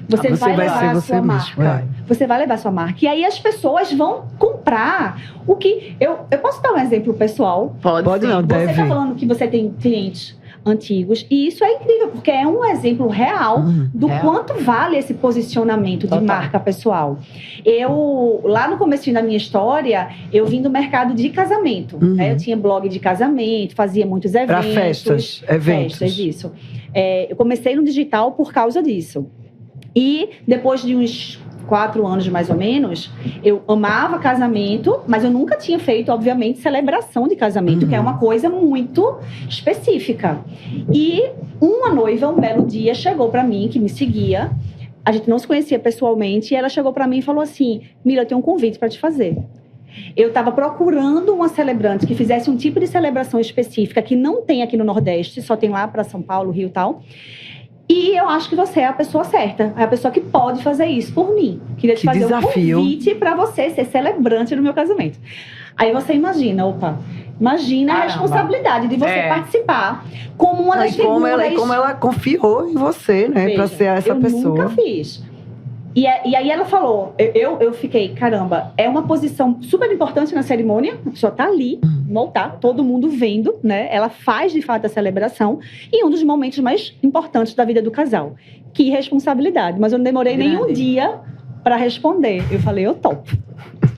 [SPEAKER 3] você vai levar
[SPEAKER 1] ser
[SPEAKER 3] a
[SPEAKER 1] você
[SPEAKER 3] sua
[SPEAKER 1] mesmo,
[SPEAKER 3] marca.
[SPEAKER 1] vai.
[SPEAKER 3] Você vai levar a sua marca. E aí as pessoas vão comprar o que... Eu posso dar um exemplo pessoal?
[SPEAKER 1] Pode
[SPEAKER 2] sim.
[SPEAKER 1] não,
[SPEAKER 3] Você
[SPEAKER 1] deve.
[SPEAKER 3] está falando que você tem clientes antigos. E isso é incrível, porque é um exemplo real do
[SPEAKER 4] Real.
[SPEAKER 3] quanto vale esse posicionamento de
[SPEAKER 4] Total.
[SPEAKER 3] marca pessoal. Lá no começo da minha história, eu vim do mercado de casamento. Né? Eu tinha blog de casamento, fazia muitos eventos.
[SPEAKER 1] Para festas, eventos.
[SPEAKER 3] Festas, isso. Eu comecei no digital por causa disso. E depois de uns 4 anos, mais ou menos, eu amava casamento, mas eu nunca tinha feito, obviamente, celebração de casamento, que é uma coisa muito específica. E uma noiva, um belo dia, chegou para mim, que me seguia. A gente não se conhecia pessoalmente, e ela chegou para mim e falou assim: Mila, eu tenho um convite para te fazer. Eu estava procurando uma celebrante que fizesse um tipo de celebração específica que não tem aqui no Nordeste, só tem lá para São Paulo, Rio e tal. E eu acho que você é a pessoa certa, é a pessoa que pode fazer isso por mim. Queria te
[SPEAKER 1] Que
[SPEAKER 3] fazer
[SPEAKER 1] desafio.
[SPEAKER 3] um convite para você ser celebrante no meu casamento. Aí você imagina a
[SPEAKER 4] Caramba.
[SPEAKER 3] responsabilidade de você participar como uma das
[SPEAKER 1] E como
[SPEAKER 3] figuras...
[SPEAKER 1] como ela confiou em você, né?
[SPEAKER 3] Veja,
[SPEAKER 1] Pra ser essa
[SPEAKER 3] eu
[SPEAKER 1] pessoa.
[SPEAKER 3] nunca fiz. E aí ela falou, eu fiquei, caramba, é uma posição super importante na cerimônia, a pessoa tá ali, no altar, todo mundo vendo, né? Ela faz, de fato, a celebração, e um dos momentos mais importantes da vida do casal. Que responsabilidade, mas eu não demorei
[SPEAKER 4] Grande.
[SPEAKER 3] nenhum dia para responder. Eu falei, eu topo.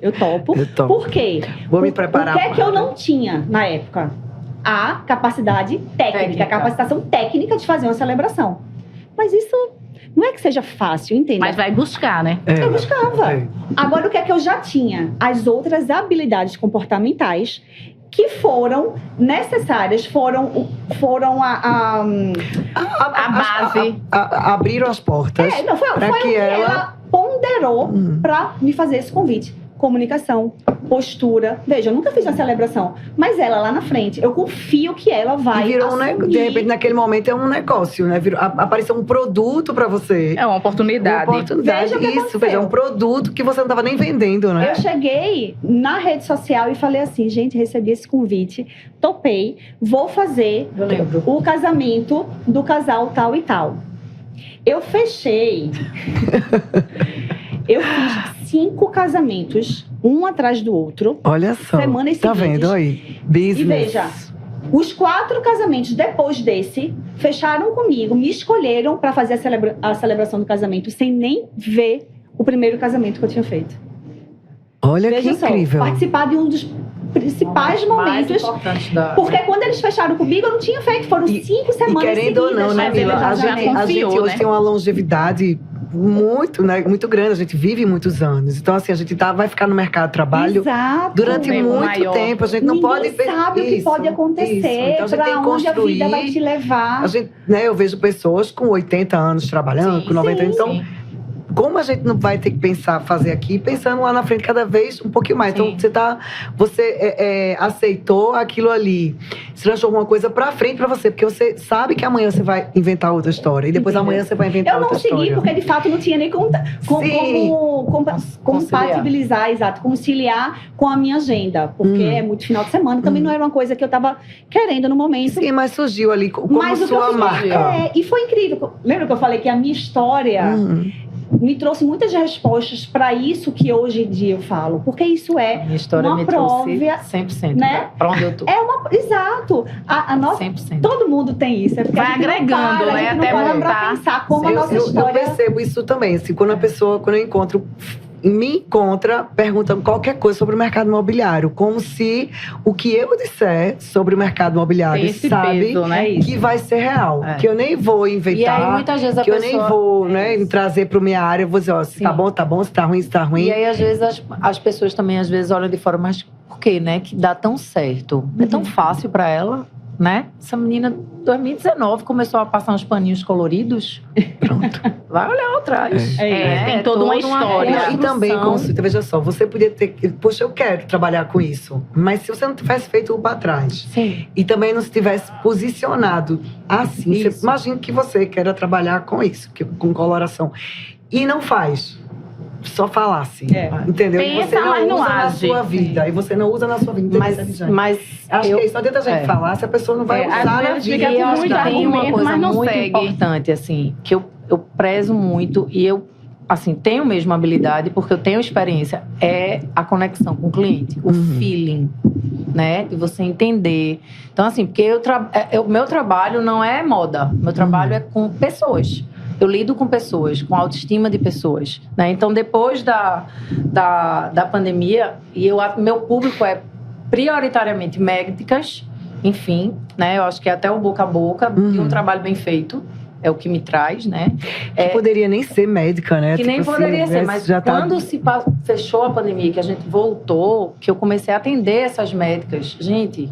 [SPEAKER 3] Eu topo.
[SPEAKER 1] Eu topo.
[SPEAKER 3] Por quê?
[SPEAKER 1] Vou me preparar
[SPEAKER 3] O que é que eu
[SPEAKER 1] para.
[SPEAKER 3] não tinha na época? A capacidade técnica, a capacitação técnica de fazer uma celebração. Mas isso não é que seja fácil, entenda.
[SPEAKER 2] Mas vai buscar, né?
[SPEAKER 1] É,
[SPEAKER 3] Eu buscava.
[SPEAKER 1] é.
[SPEAKER 3] Agora, o que é que eu já tinha? As outras habilidades comportamentais que foram necessárias, foram
[SPEAKER 2] A base.
[SPEAKER 1] Abriram as portas.
[SPEAKER 3] foi
[SPEAKER 1] pra
[SPEAKER 3] o
[SPEAKER 1] que
[SPEAKER 3] que
[SPEAKER 1] ela-
[SPEAKER 3] ela ponderou para me fazer esse convite. Comunicação, postura. Veja, eu nunca fiz uma celebração, mas ela lá na frente, eu confio que ela vai
[SPEAKER 1] E virou
[SPEAKER 3] assumir.
[SPEAKER 1] de repente, naquele momento, é um negócio, né? Apareceu um produto pra você.
[SPEAKER 2] É uma oportunidade.
[SPEAKER 1] Uma oportunidade.
[SPEAKER 3] Veja o que
[SPEAKER 1] Isso,
[SPEAKER 3] aconteceu.
[SPEAKER 1] veja, um produto que você não estava nem vendendo, né?
[SPEAKER 3] Eu cheguei na rede social e falei assim, gente, recebi esse convite, topei, vou fazer
[SPEAKER 4] Eu lembro.
[SPEAKER 3] o casamento do casal tal e tal. Eu fechei. Eu fiz 5 casamentos, um atrás do outro.
[SPEAKER 1] Olha só.
[SPEAKER 3] Semanas
[SPEAKER 1] Tá
[SPEAKER 3] seguintes.
[SPEAKER 1] vendo aí? Business.
[SPEAKER 3] E veja, os 4 casamentos depois desse fecharam comigo, me escolheram para fazer a celebração do casamento sem nem ver o primeiro casamento que eu tinha feito.
[SPEAKER 1] Olha
[SPEAKER 3] Veja
[SPEAKER 1] que
[SPEAKER 3] só,
[SPEAKER 1] incrível.
[SPEAKER 3] participar de um dos principais
[SPEAKER 4] Mais
[SPEAKER 3] momentos.
[SPEAKER 4] importante da...
[SPEAKER 3] Porque quando eles fecharam comigo, eu não tinha feito. Foram 5
[SPEAKER 1] E
[SPEAKER 3] semanas
[SPEAKER 1] querendo ou não,
[SPEAKER 3] seguidas
[SPEAKER 1] né,
[SPEAKER 3] fazendo
[SPEAKER 1] Mila? A
[SPEAKER 3] casamento.
[SPEAKER 1] gente,
[SPEAKER 2] confiou,
[SPEAKER 1] hoje
[SPEAKER 2] né?
[SPEAKER 1] tem uma longevidade muito, né, muito grande. A gente vive muitos anos. Então, assim, a gente vai ficar no mercado de trabalho
[SPEAKER 3] Exato.
[SPEAKER 1] durante
[SPEAKER 2] tempo
[SPEAKER 1] muito
[SPEAKER 2] maior.
[SPEAKER 1] tempo. A gente não
[SPEAKER 3] Ninguém
[SPEAKER 1] pode...
[SPEAKER 3] sabe o que
[SPEAKER 1] Isso,
[SPEAKER 3] pode
[SPEAKER 1] isso.
[SPEAKER 3] acontecer,
[SPEAKER 1] Então, a gente
[SPEAKER 3] para
[SPEAKER 1] tem que
[SPEAKER 3] onde a vida vai te
[SPEAKER 1] construir.
[SPEAKER 3] levar.
[SPEAKER 1] A gente, né, eu vejo pessoas com 80 anos trabalhando,
[SPEAKER 4] Sim,
[SPEAKER 1] com 90 anos. Então,
[SPEAKER 2] Sim.
[SPEAKER 1] como a gente não vai ter que pensar, fazer aqui, pensando lá na frente cada vez um pouquinho mais.
[SPEAKER 4] Sim.
[SPEAKER 1] Então, você aceitou aquilo ali, se transformou uma coisa pra frente pra você, porque você sabe que amanhã você vai inventar outra história, e depois amanhã você vai inventar
[SPEAKER 3] Eu não
[SPEAKER 1] outra
[SPEAKER 3] segui
[SPEAKER 1] história.
[SPEAKER 3] porque, de fato, não tinha nem como compatibilizar, exato, conciliar com a minha agenda. Porque é muito final de semana, também não era uma coisa que eu tava querendo no momento.
[SPEAKER 1] Sim, mas surgiu ali como
[SPEAKER 3] Mas o que
[SPEAKER 1] sua
[SPEAKER 3] eu fiquei-
[SPEAKER 1] marca.
[SPEAKER 3] e foi incrível. Lembra que eu falei que a minha história me trouxe muitas respostas para isso que hoje em dia eu falo? Porque isso é
[SPEAKER 4] Minha história
[SPEAKER 3] uma
[SPEAKER 4] me
[SPEAKER 3] prova,
[SPEAKER 4] trouxe 100%,
[SPEAKER 3] né?
[SPEAKER 4] pra onde eu tô.
[SPEAKER 3] Exato. A nossa,
[SPEAKER 4] 100%.
[SPEAKER 3] todo mundo tem isso. É porque
[SPEAKER 2] Vai
[SPEAKER 3] a gente não
[SPEAKER 2] agregando,
[SPEAKER 3] para,
[SPEAKER 2] né?
[SPEAKER 3] A gente
[SPEAKER 2] Até
[SPEAKER 3] não para
[SPEAKER 2] montar.
[SPEAKER 3] pra pensar como a nossa
[SPEAKER 1] Eu
[SPEAKER 3] história...
[SPEAKER 1] percebo isso também. Assim, quando eu encontro, me encontra perguntando qualquer coisa sobre o mercado imobiliário. Como se o que eu disser sobre o mercado imobiliário,
[SPEAKER 2] Tem esse
[SPEAKER 1] sabe,
[SPEAKER 2] peso, né?
[SPEAKER 1] que vai ser real.
[SPEAKER 4] É.
[SPEAKER 1] Que eu nem vou inventar.
[SPEAKER 4] E aí, muitas vezes, a
[SPEAKER 1] que eu
[SPEAKER 4] pessoa...
[SPEAKER 1] nem vou, né, trazer para minha área. Eu vou dizer, ó, se
[SPEAKER 4] Sim.
[SPEAKER 1] tá bom, se tá ruim,
[SPEAKER 4] E aí, às vezes, as pessoas também, às vezes, olham de fora, mas por quê, né? Que dá tão certo. É tão fácil pra ela, né? Essa menina, 2019, começou a passar uns paninhos coloridos.
[SPEAKER 1] Pronto.
[SPEAKER 4] Vai olhar atrás.
[SPEAKER 2] Tem toda uma história.
[SPEAKER 1] E também,
[SPEAKER 4] construção.
[SPEAKER 1] consulta, veja só, você podia ter. Poxa, eu quero trabalhar com isso. Mas se você não tivesse feito o para trás
[SPEAKER 4] Sim.
[SPEAKER 1] e também não se tivesse posicionado assim, você
[SPEAKER 4] Isso.
[SPEAKER 1] imagina que você queira trabalhar com isso, com coloração. E não faz. Só falasse. Entendeu? E
[SPEAKER 2] Pensa,
[SPEAKER 1] você não
[SPEAKER 2] mas não
[SPEAKER 1] usa na
[SPEAKER 2] age.
[SPEAKER 1] sua vida. E você não usa na sua vida.
[SPEAKER 4] Mas
[SPEAKER 1] Acho que é isso. Não adianta a gente falar se a pessoa não vai usar na
[SPEAKER 2] vezes
[SPEAKER 1] vida.
[SPEAKER 2] fica
[SPEAKER 4] E eu acho
[SPEAKER 2] muito
[SPEAKER 4] que tem uma
[SPEAKER 2] argumento,
[SPEAKER 4] coisa
[SPEAKER 2] mas não
[SPEAKER 4] muito
[SPEAKER 2] segue.
[SPEAKER 4] importante, assim, que eu prezo muito e eu, assim, tenho mesmo habilidade, porque eu tenho experiência, é a conexão com o cliente, o feeling, né? De você entender. Então, assim, porque o meu trabalho não é moda, meu trabalho é com pessoas. Eu lido com pessoas, com autoestima de pessoas, né? Então, depois da pandemia, meu público é prioritariamente médicas, enfim, né? Eu acho que é até o boca a boca de um trabalho bem feito. É o que me traz, né?
[SPEAKER 1] Que poderia nem ser médica, né?
[SPEAKER 4] Que nem
[SPEAKER 1] Tipo
[SPEAKER 4] poderia
[SPEAKER 1] assim,
[SPEAKER 4] ser, mas
[SPEAKER 1] já tá...
[SPEAKER 4] quando fechou a pandemia, que a gente voltou, que eu comecei a atender essas médicas, gente,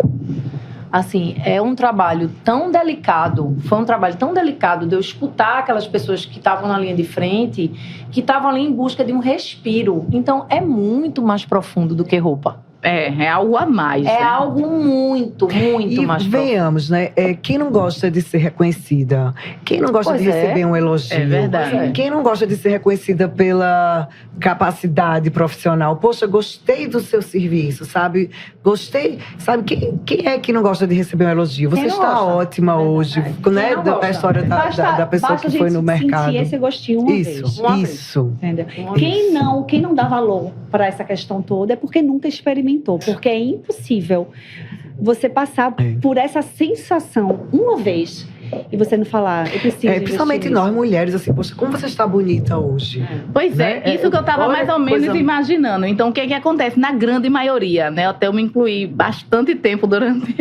[SPEAKER 4] assim, é um trabalho tão delicado, foi um trabalho tão delicado de eu escutar aquelas pessoas que estavam na linha de frente, que estavam ali em busca de um respiro. Então, é muito mais profundo do que roupa.
[SPEAKER 2] É algo a mais.
[SPEAKER 4] É
[SPEAKER 2] né?
[SPEAKER 4] algo muito, muito
[SPEAKER 1] E
[SPEAKER 4] mais profundo.
[SPEAKER 1] venhamos, né? Quem não gosta de ser reconhecida? Quem não gosta
[SPEAKER 4] Pois
[SPEAKER 1] de
[SPEAKER 4] é.
[SPEAKER 1] receber um elogio?
[SPEAKER 2] É verdade.
[SPEAKER 1] Quem não gosta de ser reconhecida pela capacidade profissional? Poxa, gostei do seu serviço, sabe? Gostei. Sabe, quem é que não gosta de receber um elogio? Você
[SPEAKER 4] Quem não
[SPEAKER 1] está
[SPEAKER 4] gosta?
[SPEAKER 1] ótima hoje, né?
[SPEAKER 4] não
[SPEAKER 1] Da
[SPEAKER 4] gosta?
[SPEAKER 1] história da pessoa
[SPEAKER 3] basta
[SPEAKER 1] que foi
[SPEAKER 3] a gente
[SPEAKER 1] no mercado.
[SPEAKER 3] sentir esse gostinho uma vez.
[SPEAKER 1] Isso.
[SPEAKER 3] Entendeu? Quem não dá valor para essa questão toda é porque nunca experimentou. Porque é impossível você passar por essa sensação uma vez e você não falar, eu preciso investir
[SPEAKER 1] Principalmente
[SPEAKER 3] nisso.
[SPEAKER 1] nós mulheres, assim, poxa, como você está bonita hoje.
[SPEAKER 2] Pois
[SPEAKER 1] Né?
[SPEAKER 2] isso que eu estava
[SPEAKER 1] Olha
[SPEAKER 2] mais ou
[SPEAKER 1] que
[SPEAKER 2] menos
[SPEAKER 1] coisa-
[SPEAKER 2] imaginando. Então, o que acontece? Na grande maioria, né? Até eu me incluí bastante tempo durante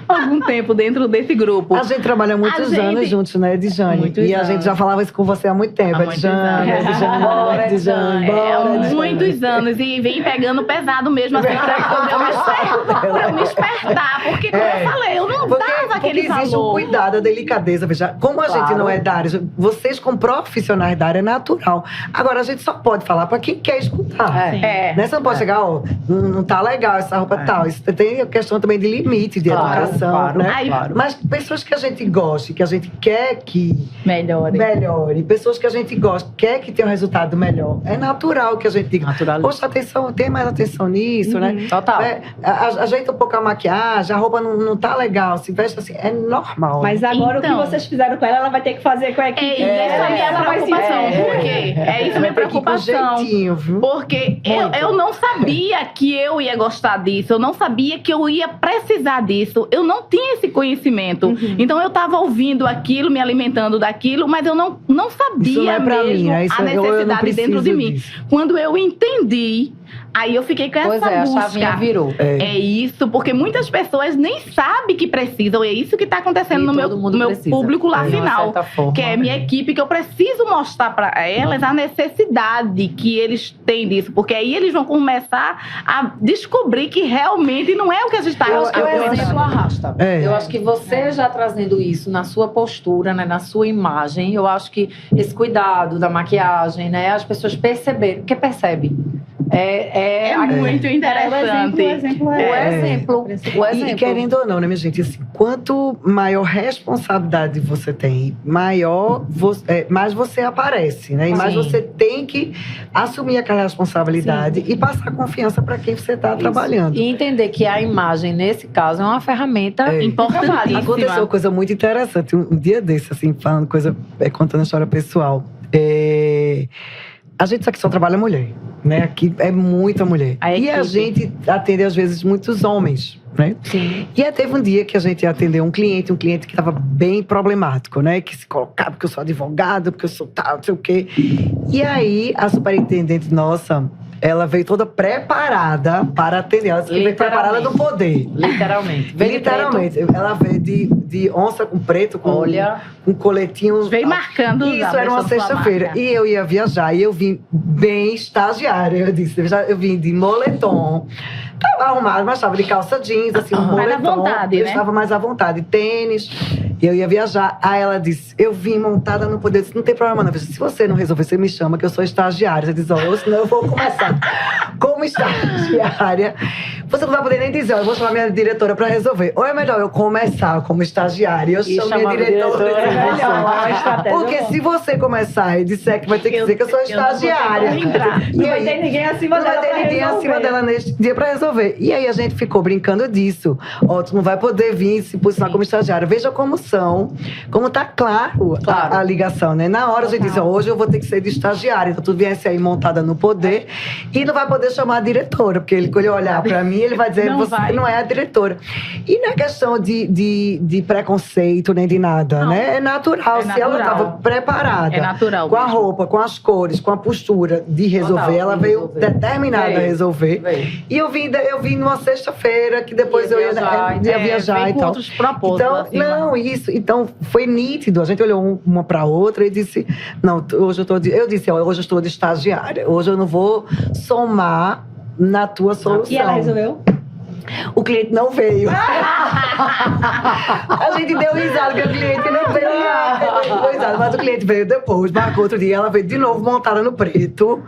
[SPEAKER 2] algum tempo dentro desse grupo.
[SPEAKER 1] A gente trabalha muitos anos juntos, né, Edjane?
[SPEAKER 2] Muitos
[SPEAKER 1] E a gente
[SPEAKER 2] anos.
[SPEAKER 1] já falava isso com você há muito tempo.
[SPEAKER 2] Há muitos
[SPEAKER 1] Edjane,
[SPEAKER 2] anos.
[SPEAKER 1] Edjane, Edjane, bora, Edjane.
[SPEAKER 2] Muitos anos. E vem pegando pesado mesmo, assim, pra eu me espertar. Porque, como eu falei, eu não dava aquele
[SPEAKER 1] existe um
[SPEAKER 2] valor.
[SPEAKER 1] cuidado, a delicadeza. Veja, como a gente não é da área, vocês como profissionais da área é natural. Agora, a gente só pode falar para quem quer escutar. Né? Você não pode chegar, ó, não tá legal essa roupa tal. Isso tem a questão também de limite, de educação, né? Mas pessoas que a gente gosta, que a gente quer que melhore, pessoas que a gente gosta, quer que tenha um resultado melhor. É natural que a gente diga, poxa, atenção, tem mais atenção nisso, né?
[SPEAKER 4] Total.
[SPEAKER 1] Ajeita um pouco a maquiagem, a roupa não tá legal, se veste assim, é normal.
[SPEAKER 3] Mas agora
[SPEAKER 2] Então,
[SPEAKER 3] o que vocês fizeram com ela vai ter que fazer com a equipe.
[SPEAKER 2] Isso é a minha preocupação. Por quê? É isso a minha preocupação.
[SPEAKER 1] Jeitinho, viu?
[SPEAKER 2] Porque eu não sabia que eu ia gostar disso, eu não sabia que eu ia precisar disso, eu não tinha esse conhecimento. Então eu estava ouvindo aquilo, me alimentando daquilo, mas eu não sabia
[SPEAKER 1] Isso não é pra
[SPEAKER 2] mesmo
[SPEAKER 1] mim, isso
[SPEAKER 2] a
[SPEAKER 1] eu não
[SPEAKER 2] necessidade dentro de
[SPEAKER 1] preciso
[SPEAKER 2] mim.
[SPEAKER 1] disso.
[SPEAKER 2] Quando eu entendi Aí eu fiquei com
[SPEAKER 4] Pois
[SPEAKER 2] essa
[SPEAKER 4] é, a
[SPEAKER 2] busca.
[SPEAKER 4] chavinha virou.
[SPEAKER 2] É isso, porque muitas pessoas nem sabem que precisam. E é isso que está acontecendo
[SPEAKER 4] E
[SPEAKER 2] no
[SPEAKER 4] todo mundo
[SPEAKER 2] meu
[SPEAKER 4] precisa.
[SPEAKER 2] público lá
[SPEAKER 4] De uma
[SPEAKER 2] final.
[SPEAKER 4] certa forma.
[SPEAKER 2] Que é minha equipe, que eu preciso mostrar para elas a necessidade que eles têm disso. Porque aí eles vão começar a descobrir que realmente não é o que a gente está
[SPEAKER 4] Eu acho que o
[SPEAKER 2] pensando.
[SPEAKER 4] exemplo arrasta.
[SPEAKER 1] É.
[SPEAKER 4] Eu acho que você já trazendo isso na sua postura, né, na sua imagem, eu acho que esse cuidado da maquiagem, né, as pessoas perceberem, porque percebe.
[SPEAKER 2] É muito interessante.
[SPEAKER 3] O exemplo
[SPEAKER 4] O exemplo.
[SPEAKER 1] E querendo ou não, né, minha gente? Assim, quanto maior responsabilidade você tem, mais você aparece, né? E mais
[SPEAKER 4] Sim.
[SPEAKER 1] você tem que assumir aquela responsabilidade e passar confiança para quem você está trabalhando.
[SPEAKER 4] E entender que a imagem, nesse caso, é uma ferramenta
[SPEAKER 2] Importantíssima.
[SPEAKER 1] Aconteceu uma coisa muito interessante. Um dia desse, assim, falando coisa, contando a história pessoal. A gente aqui só trabalha mulher, né? Aqui é muita mulher. E a gente atende, às vezes, muitos homens, né?
[SPEAKER 4] Sim.
[SPEAKER 1] E aí teve um dia que a gente atendeu um cliente que estava bem problemático, né? Que se colocava, porque eu sou advogado, porque eu sou tal, não sei o quê. E aí, a superintendente nossa, ela veio toda preparada para atender. Ela veio preparada no poder.
[SPEAKER 4] Literalmente.
[SPEAKER 1] Literalmente. Ela veio de onça com preto, com coletinho.
[SPEAKER 2] Veio marcando.
[SPEAKER 1] Isso era uma sexta-feira. E eu ia viajar. E eu vim bem estagiária. Eu disse, eu vim de moletom. Estava arrumada, mas estava de calça jeans, assim, um moletom.
[SPEAKER 2] Mais à vontade,
[SPEAKER 1] eu
[SPEAKER 2] né?
[SPEAKER 1] estava mais à vontade. Tênis. E eu ia viajar. Aí ela disse, eu vim montada no poder. Eu disse, não tem problema não. Eu disse, se você não resolver, você me chama, que eu sou estagiária. Você diz, senão eu vou começar como estagiária. Você não vai poder nem dizer, eu vou chamar minha diretora para resolver. Ou é melhor eu começar como estagiária e eu chamo minha diretora. Porque se você começar e disser que vai ter que dizer que eu sou estagiária.
[SPEAKER 3] Não vai ter ninguém acima dela.
[SPEAKER 1] Não vai ter ninguém acima dela neste dia para resolver. E aí a gente ficou brincando disso. Ó, tu não vai poder vir se posicionar como estagiária. Veja como tá claro a ligação, né? Na hora a gente disse, hoje eu vou ter que ser de estagiária. Então tu viesse aí montada no poder e não vai poder chamar a diretora. Porque quando ele olhar para mim, ele vai dizer, você não é a diretora. E não é questão de preconceito nem de nada, né? É natural. Se ela estava preparada, com a roupa, com as cores, com a postura de resolver, ela veio determinada a resolver. E eu vim numa sexta-feira, que depois eu ia viajar e tal.
[SPEAKER 2] Outros propósitos,
[SPEAKER 1] então,
[SPEAKER 2] assim,
[SPEAKER 1] não, isso. Então, foi nítido. A gente olhou uma para outra e disse, não, hoje eu disse, hoje eu estou de estagiária. Hoje eu não vou somar na tua solução.
[SPEAKER 3] E ela resolveu?
[SPEAKER 1] O cliente não veio. A gente deu risada, que o cliente não veio. Deu risada, mas o cliente veio depois, marcou outro dia. Ela veio de novo montada no preto,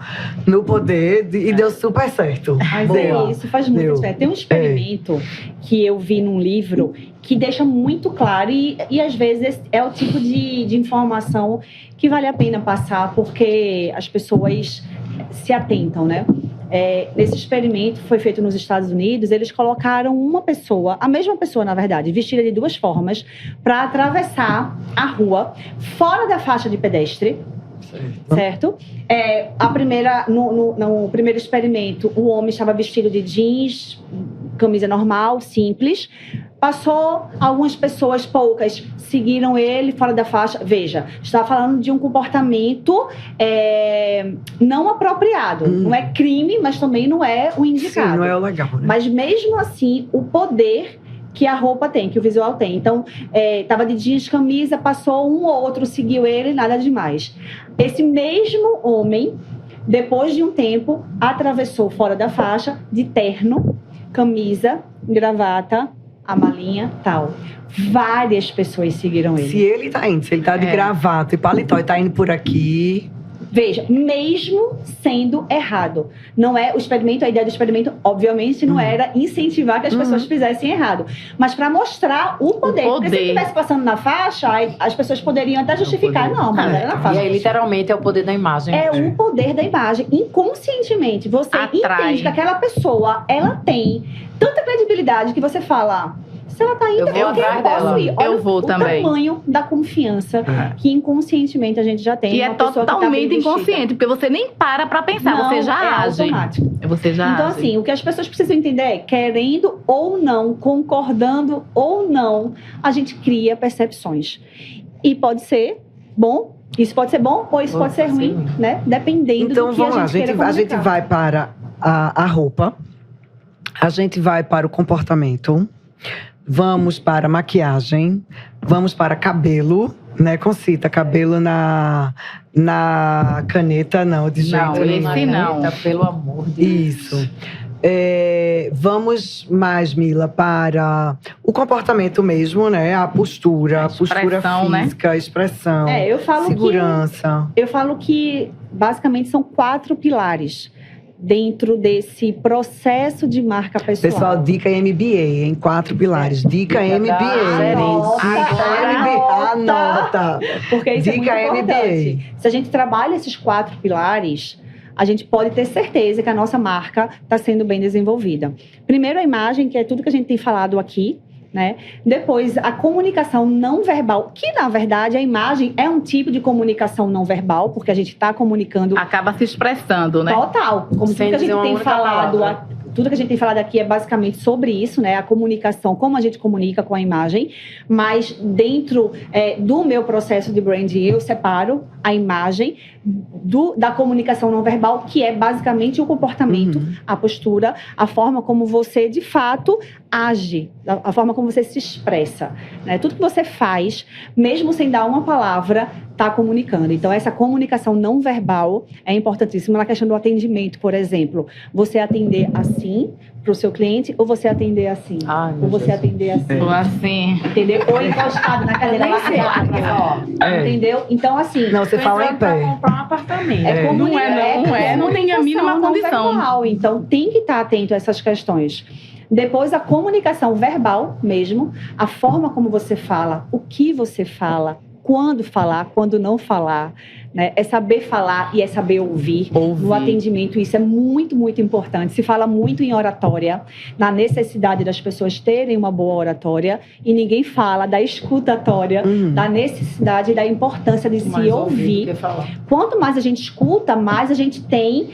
[SPEAKER 1] no poder, e deu super certo.
[SPEAKER 3] Mas isso faz muito diferença. Tem um experimento que eu vi num livro que deixa muito claro, e às vezes é o tipo de informação que vale a pena passar, porque as pessoas se atentam, né? Esse experimento foi feito nos Estados Unidos. Eles colocaram uma pessoa, a mesma pessoa, na verdade, vestida de duas formas, para atravessar a rua fora da faixa de pedestre. Certo? No primeiro experimento, o homem estava vestido de jeans, camisa normal, simples. Passou, algumas pessoas, poucas, seguiram ele fora da faixa. Veja, estava falando de um comportamento não apropriado. Não é crime, mas também não é o indicado.
[SPEAKER 1] Sim, não é o legal, né?
[SPEAKER 3] Mas mesmo assim, o poder que a roupa tem, que o visual tem. Então, estava de jeans, camisa, passou um ou outro, seguiu ele, nada demais. Esse mesmo homem, depois de um tempo, atravessou fora da faixa, de terno, camisa, gravata, a malinha, tal. Várias pessoas seguiram ele.
[SPEAKER 1] Se ele tá indo, se ele tá de gravata e paletó e tá indo por aqui...
[SPEAKER 3] Veja, mesmo sendo errado. Não é o experimento, a ideia do experimento, obviamente, não era incentivar que as pessoas fizessem errado. Mas para mostrar o poder. Porque se ele estivesse passando na faixa, as pessoas poderiam até justificar. Não, mas era na faixa.
[SPEAKER 4] E aí, literalmente, é o poder da imagem.
[SPEAKER 3] É o poder da imagem. Inconscientemente, você entende que aquela pessoa, ela tem tanta credibilidade que você fala... Se ela tá indo, eu posso ir. Olha
[SPEAKER 2] eu vou também.
[SPEAKER 3] O tamanho da confiança que inconscientemente a gente já tem.
[SPEAKER 2] E é totalmente inconsciente, porque você nem para pensar,
[SPEAKER 3] não,
[SPEAKER 2] você já age.
[SPEAKER 3] Automático.
[SPEAKER 2] Você já
[SPEAKER 3] então,
[SPEAKER 2] age.
[SPEAKER 3] assim, o que as pessoas precisam entender é, querendo ou não, concordando ou não, a gente cria percepções. E pode ser bom, isso pode ser bom ou isso pode ser ruim, né? Dependendo
[SPEAKER 1] então,
[SPEAKER 3] do que a gente queira comunicar.
[SPEAKER 1] a gente vai para a roupa, a gente vai para o comportamento, vamos para maquiagem, vamos para cabelo, né, Concita? Cabelo na caneta, não, de jeito
[SPEAKER 2] Não,
[SPEAKER 1] nenhum.
[SPEAKER 2] esse não.
[SPEAKER 4] Eita, pelo amor de Deus.
[SPEAKER 1] Isso. Vamos mais, Mila, para o comportamento mesmo, né? A postura
[SPEAKER 2] expressão,
[SPEAKER 1] física, a expressão,
[SPEAKER 3] Eu falo
[SPEAKER 1] segurança.
[SPEAKER 3] Eu falo que basicamente são 4 pilares dentro desse processo de marca pessoal.
[SPEAKER 1] Pessoal, dica MBA, em 4 pilares. Dica
[SPEAKER 4] Dica da
[SPEAKER 1] MBA.
[SPEAKER 4] gerente.
[SPEAKER 1] Anota.
[SPEAKER 3] Porque isso
[SPEAKER 1] Dica
[SPEAKER 3] é muito
[SPEAKER 1] MBA.
[SPEAKER 3] importante. Se a gente trabalha esses 4 pilares, a gente pode ter certeza que a nossa marca está sendo bem desenvolvida. Primeiro, a imagem, que é tudo que a gente tem falado aqui, né? Depois, a comunicação não verbal, que na verdade a imagem é um tipo de comunicação não verbal, porque a gente está comunicando
[SPEAKER 2] Acaba se expressando, né?
[SPEAKER 3] total, como tudo
[SPEAKER 4] Sem
[SPEAKER 3] que a
[SPEAKER 4] dizer
[SPEAKER 3] gente
[SPEAKER 4] uma
[SPEAKER 3] tem
[SPEAKER 4] única
[SPEAKER 3] falado,
[SPEAKER 4] palavra.
[SPEAKER 3] tudo que a gente tem falado aqui é basicamente sobre isso, né? A comunicação, como a gente comunica com a imagem. Mas dentro do meu processo de branding, eu separo a imagem da comunicação não verbal, que é basicamente o comportamento, a postura, a forma como você, de fato, age, a forma como você se expressa, né? Tudo que você faz, mesmo sem dar uma palavra, está comunicando. Então, essa comunicação não verbal é importantíssima na questão do atendimento, por exemplo. Você atender assim para o seu cliente ou você atender assim?
[SPEAKER 4] Ai, meu
[SPEAKER 3] Ou você
[SPEAKER 4] Deus.
[SPEAKER 3] atender assim?
[SPEAKER 2] Ou assim.
[SPEAKER 3] Entendeu? Ou encostado na cadeira largada. Entendeu? Então, assim...
[SPEAKER 1] Não, você fala em
[SPEAKER 4] Pra
[SPEAKER 1] pé.
[SPEAKER 4] comprar um apartamento.
[SPEAKER 2] Não tem a mínima
[SPEAKER 3] comunicação não
[SPEAKER 2] condição.
[SPEAKER 3] verbal. Então, tem que estar atento a essas questões. Depois, a comunicação verbal mesmo, a forma como você fala, o que você fala, quando não falar, né? É saber falar e é saber ouvir. No atendimento, isso é muito, muito importante. Se fala muito em oratória, na necessidade das pessoas terem uma boa oratória, e ninguém fala da escutatória, da necessidade e da importância de se ouvir. Quanto mais a gente escuta, mais a gente tem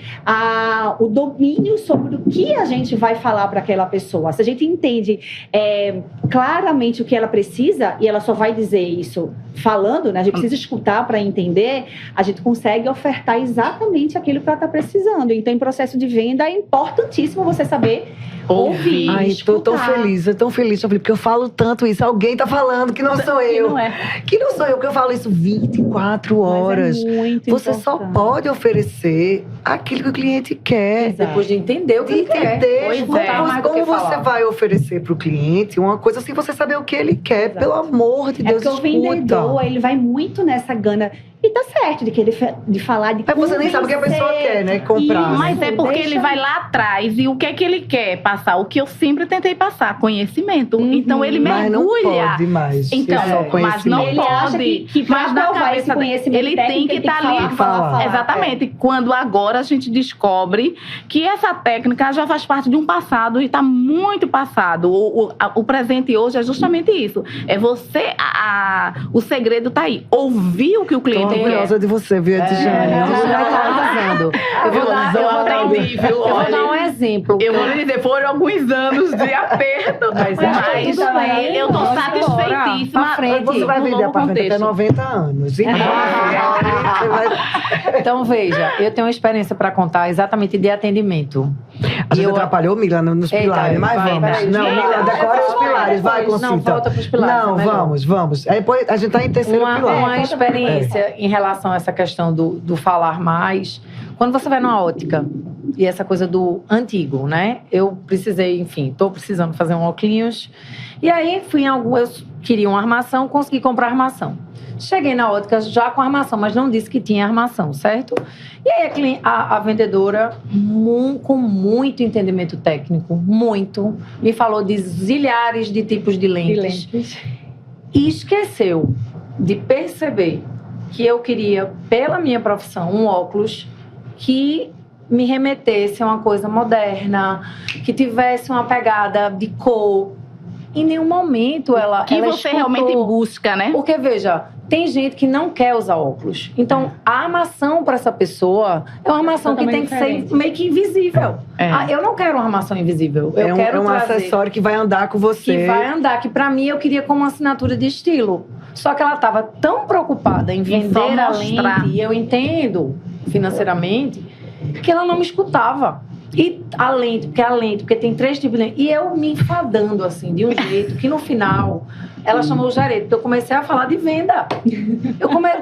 [SPEAKER 3] o domínio sobre o que a gente vai falar para aquela pessoa. Se a gente entende claramente o que ela precisa, e ela só vai dizer isso falando, né? A gente precisa escutar para entender, a gente consegue ofertar exatamente aquilo que ela está precisando. Então, em processo de venda, é importantíssimo você saber ouvir,
[SPEAKER 1] Ai, tô tão
[SPEAKER 3] escutar.
[SPEAKER 1] feliz, porque eu falo tanto isso. Alguém tá falando que não sou eu. Que não sou eu, que eu falo isso 24 horas.
[SPEAKER 3] Mas é muito
[SPEAKER 1] Você só
[SPEAKER 3] importante.
[SPEAKER 1] pode oferecer aquilo que o cliente quer.
[SPEAKER 3] Exato.
[SPEAKER 4] Depois de entender o que ele quer.
[SPEAKER 1] Entender
[SPEAKER 2] Pois
[SPEAKER 1] como,
[SPEAKER 2] é.
[SPEAKER 4] Mais do
[SPEAKER 1] como
[SPEAKER 4] que
[SPEAKER 1] você
[SPEAKER 4] falar.
[SPEAKER 1] vai oferecer pro cliente uma coisa assim, você saber o que ele quer.
[SPEAKER 3] Exato.
[SPEAKER 1] Pelo amor de
[SPEAKER 3] É
[SPEAKER 1] Deus,
[SPEAKER 3] porque o
[SPEAKER 1] escuta.
[SPEAKER 3] vendedor, ele vai muito nessa gana. E tá certo de querer de falar, de
[SPEAKER 1] Mas você nem sabe o que a pessoa
[SPEAKER 3] convencer.
[SPEAKER 1] quer, né? Comprar.
[SPEAKER 3] Isso.
[SPEAKER 2] Mas é porque
[SPEAKER 3] Deixa-
[SPEAKER 2] ele vai lá atrás e o que é que ele quer passar? O que eu sempre tentei passar, conhecimento. Então ele
[SPEAKER 1] Mas não
[SPEAKER 2] mergulha.
[SPEAKER 1] pode mais.
[SPEAKER 2] Então,
[SPEAKER 1] ser só
[SPEAKER 2] mas
[SPEAKER 1] conhecimento.
[SPEAKER 2] não
[SPEAKER 3] Ele acha
[SPEAKER 2] pode.
[SPEAKER 3] que pra
[SPEAKER 2] Mas na
[SPEAKER 3] provar esse
[SPEAKER 2] cabeça
[SPEAKER 3] conhecimento
[SPEAKER 2] ele tem
[SPEAKER 3] técnico,
[SPEAKER 2] que
[SPEAKER 3] ele tem
[SPEAKER 2] estar
[SPEAKER 3] que
[SPEAKER 2] ali.
[SPEAKER 3] falar.
[SPEAKER 2] Exatamente. Quando agora a gente descobre que essa técnica já faz parte de um passado e está muito passado. O presente hoje é justamente isso. É você, o segredo está aí. Ouvir o que o
[SPEAKER 1] Tô
[SPEAKER 2] cliente quer.
[SPEAKER 1] orgulhosa de você, viu, Edjane?
[SPEAKER 4] Arrasando. Eu vou dar,
[SPEAKER 2] Eu aprendi, viu?
[SPEAKER 4] eu vou
[SPEAKER 2] Olha,
[SPEAKER 4] dar um exemplo.
[SPEAKER 2] Eu vou lhe dizer, foram alguns anos de aperto, mas
[SPEAKER 4] tudo bem.
[SPEAKER 2] eu tô
[SPEAKER 4] Vamos
[SPEAKER 2] satisfeitíssima.
[SPEAKER 4] embora. Pra frente.
[SPEAKER 1] Você vai
[SPEAKER 2] no
[SPEAKER 1] vender
[SPEAKER 2] novo
[SPEAKER 1] apartamento até
[SPEAKER 2] contexto.
[SPEAKER 1] 90 anos. Então, você vai...
[SPEAKER 4] Então, veja, eu tenho uma experiência para contar exatamente de atendimento.
[SPEAKER 1] A gente
[SPEAKER 4] eu-
[SPEAKER 1] atrapalhou, Mila, nos
[SPEAKER 4] Eita,
[SPEAKER 1] pilares. Mas
[SPEAKER 4] vai,
[SPEAKER 1] vamos.
[SPEAKER 4] peraí.
[SPEAKER 1] Não, Mila, decora os pilares. Vai,
[SPEAKER 4] Não,
[SPEAKER 1] Concita.
[SPEAKER 4] volta pros pilares,
[SPEAKER 1] Não,
[SPEAKER 4] é melhor.
[SPEAKER 1] vamos. Aí depois a gente tá em terceiro pilar.
[SPEAKER 4] Uma experiência em relação a essa questão do falar mais. Quando você vai numa ótica, e essa coisa do antigo, né? Eu precisei, enfim, tô precisando fazer um óculos. E aí fui em algum. Eu queria uma armação, consegui comprar armação. Cheguei na ótica já com armação, mas não disse que tinha armação, certo? E aí a vendedora, com muito entendimento técnico, me falou de zilhares de tipos de lentes. E esqueceu de perceber que eu queria, pela minha profissão, um óculos que me remetesse a uma coisa moderna, que tivesse uma pegada de cor. Em nenhum momento ela
[SPEAKER 2] Que você
[SPEAKER 4] escutou.
[SPEAKER 2] realmente busca, né?
[SPEAKER 4] Porque, veja, tem gente que não quer usar óculos. Então, a armação para essa pessoa é uma armação que tem que ser meio que invisível.
[SPEAKER 2] É.
[SPEAKER 4] Eu não quero uma armação invisível. Eu
[SPEAKER 1] É
[SPEAKER 4] quero
[SPEAKER 1] um
[SPEAKER 4] trazer
[SPEAKER 1] acessório que vai andar com você.
[SPEAKER 4] que vai andar, que para mim eu queria como uma assinatura de estilo. Só que ela estava tão preocupada em vender
[SPEAKER 2] só
[SPEAKER 4] a
[SPEAKER 2] mostrar.
[SPEAKER 4] lente, e eu entendo financeiramente, que ela não me escutava. E a lente, porque tem 3 tipos de lente. E eu me enfadando, assim, de um jeito que no final ela chamou o gerente, porque eu comecei a falar de venda.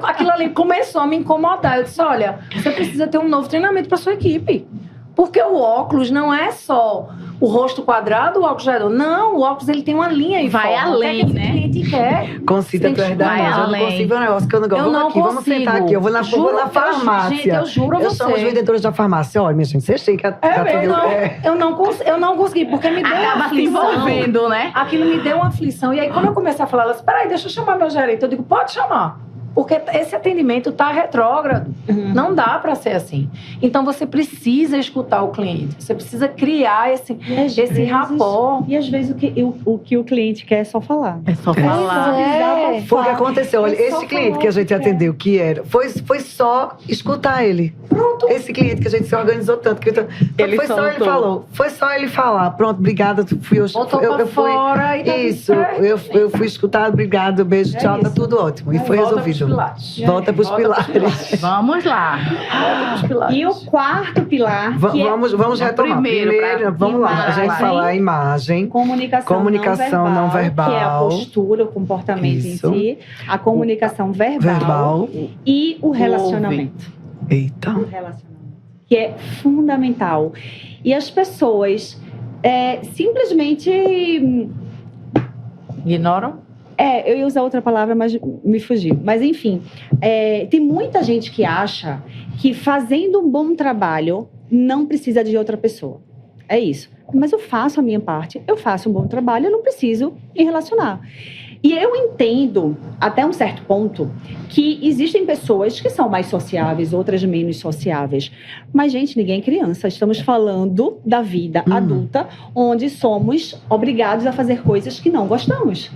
[SPEAKER 4] Aquilo ali começou a me incomodar. Eu disse, olha, você precisa ter um novo treinamento para sua equipe. Porque o óculos não é só o rosto quadrado, o óculos redondo. Não, o óculos ele tem uma linha e
[SPEAKER 2] vai além,
[SPEAKER 4] o que
[SPEAKER 2] né?
[SPEAKER 4] O cliente quer.
[SPEAKER 1] Concita, tu é da
[SPEAKER 2] vai
[SPEAKER 1] eu não
[SPEAKER 2] além.
[SPEAKER 1] consigo ver um negócio que eu não gosto.
[SPEAKER 4] Eu
[SPEAKER 1] Vamos
[SPEAKER 4] não
[SPEAKER 1] aqui, vamos
[SPEAKER 4] consigo.
[SPEAKER 1] sentar aqui. Eu vou na farmácia.
[SPEAKER 4] Gente, eu juro a
[SPEAKER 1] Eu
[SPEAKER 4] você.
[SPEAKER 1] chamo os vendedores da farmácia. Olha, minha gente, vocês têm que...
[SPEAKER 4] Eu não consegui, porque me deu uma
[SPEAKER 2] Acaba se
[SPEAKER 4] aflição.
[SPEAKER 2] envolvendo, né?
[SPEAKER 4] Aquilo me deu uma aflição. E aí, quando eu comecei a falar, ela disse, peraí, deixa eu chamar meu gerente. Eu digo, pode chamar. Porque esse atendimento tá retrógrado. Não dá para ser assim. Então, você precisa escutar o cliente. Você precisa criar esse rapport.
[SPEAKER 3] E às vezes o que o cliente quer é só falar.
[SPEAKER 2] É só falar.
[SPEAKER 1] Foi o que aconteceu. Olha, esse cliente que a gente atendeu, que era... Foi só escutar ele. Pronto. Esse cliente que a gente se organizou tanto.
[SPEAKER 2] Ele
[SPEAKER 1] foi só
[SPEAKER 2] soltou.
[SPEAKER 1] ele falou. Foi só ele falar. Pronto, obrigada.
[SPEAKER 4] Botou pra fora e tá
[SPEAKER 1] isso. Eu fui escutada. Obrigado. Beijo. Tchau. Tá tudo ótimo. E foi resolvido. Volta pros pilares.
[SPEAKER 2] Vamos lá.
[SPEAKER 3] E o quarto pilar, que
[SPEAKER 1] Vamos retomar. Primeiro, vamos lá. A gente falar imagem. Comunicação não verbal.
[SPEAKER 3] Que é a postura, o comportamento
[SPEAKER 1] Isso.
[SPEAKER 3] em si. A comunicação verbal. E o relacionamento.
[SPEAKER 1] Eita.
[SPEAKER 3] O relacionamento. Que é fundamental. E as pessoas simplesmente...
[SPEAKER 4] Ignoram?
[SPEAKER 3] Eu ia usar outra palavra, mas me fugiu. Mas, enfim, tem muita gente que acha que fazendo um bom trabalho não precisa de outra pessoa. É isso. Mas eu faço a minha parte, eu faço um bom trabalho, eu não preciso me relacionar. E eu entendo, até um certo ponto, que existem pessoas que são mais sociáveis, outras menos sociáveis. Mas, gente, ninguém é criança. Estamos falando da vida adulta, onde somos obrigados a fazer coisas que não gostamos.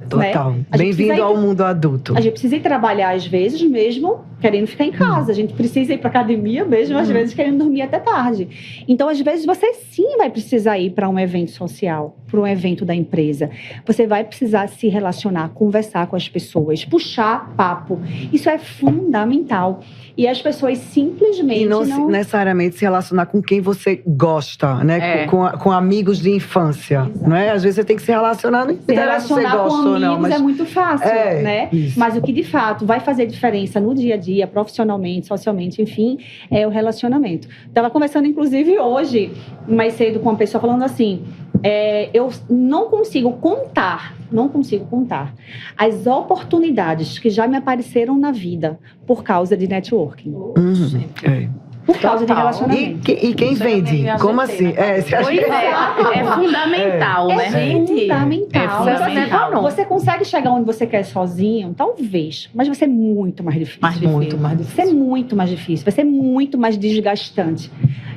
[SPEAKER 1] Total.
[SPEAKER 3] Né?
[SPEAKER 1] Bem-vindo ao mundo adulto.
[SPEAKER 3] A gente precisa ir trabalhar, às vezes, mesmo querendo ficar em casa. A gente precisa ir para academia mesmo, às vezes, querendo dormir até tarde. Então, às vezes, você sim vai precisar ir para um evento social, para um evento da empresa. Você vai precisar se relacionar, conversar com as pessoas, puxar papo. Isso é fundamental. E as pessoas simplesmente
[SPEAKER 1] E não necessariamente se relacionar com quem você gosta, né? Com amigos de infância, né? Às vezes você tem que se relacionar, não interessa se você gosta ou não.
[SPEAKER 3] Mas é muito fácil, né?
[SPEAKER 1] Isso.
[SPEAKER 3] Mas o que de fato vai fazer diferença no dia a dia, profissionalmente, socialmente, enfim, é o relacionamento. Estava conversando, inclusive, hoje, mais cedo, com uma pessoa falando assim: eu não consigo contar as oportunidades que já me apareceram na vida por causa de networking. Por causa de relacionamento.
[SPEAKER 1] E quem vende? Como assim?
[SPEAKER 2] É fundamental, né?
[SPEAKER 3] Fundamental.
[SPEAKER 2] É fundamental.
[SPEAKER 3] Você consegue chegar onde você quer sozinho? Talvez. Mas vai ser muito mais difícil.
[SPEAKER 2] Muito mais difícil.
[SPEAKER 3] Vai ser muito mais difícil. Vai ser muito mais desgastante.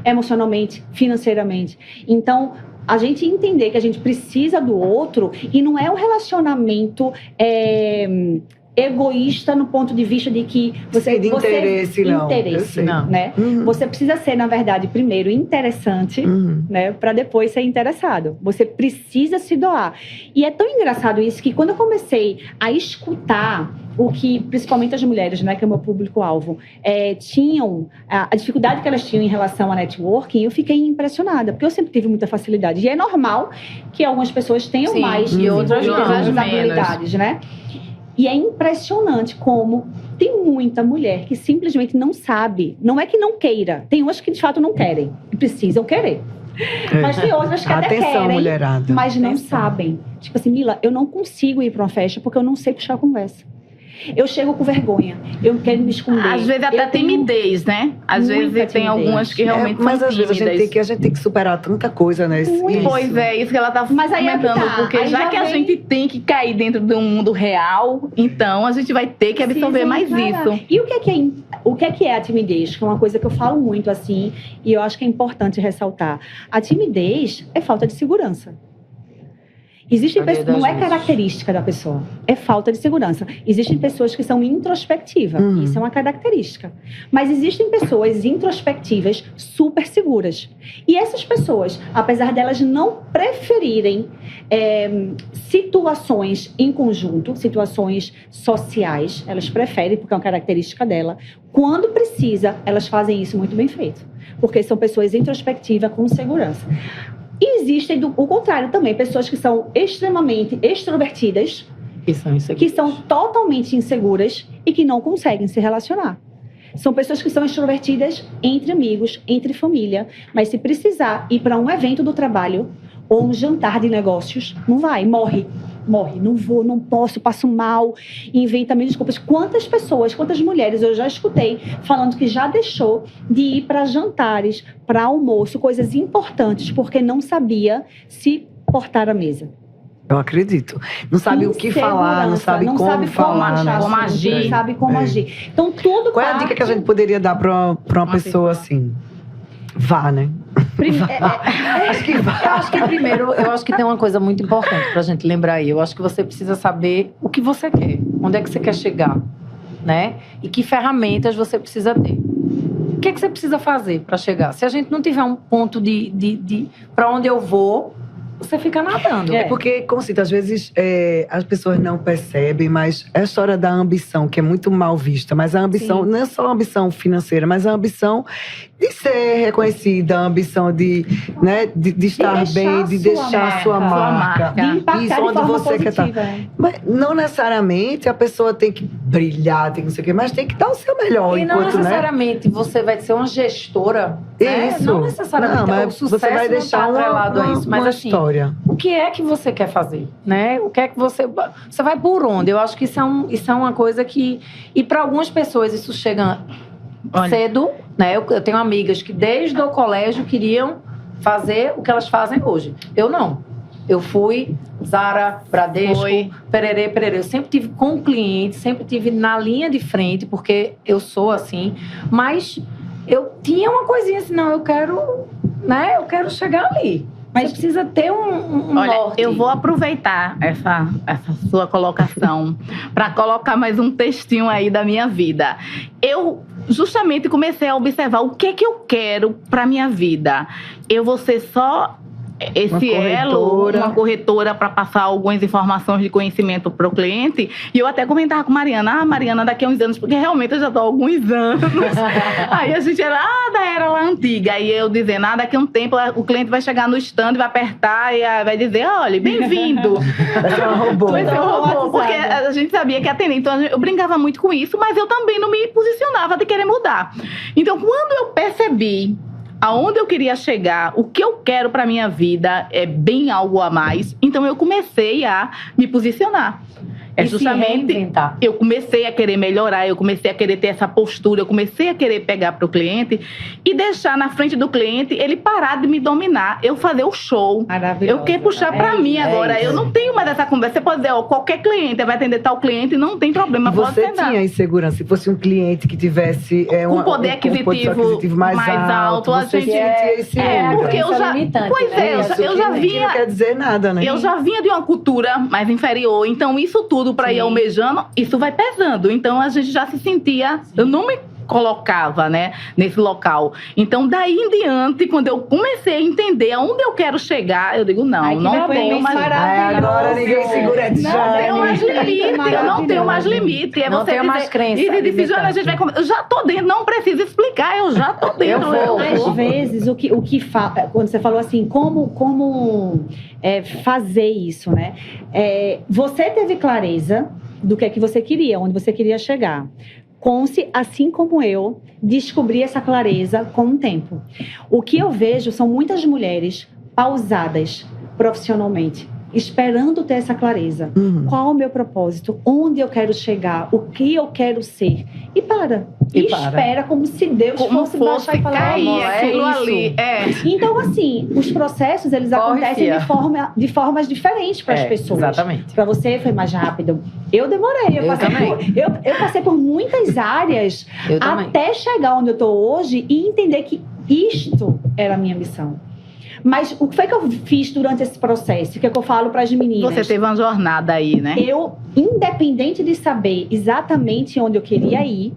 [SPEAKER 3] Emocionalmente, financeiramente. Então, a gente entender que a gente precisa do outro e não é um relacionamento... egoísta no ponto de vista de que
[SPEAKER 1] interesse,
[SPEAKER 3] não, né? Você precisa ser, na verdade, primeiro interessante, né, para depois ser interessado. Você precisa se doar. E é tão engraçado isso que quando eu comecei a escutar o que, principalmente as mulheres, né, que é o meu público-alvo, tinham, a dificuldade que elas tinham em relação a networking, eu fiquei impressionada, porque eu sempre tive muita facilidade. E é normal que algumas pessoas tenham mais
[SPEAKER 2] e outras
[SPEAKER 3] habilidades, né? E é impressionante como tem muita mulher que simplesmente não sabe. Não é que não queira. Tem umas que, de fato, não querem. E precisam querer. Mas tem outras que até querem,
[SPEAKER 1] mulherada.
[SPEAKER 3] mas não sabem. Tipo assim, Mila, eu não consigo ir para uma festa porque eu não sei puxar a conversa. Eu chego com vergonha, eu quero me esconder.
[SPEAKER 2] Às vezes até timidez, né? Às vezes tem algumas que realmente
[SPEAKER 1] mas
[SPEAKER 2] são
[SPEAKER 1] às vezes a gente tem que superar tanta coisa, né?
[SPEAKER 2] Pois é, isso que ela tá comentando. Porque já que a gente tem que cair dentro de um mundo real, então a gente vai ter que absorver mais isso.
[SPEAKER 3] E o que é a timidez? Que é uma coisa que eu falo muito assim, e eu acho que é importante ressaltar. A timidez é falta de segurança. Existem
[SPEAKER 4] Maioria
[SPEAKER 3] pessoas, não
[SPEAKER 4] das
[SPEAKER 3] é
[SPEAKER 4] vezes.
[SPEAKER 3] característica da pessoa, é falta de segurança. Existem pessoas que são introspectivas, isso é uma característica. Mas existem pessoas introspectivas super seguras. E essas pessoas, apesar delas não preferirem situações em conjunto, situações sociais, elas preferem, porque é uma característica dela, quando precisa, elas fazem isso muito bem feito. Porque são pessoas introspectivas com segurança. E existem, o contrário também, pessoas que são extremamente extrovertidas, que são totalmente inseguras e que não conseguem se relacionar. São pessoas que são extrovertidas entre amigos, entre família, mas se precisar ir para um evento do trabalho ou um jantar de negócios, não vai, morre, não vou, não posso, passo mal, inventa mil desculpas. Quantas pessoas, quantas mulheres eu já escutei falando que já deixou de ir para jantares, para almoço, coisas importantes, porque não sabia se portar à mesa.
[SPEAKER 1] Eu acredito. Não sabe o que falar, não sabe como falar, né?
[SPEAKER 3] Como agir. Não sabe como agir. Então, tudo
[SPEAKER 1] Qual é a dica que a gente poderia dar para uma pessoa assim? Vá, né?
[SPEAKER 4] Acho que primeiro, eu acho que tem uma coisa muito importante pra gente lembrar aí. Eu acho que você precisa saber o que você quer, onde é que você quer chegar, né? E que ferramentas você precisa ter. O que é que você precisa fazer para chegar? Se a gente não tiver um ponto de para onde eu vou, você fica nadando.
[SPEAKER 1] É porque, Concita, às vezes as pessoas não percebem, mas é a história da ambição, que é muito mal vista. Mas a ambição, não é só a ambição financeira, mas a ambição de ser reconhecida, a ambição de estar bem, de deixar a sua marca.
[SPEAKER 3] De impactar
[SPEAKER 1] isso, onde você quer estar. Mas não necessariamente a pessoa tem que brilhar, tem que não sei o quê, mas tem que dar o seu melhor.
[SPEAKER 4] E não necessariamente você vai ser uma gestora.
[SPEAKER 1] Isso.
[SPEAKER 4] Não necessariamente
[SPEAKER 1] mas
[SPEAKER 4] o sucesso
[SPEAKER 1] você vai deixar
[SPEAKER 4] não tá atrelado a isso. Mas
[SPEAKER 1] uma
[SPEAKER 4] assim,
[SPEAKER 1] história.
[SPEAKER 4] O que é que você quer fazer, né? O que é que você vai por onde? Eu acho que isso é uma coisa que... E para algumas pessoas isso chega cedo, né? Eu tenho amigas que desde o colégio queriam fazer o que elas fazem hoje. Eu não. Eu fui Zara, Bradesco, pererê. Eu sempre tive com clientes, sempre tive na linha de frente, porque eu sou assim. Mas eu tinha uma coisinha assim, não, eu quero chegar ali. Mas precisa ter um norte.
[SPEAKER 2] Eu vou aproveitar essa sua colocação para colocar mais um textinho aí da minha vida. Eu justamente comecei a observar o que eu quero para minha vida. Eu vou ser só uma corretora para passar algumas informações de conhecimento para o cliente. E eu até comentava com Mariana, Mariana, daqui a uns anos, porque realmente eu já estou há alguns anos. Aí a gente era da era lá antiga. Aí eu dizendo, daqui a um tempo o cliente vai chegar no stand, vai apertar e vai dizer, olha, bem-vindo.
[SPEAKER 1] Vai ser um robô.
[SPEAKER 2] Vai ser um robô, porque a gente sabia que ia atender. Então eu brincava muito com isso, mas eu também não me posicionava de querer mudar. Então quando eu percebi aonde eu queria chegar, o que eu quero para minha vida é bem algo a mais. Então eu comecei a me posicionar. É justamente, eu comecei a querer melhorar, eu comecei a querer ter essa postura, eu comecei a querer pegar para o cliente e deixar na frente do cliente ele parar de me dominar, eu fazer o show. Eu quero puxar para mim agora. Eu não tenho mais essa conversa. Você pode dizer, qualquer cliente vai atender tal cliente, não tem problema.
[SPEAKER 1] Você tinha insegurança. Se fosse um cliente que tivesse
[SPEAKER 2] um poder aquisitivo mais alto,
[SPEAKER 1] você sentia esse
[SPEAKER 2] porque eu já, eu já vinha.
[SPEAKER 1] Não quer dizer nada, né?
[SPEAKER 2] Eu já vinha de uma cultura mais inferior, então isso tudo para ir almejando, isso vai pesando. Então a gente já se sentia, eu não me colocava, né, nesse local. Então daí em diante, quando eu comecei a entender aonde eu quero chegar, eu digo, não tenho mais
[SPEAKER 1] agora ninguém segura de
[SPEAKER 2] eu não tenho mais limite. É
[SPEAKER 4] não
[SPEAKER 2] você
[SPEAKER 4] tenho mais crença.
[SPEAKER 2] A gente vai eu já tô dentro, não preciso explicar, eu já tô dentro.
[SPEAKER 3] Às vezes, o que fala, quando você falou assim, como fazer isso, né? Você teve clareza do que é que você queria, onde você queria chegar. Conce, assim como eu, descobri essa clareza com o tempo. O que eu vejo são muitas mulheres pausadas profissionalmente, esperando ter essa clareza. Qual o meu propósito? Onde eu quero chegar? O que eu quero ser? E para. E espera como se Deus fosse baixar e falar,
[SPEAKER 2] aquilo ali.
[SPEAKER 3] Então, assim, os processos, eles acontecem de formas diferentes para as pessoas.
[SPEAKER 4] Exatamente.
[SPEAKER 3] Para você foi mais rápido. Eu demorei. Eu passei por muitas áreas até chegar onde eu estou hoje e entender que isto era a minha missão. Mas o que foi que eu fiz durante esse processo? O que é que eu falo para as meninas?
[SPEAKER 2] Você teve uma jornada aí, né?
[SPEAKER 3] Eu, independente de saber exatamente onde eu queria ir,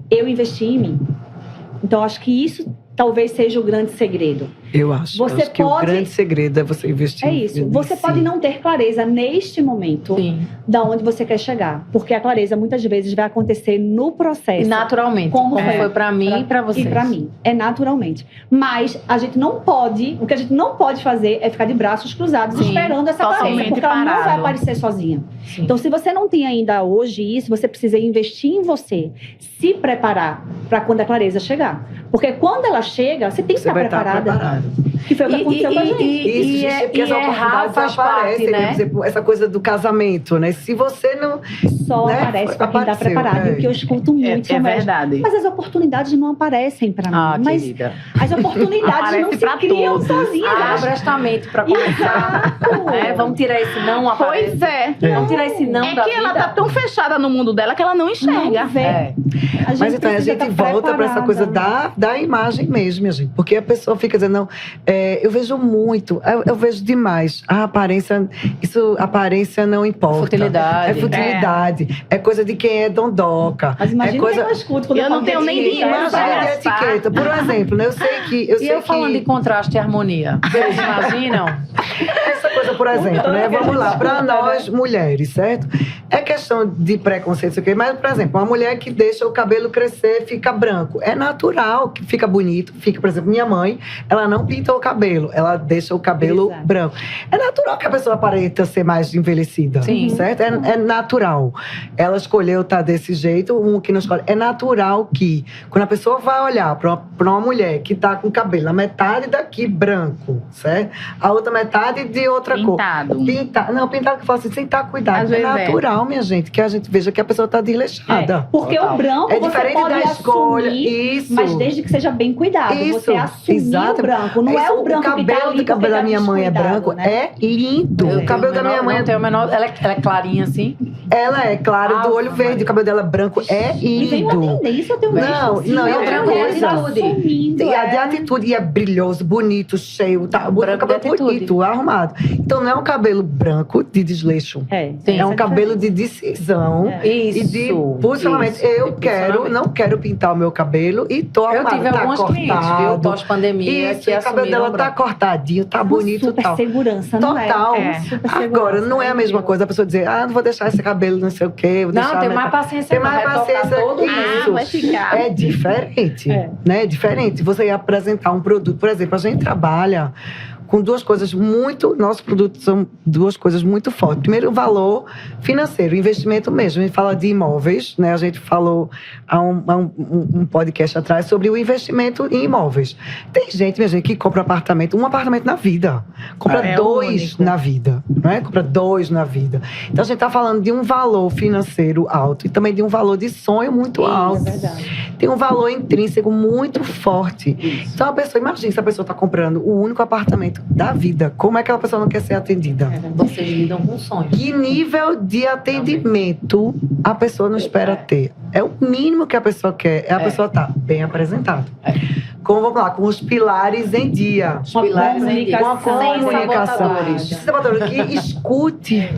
[SPEAKER 3] eu investi em mim. Então, acho que isso talvez seja o grande segredo.
[SPEAKER 1] Eu acho.
[SPEAKER 3] Você
[SPEAKER 1] acho que o
[SPEAKER 3] pode-
[SPEAKER 1] grande segredo é você investir
[SPEAKER 3] É isso.
[SPEAKER 1] em
[SPEAKER 3] Você
[SPEAKER 1] si.
[SPEAKER 3] pode não ter clareza neste momento
[SPEAKER 4] Sim.
[SPEAKER 3] da onde você quer chegar. Porque a clareza, muitas vezes, vai acontecer no processo.
[SPEAKER 4] Naturalmente.
[SPEAKER 3] Como
[SPEAKER 4] Como
[SPEAKER 3] foi
[SPEAKER 4] foi pra mim e pra vocês.
[SPEAKER 3] E pra mim. É naturalmente. Mas a gente não pode... O que a gente não pode fazer é ficar de braços cruzados
[SPEAKER 4] Sim,
[SPEAKER 3] esperando essa clareza.
[SPEAKER 2] totalmente
[SPEAKER 3] Porque ela não vai
[SPEAKER 2] parado.
[SPEAKER 3] aparecer sozinha.
[SPEAKER 4] Sim.
[SPEAKER 3] Então, se você não tem ainda hoje isso, você precisa investir em você. Se preparar para quando a clareza chegar. Porque quando ela chega, você tem que
[SPEAKER 1] Você
[SPEAKER 3] estar
[SPEAKER 1] vai estar
[SPEAKER 3] preparada.
[SPEAKER 1] preparado.
[SPEAKER 3] Que foi o que aconteceu com a gente.
[SPEAKER 1] Isso, gente, porque as
[SPEAKER 4] errar
[SPEAKER 1] oportunidades
[SPEAKER 4] faz
[SPEAKER 1] aparecem,
[SPEAKER 4] parte, né?
[SPEAKER 1] Por exemplo, essa coisa do casamento, né? Se você não...
[SPEAKER 3] Só
[SPEAKER 1] né?
[SPEAKER 3] aparece para quem está
[SPEAKER 1] Apareceu,
[SPEAKER 3] preparado. E o que eu escuto muito
[SPEAKER 2] É
[SPEAKER 3] são médicos,
[SPEAKER 2] verdade.
[SPEAKER 3] mas as oportunidades não aparecem para mim.
[SPEAKER 4] Ah,
[SPEAKER 3] Mas
[SPEAKER 4] querida.
[SPEAKER 3] as oportunidades
[SPEAKER 2] Aparece
[SPEAKER 3] não se
[SPEAKER 2] pra
[SPEAKER 3] criam
[SPEAKER 2] todos.
[SPEAKER 3] sozinhas.
[SPEAKER 4] Abra esta mente pra começar.
[SPEAKER 3] Exato.
[SPEAKER 4] Vamos tirar esse não aparece.
[SPEAKER 2] Pois é.
[SPEAKER 4] Vamos tirar esse não
[SPEAKER 2] É
[SPEAKER 4] da
[SPEAKER 2] que ela
[SPEAKER 4] vida.
[SPEAKER 2] tá tão fechada no mundo dela que ela não enxerga.
[SPEAKER 3] Não vê.
[SPEAKER 4] É.
[SPEAKER 3] A gente
[SPEAKER 1] Mas então a
[SPEAKER 3] precisa
[SPEAKER 1] gente
[SPEAKER 3] estar
[SPEAKER 1] volta para essa
[SPEAKER 3] preparada.
[SPEAKER 1] coisa da imagem mesmo, minha gente. Porque a pessoa fica dizendo, não, eu vejo muito, eu vejo demais. A aparência não importa.
[SPEAKER 4] Futilidade.
[SPEAKER 1] É futilidade. É coisa de quem é dondoca.
[SPEAKER 3] Mas imagina
[SPEAKER 1] é coisa...
[SPEAKER 3] quem eu escuto quando
[SPEAKER 2] Eu não
[SPEAKER 3] falo
[SPEAKER 2] tenho
[SPEAKER 3] de
[SPEAKER 2] nem
[SPEAKER 3] etiqueta.
[SPEAKER 2] dinheiro pra
[SPEAKER 1] Imagina de
[SPEAKER 2] gastar.
[SPEAKER 1] etiqueta. Por exemplo, né? Eu sei que...
[SPEAKER 4] E eu falando de contraste e harmonia. Vocês imaginam?
[SPEAKER 1] Essa coisa, por exemplo, né? Vamos lá, para nós mulheres, certo? É questão de preconceito, isso aqui, mas, por exemplo, uma mulher que deixa o cabelo crescer, fica branco. É natural que fica bonito. Fica, por exemplo, minha mãe, ela não pinta o cabelo, ela deixa o cabelo
[SPEAKER 3] Exato.
[SPEAKER 1] branco. É natural que a pessoa aparenta ser mais envelhecida,
[SPEAKER 4] Sim.
[SPEAKER 1] certo? É natural. Ela escolheu estar desse jeito, um que não escolhe. É natural que, quando a pessoa vai olhar para uma mulher que tá com o cabelo na metade daqui branco, certo? A outra metade de outra
[SPEAKER 2] Pintado.
[SPEAKER 1] cor. Pintado que fala assim, sem estar cuidado.
[SPEAKER 2] Às
[SPEAKER 1] É
[SPEAKER 2] vezes
[SPEAKER 1] natural, minha gente, que a gente veja que a pessoa tá desleixada.
[SPEAKER 3] É, porque
[SPEAKER 4] Total.
[SPEAKER 3] o branco
[SPEAKER 1] É
[SPEAKER 3] você
[SPEAKER 1] diferente
[SPEAKER 3] pode
[SPEAKER 1] da escolha.
[SPEAKER 3] assumir,
[SPEAKER 1] Isso.
[SPEAKER 3] mas desde que seja bem cuidado.
[SPEAKER 1] Isso,
[SPEAKER 3] Você assumir
[SPEAKER 1] exato.
[SPEAKER 3] o branco. Não é
[SPEAKER 1] Isso,
[SPEAKER 3] o branco
[SPEAKER 1] cabelo
[SPEAKER 3] que tá ali
[SPEAKER 1] do cabelo
[SPEAKER 3] porque
[SPEAKER 1] da
[SPEAKER 3] tá
[SPEAKER 1] minha mãe é
[SPEAKER 3] descuidado,
[SPEAKER 1] branco,
[SPEAKER 3] né?
[SPEAKER 1] é lindo.
[SPEAKER 4] Eu
[SPEAKER 1] O cabelo da
[SPEAKER 4] tenho
[SPEAKER 1] minha mãe
[SPEAKER 4] não tenho o menor. Ela é clarinha assim.
[SPEAKER 1] ela é clara, do olho
[SPEAKER 4] Ave
[SPEAKER 1] verde, o cabelo dela branco é
[SPEAKER 3] E vem uma
[SPEAKER 1] lindo.
[SPEAKER 3] tendência, eu tenho
[SPEAKER 1] Não,
[SPEAKER 3] visto,
[SPEAKER 1] não,
[SPEAKER 3] assim,
[SPEAKER 1] é outra
[SPEAKER 3] a mulher
[SPEAKER 1] coisa.
[SPEAKER 3] tá assumindo,
[SPEAKER 1] E a de atitude, e é brilhoso, bonito, cheio, tá? O
[SPEAKER 4] Branco de
[SPEAKER 1] cabelo
[SPEAKER 4] atitude.
[SPEAKER 1] bonito, arrumado. Então não é um cabelo branco de desleixo.
[SPEAKER 3] É,
[SPEAKER 4] Sim.
[SPEAKER 1] É um
[SPEAKER 3] essa
[SPEAKER 1] cabelo
[SPEAKER 3] diferença.
[SPEAKER 1] de decisão.
[SPEAKER 3] É.
[SPEAKER 1] E de posicionamento.
[SPEAKER 4] Isso,
[SPEAKER 1] Eu
[SPEAKER 4] de
[SPEAKER 1] quero,
[SPEAKER 4] posicionamento.
[SPEAKER 1] não quero pintar o meu cabelo e tô
[SPEAKER 4] Eu
[SPEAKER 1] arrumada,
[SPEAKER 4] tive
[SPEAKER 1] tá
[SPEAKER 4] alguns clientes, viu?
[SPEAKER 1] cortado.
[SPEAKER 4] Pós-pandemia,
[SPEAKER 1] Isso,
[SPEAKER 4] que
[SPEAKER 1] e o cabelo dela
[SPEAKER 4] assumiram
[SPEAKER 1] tá
[SPEAKER 4] branco.
[SPEAKER 1] cortadinho, tá bonito e
[SPEAKER 3] Super
[SPEAKER 1] tal.
[SPEAKER 3] segurança, não é?
[SPEAKER 1] Total.
[SPEAKER 3] É. Super segurança,
[SPEAKER 1] Agora, não é a mesma coisa a pessoa dizer, não vou deixar esse cabelo não sei o quê. Vou
[SPEAKER 4] Não,
[SPEAKER 1] deixar
[SPEAKER 4] tem
[SPEAKER 1] a
[SPEAKER 4] mais
[SPEAKER 1] metade.
[SPEAKER 4] paciência.
[SPEAKER 1] Tem
[SPEAKER 4] não,
[SPEAKER 1] mais
[SPEAKER 4] vai tocar
[SPEAKER 1] paciência.
[SPEAKER 4] todo
[SPEAKER 1] Isso.
[SPEAKER 4] mês.
[SPEAKER 2] Vai ficar.
[SPEAKER 1] É diferente,
[SPEAKER 3] É.
[SPEAKER 1] né? É diferente. Você ia apresentar um produto, por exemplo, a gente trabalha com duas coisas muito... Nossos produtos são duas coisas muito fortes. Primeiro, o valor financeiro, o investimento mesmo. A gente fala de imóveis, né? A gente falou há um podcast atrás sobre o investimento em imóveis. Tem gente, minha gente, que compra um apartamento na vida. Compra
[SPEAKER 2] É
[SPEAKER 1] dois
[SPEAKER 2] único.
[SPEAKER 1] na vida, não é? Compra dois na vida. Então, a gente está falando de um valor financeiro alto e também de um valor de sonho muito alto.
[SPEAKER 3] É verdade.
[SPEAKER 1] Tem um valor intrínseco muito forte. Então, a pessoa, imagina se a pessoa está comprando o único apartamento da vida. Como é que aquela pessoa não quer ser atendida?
[SPEAKER 4] Vocês lidam com sonhos.
[SPEAKER 1] Que nível de atendimento a pessoa não espera ter? É o mínimo que a pessoa quer. É a pessoa estar bem apresentada. Como, vamos lá, com os pilares em dia.
[SPEAKER 4] Os pilares em dia.
[SPEAKER 1] Com a
[SPEAKER 3] Comunicação.
[SPEAKER 1] comunicação.
[SPEAKER 4] sabotadores.
[SPEAKER 1] Sabotador, que escute.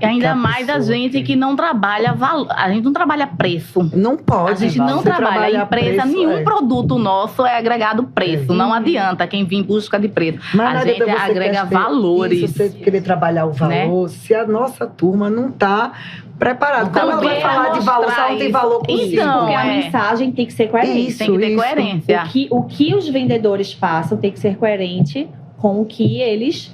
[SPEAKER 2] E ainda
[SPEAKER 1] Que a
[SPEAKER 2] mais a
[SPEAKER 1] pessoa
[SPEAKER 2] gente que não trabalha valor. A gente não trabalha preço.
[SPEAKER 1] Não pode.
[SPEAKER 2] A gente não
[SPEAKER 1] Você
[SPEAKER 2] trabalha
[SPEAKER 1] trabalhar
[SPEAKER 2] empresa,
[SPEAKER 1] preço,
[SPEAKER 2] nenhum produto nosso é agregado preço.
[SPEAKER 1] É.
[SPEAKER 2] Não adianta quem vir em busca de preço.
[SPEAKER 1] Mas
[SPEAKER 2] A
[SPEAKER 1] não
[SPEAKER 2] gente
[SPEAKER 1] adianta você
[SPEAKER 2] agrega
[SPEAKER 1] querer
[SPEAKER 2] valores.
[SPEAKER 1] Isso, você querer trabalhar o valor, se a nossa turma não está preparada.
[SPEAKER 2] Então,
[SPEAKER 1] Como ela vai
[SPEAKER 2] quem
[SPEAKER 1] falar de valor se ela não tem
[SPEAKER 2] mostrar
[SPEAKER 1] valor consigo?
[SPEAKER 2] Então,
[SPEAKER 3] Porque a
[SPEAKER 2] é.
[SPEAKER 3] mensagem tem que ser coerente.
[SPEAKER 1] Isso,
[SPEAKER 2] Tem que ter
[SPEAKER 1] isso.
[SPEAKER 2] coerência.
[SPEAKER 3] O que os vendedores passam tem que ser coerente com o que eles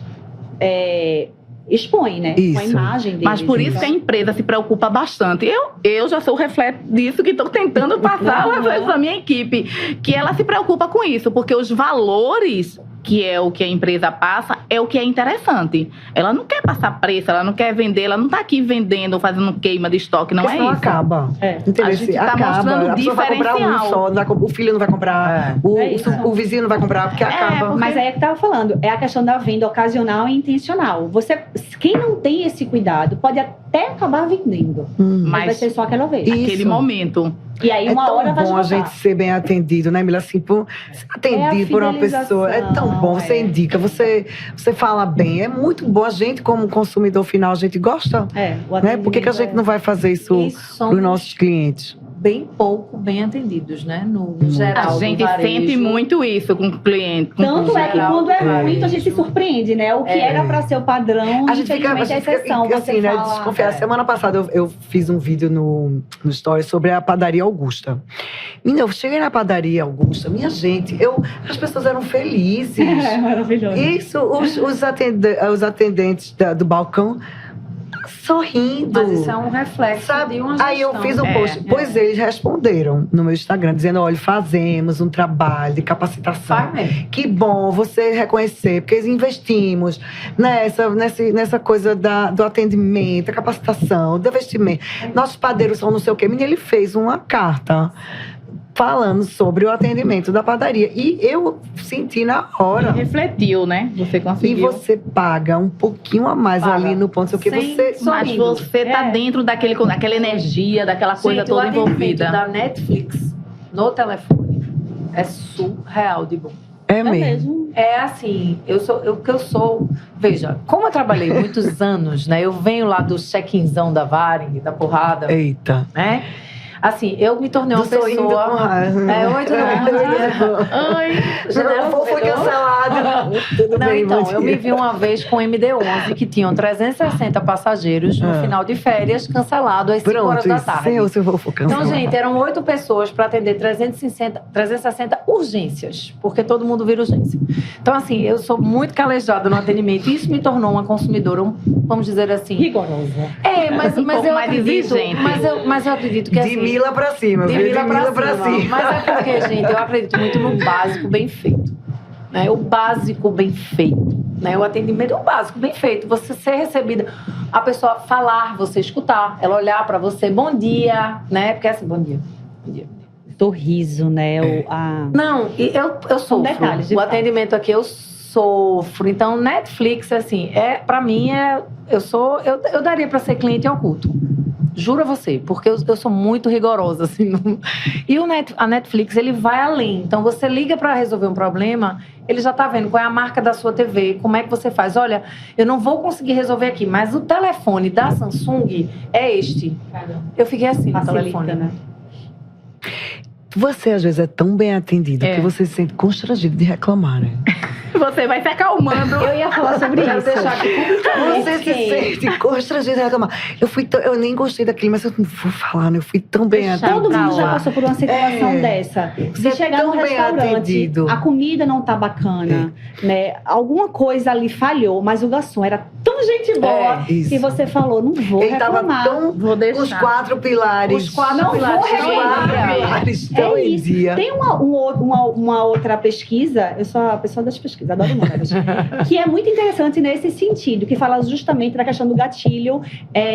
[SPEAKER 3] expõem, né? Com a
[SPEAKER 1] Isso.
[SPEAKER 3] imagem deles.
[SPEAKER 2] Mas por isso que a empresa se preocupa bastante. Eu já sou o reflexo disso que estou tentando passar o reflexo da minha equipe. Que ela se preocupa com isso, porque os valores, que é o que a empresa passa, é o que é interessante. Ela não quer passar preço, ela não quer vender, ela não está aqui vendendo, fazendo queima de estoque, não
[SPEAKER 1] Porque
[SPEAKER 2] é
[SPEAKER 1] senão
[SPEAKER 2] isso.
[SPEAKER 1] acaba.
[SPEAKER 3] É.
[SPEAKER 1] Entendeu?
[SPEAKER 2] A gente tá
[SPEAKER 1] acaba.
[SPEAKER 2] mostrando
[SPEAKER 1] A pessoa vai comprar um
[SPEAKER 2] diferencial.
[SPEAKER 1] só, não vai o filho não vai comprar,
[SPEAKER 3] É isso.
[SPEAKER 1] o vizinho não vai comprar, porque acaba.
[SPEAKER 2] porque-
[SPEAKER 3] Mas aí é que eu tava falando, é a questão da venda ocasional e intencional. Quem não tem esse cuidado pode até acabar vendendo, mas vai
[SPEAKER 2] Mas
[SPEAKER 3] ser só aquela vez.
[SPEAKER 1] Isso.
[SPEAKER 2] naquele momento.
[SPEAKER 3] E aí, uma hora vai
[SPEAKER 1] É tão bom a
[SPEAKER 3] esgotar.
[SPEAKER 1] gente ser bem atendido, né, Mila? Assim, ser atendido por uma pessoa. É tão bom, você indica, você fala bem. É muito bom. A gente, como consumidor final, a gente gosta.
[SPEAKER 3] O
[SPEAKER 1] Né? Por que a gente não vai fazer isso
[SPEAKER 4] E
[SPEAKER 1] para
[SPEAKER 4] somos
[SPEAKER 1] os nossos clientes?
[SPEAKER 4] bem pouco bem atendidos, né? No geral.
[SPEAKER 2] A
[SPEAKER 4] no
[SPEAKER 2] gente
[SPEAKER 4] varejo.
[SPEAKER 2] sente muito isso com o cliente.
[SPEAKER 3] Tanto é que quando é
[SPEAKER 1] É.
[SPEAKER 3] muito, a gente se surpreende, né? O que era pra ser o padrão,
[SPEAKER 1] A gente fica,
[SPEAKER 3] infelizmente é exceção. Você
[SPEAKER 1] assim, né?
[SPEAKER 3] fala...
[SPEAKER 1] Desconfiar. Semana passada eu fiz um vídeo no Story sobre a padaria Augusta. Menina, eu cheguei na padaria Augusta, minha gente, as pessoas eram felizes.
[SPEAKER 3] É maravilhoso.
[SPEAKER 1] Isso, os atendentes do balcão sorrindo.
[SPEAKER 4] Mas isso é um reflexo de uma gestão.
[SPEAKER 1] Aí eu fiz um
[SPEAKER 2] É,
[SPEAKER 1] post. Pois eles responderam no meu Instagram, dizendo: olha, fazemos um trabalho de capacitação.
[SPEAKER 4] Faz mesmo.
[SPEAKER 1] Que bom você reconhecer, porque investimos nessa coisa do atendimento, da capacitação, do investimento. Nossos padeiros são não sei o quê. Menino, ele fez uma carta falando sobre o atendimento da padaria. E eu senti na hora.
[SPEAKER 2] Refletiu, né? Você
[SPEAKER 1] E
[SPEAKER 2] conseguiu.
[SPEAKER 1] você paga um pouquinho a mais
[SPEAKER 4] Paga.
[SPEAKER 1] ali no ponto, sei o que
[SPEAKER 4] Sem
[SPEAKER 1] você.
[SPEAKER 2] Mas
[SPEAKER 4] sorrindo.
[SPEAKER 2] você tá dentro daquela energia, daquela coisa
[SPEAKER 4] Gente,
[SPEAKER 2] toda
[SPEAKER 4] o atendimento
[SPEAKER 2] envolvida.
[SPEAKER 4] da Netflix no telefone é surreal de bom.
[SPEAKER 1] É
[SPEAKER 3] É
[SPEAKER 1] mesmo.
[SPEAKER 3] mesmo.
[SPEAKER 4] É assim, veja, como eu trabalhei muitos anos, né? Eu venho lá do check-inzão da Varig, da porrada,
[SPEAKER 1] Eita.
[SPEAKER 4] né? Assim, eu me tornei uma
[SPEAKER 1] Do sorrindo com
[SPEAKER 4] pessoa.
[SPEAKER 1] raiva.
[SPEAKER 4] Oi, tudo bom?
[SPEAKER 2] Oi!
[SPEAKER 4] Janela
[SPEAKER 1] Não, foi
[SPEAKER 4] fedor.
[SPEAKER 1] cancelado. Tudo
[SPEAKER 4] Não,
[SPEAKER 1] bem,
[SPEAKER 4] então,
[SPEAKER 1] bom
[SPEAKER 4] eu
[SPEAKER 1] dia.
[SPEAKER 4] me vi uma vez com o MD-11 que tinham 360 passageiros no final de férias, cancelado às 5 horas
[SPEAKER 1] Pronto,
[SPEAKER 4] da
[SPEAKER 1] isso.
[SPEAKER 4] tarde.
[SPEAKER 1] Sem se eu for cancelar.
[SPEAKER 4] Então, gente, eram 8 pessoas para atender 360 urgências, porque todo mundo vira urgência. Então, assim, eu sou muito calejada no atendimento. Isso me tornou uma consumidora, vamos dizer assim.
[SPEAKER 3] Rigorosa.
[SPEAKER 4] Mas
[SPEAKER 2] pouco
[SPEAKER 4] eu
[SPEAKER 2] mais
[SPEAKER 4] acredito.
[SPEAKER 2] exigente.
[SPEAKER 4] Mas eu acredito que
[SPEAKER 1] De
[SPEAKER 4] assim.
[SPEAKER 1] Mila pra cima,
[SPEAKER 4] De
[SPEAKER 1] viu?
[SPEAKER 4] Mila pra cima. Mas é porque, gente, eu acredito muito no básico bem feito. Né? O básico bem feito. Né? O atendimento é o básico bem feito. Você ser recebida, a pessoa falar, você escutar, ela olhar pra você, bom dia, né? Porque é assim, bom dia. Bom dia.
[SPEAKER 3] Sorriso, né?
[SPEAKER 4] Não, e eu sofro.
[SPEAKER 3] detalhes, de
[SPEAKER 4] O
[SPEAKER 3] fato.
[SPEAKER 4] atendimento aqui eu sofro. Então, Netflix, assim, pra mim eu daria pra ser cliente oculto. Juro a você, porque eu sou muito rigorosa, assim. E a Netflix, ele vai além. Então, você liga para resolver um problema, ele já tá vendo qual é a marca da sua TV, como é que você faz. Olha, eu não vou conseguir resolver aqui, mas o telefone da Samsung é este. Eu fiquei assim no
[SPEAKER 3] Facilita,
[SPEAKER 4] telefone.
[SPEAKER 3] né?
[SPEAKER 1] Você, às vezes, é tão bem atendida que você se sente constrangido de reclamar, né?
[SPEAKER 2] Você vai se acalmando.
[SPEAKER 3] Eu ia falar sobre
[SPEAKER 4] Quero
[SPEAKER 3] isso.
[SPEAKER 4] deixar aqui publicamente.
[SPEAKER 1] Você se sente constrangido de reclamar. Eu nem gostei daquilo, mas eu não vou falar, né? Eu fui tão bem
[SPEAKER 2] Deixa
[SPEAKER 1] atendida.
[SPEAKER 3] Todo mundo já
[SPEAKER 2] lá.
[SPEAKER 3] passou por uma situação
[SPEAKER 1] É.
[SPEAKER 3] dessa.
[SPEAKER 1] Você
[SPEAKER 3] De chegar
[SPEAKER 1] é
[SPEAKER 3] no
[SPEAKER 1] tão bem
[SPEAKER 3] restaurante,
[SPEAKER 1] atendido.
[SPEAKER 3] a comida não tá bacana, né? Alguma coisa ali falhou, mas o garçom era tão gente boa
[SPEAKER 1] isso.
[SPEAKER 3] que você falou, não vou
[SPEAKER 1] Ele tava
[SPEAKER 3] reclamar.
[SPEAKER 1] tão...
[SPEAKER 2] Vou deixar.
[SPEAKER 1] Os 4 pilares.
[SPEAKER 4] Os 4
[SPEAKER 3] Não
[SPEAKER 4] pilares
[SPEAKER 3] vou
[SPEAKER 4] estão em
[SPEAKER 3] reclamar.
[SPEAKER 4] dia.
[SPEAKER 1] pilares estão
[SPEAKER 3] É
[SPEAKER 1] em
[SPEAKER 3] isso.
[SPEAKER 1] dia.
[SPEAKER 3] Tem uma outra pesquisa, eu sou a pessoa das pesquisas, adoro números, que é muito interessante nesse sentido, que fala justamente da questão do gatilho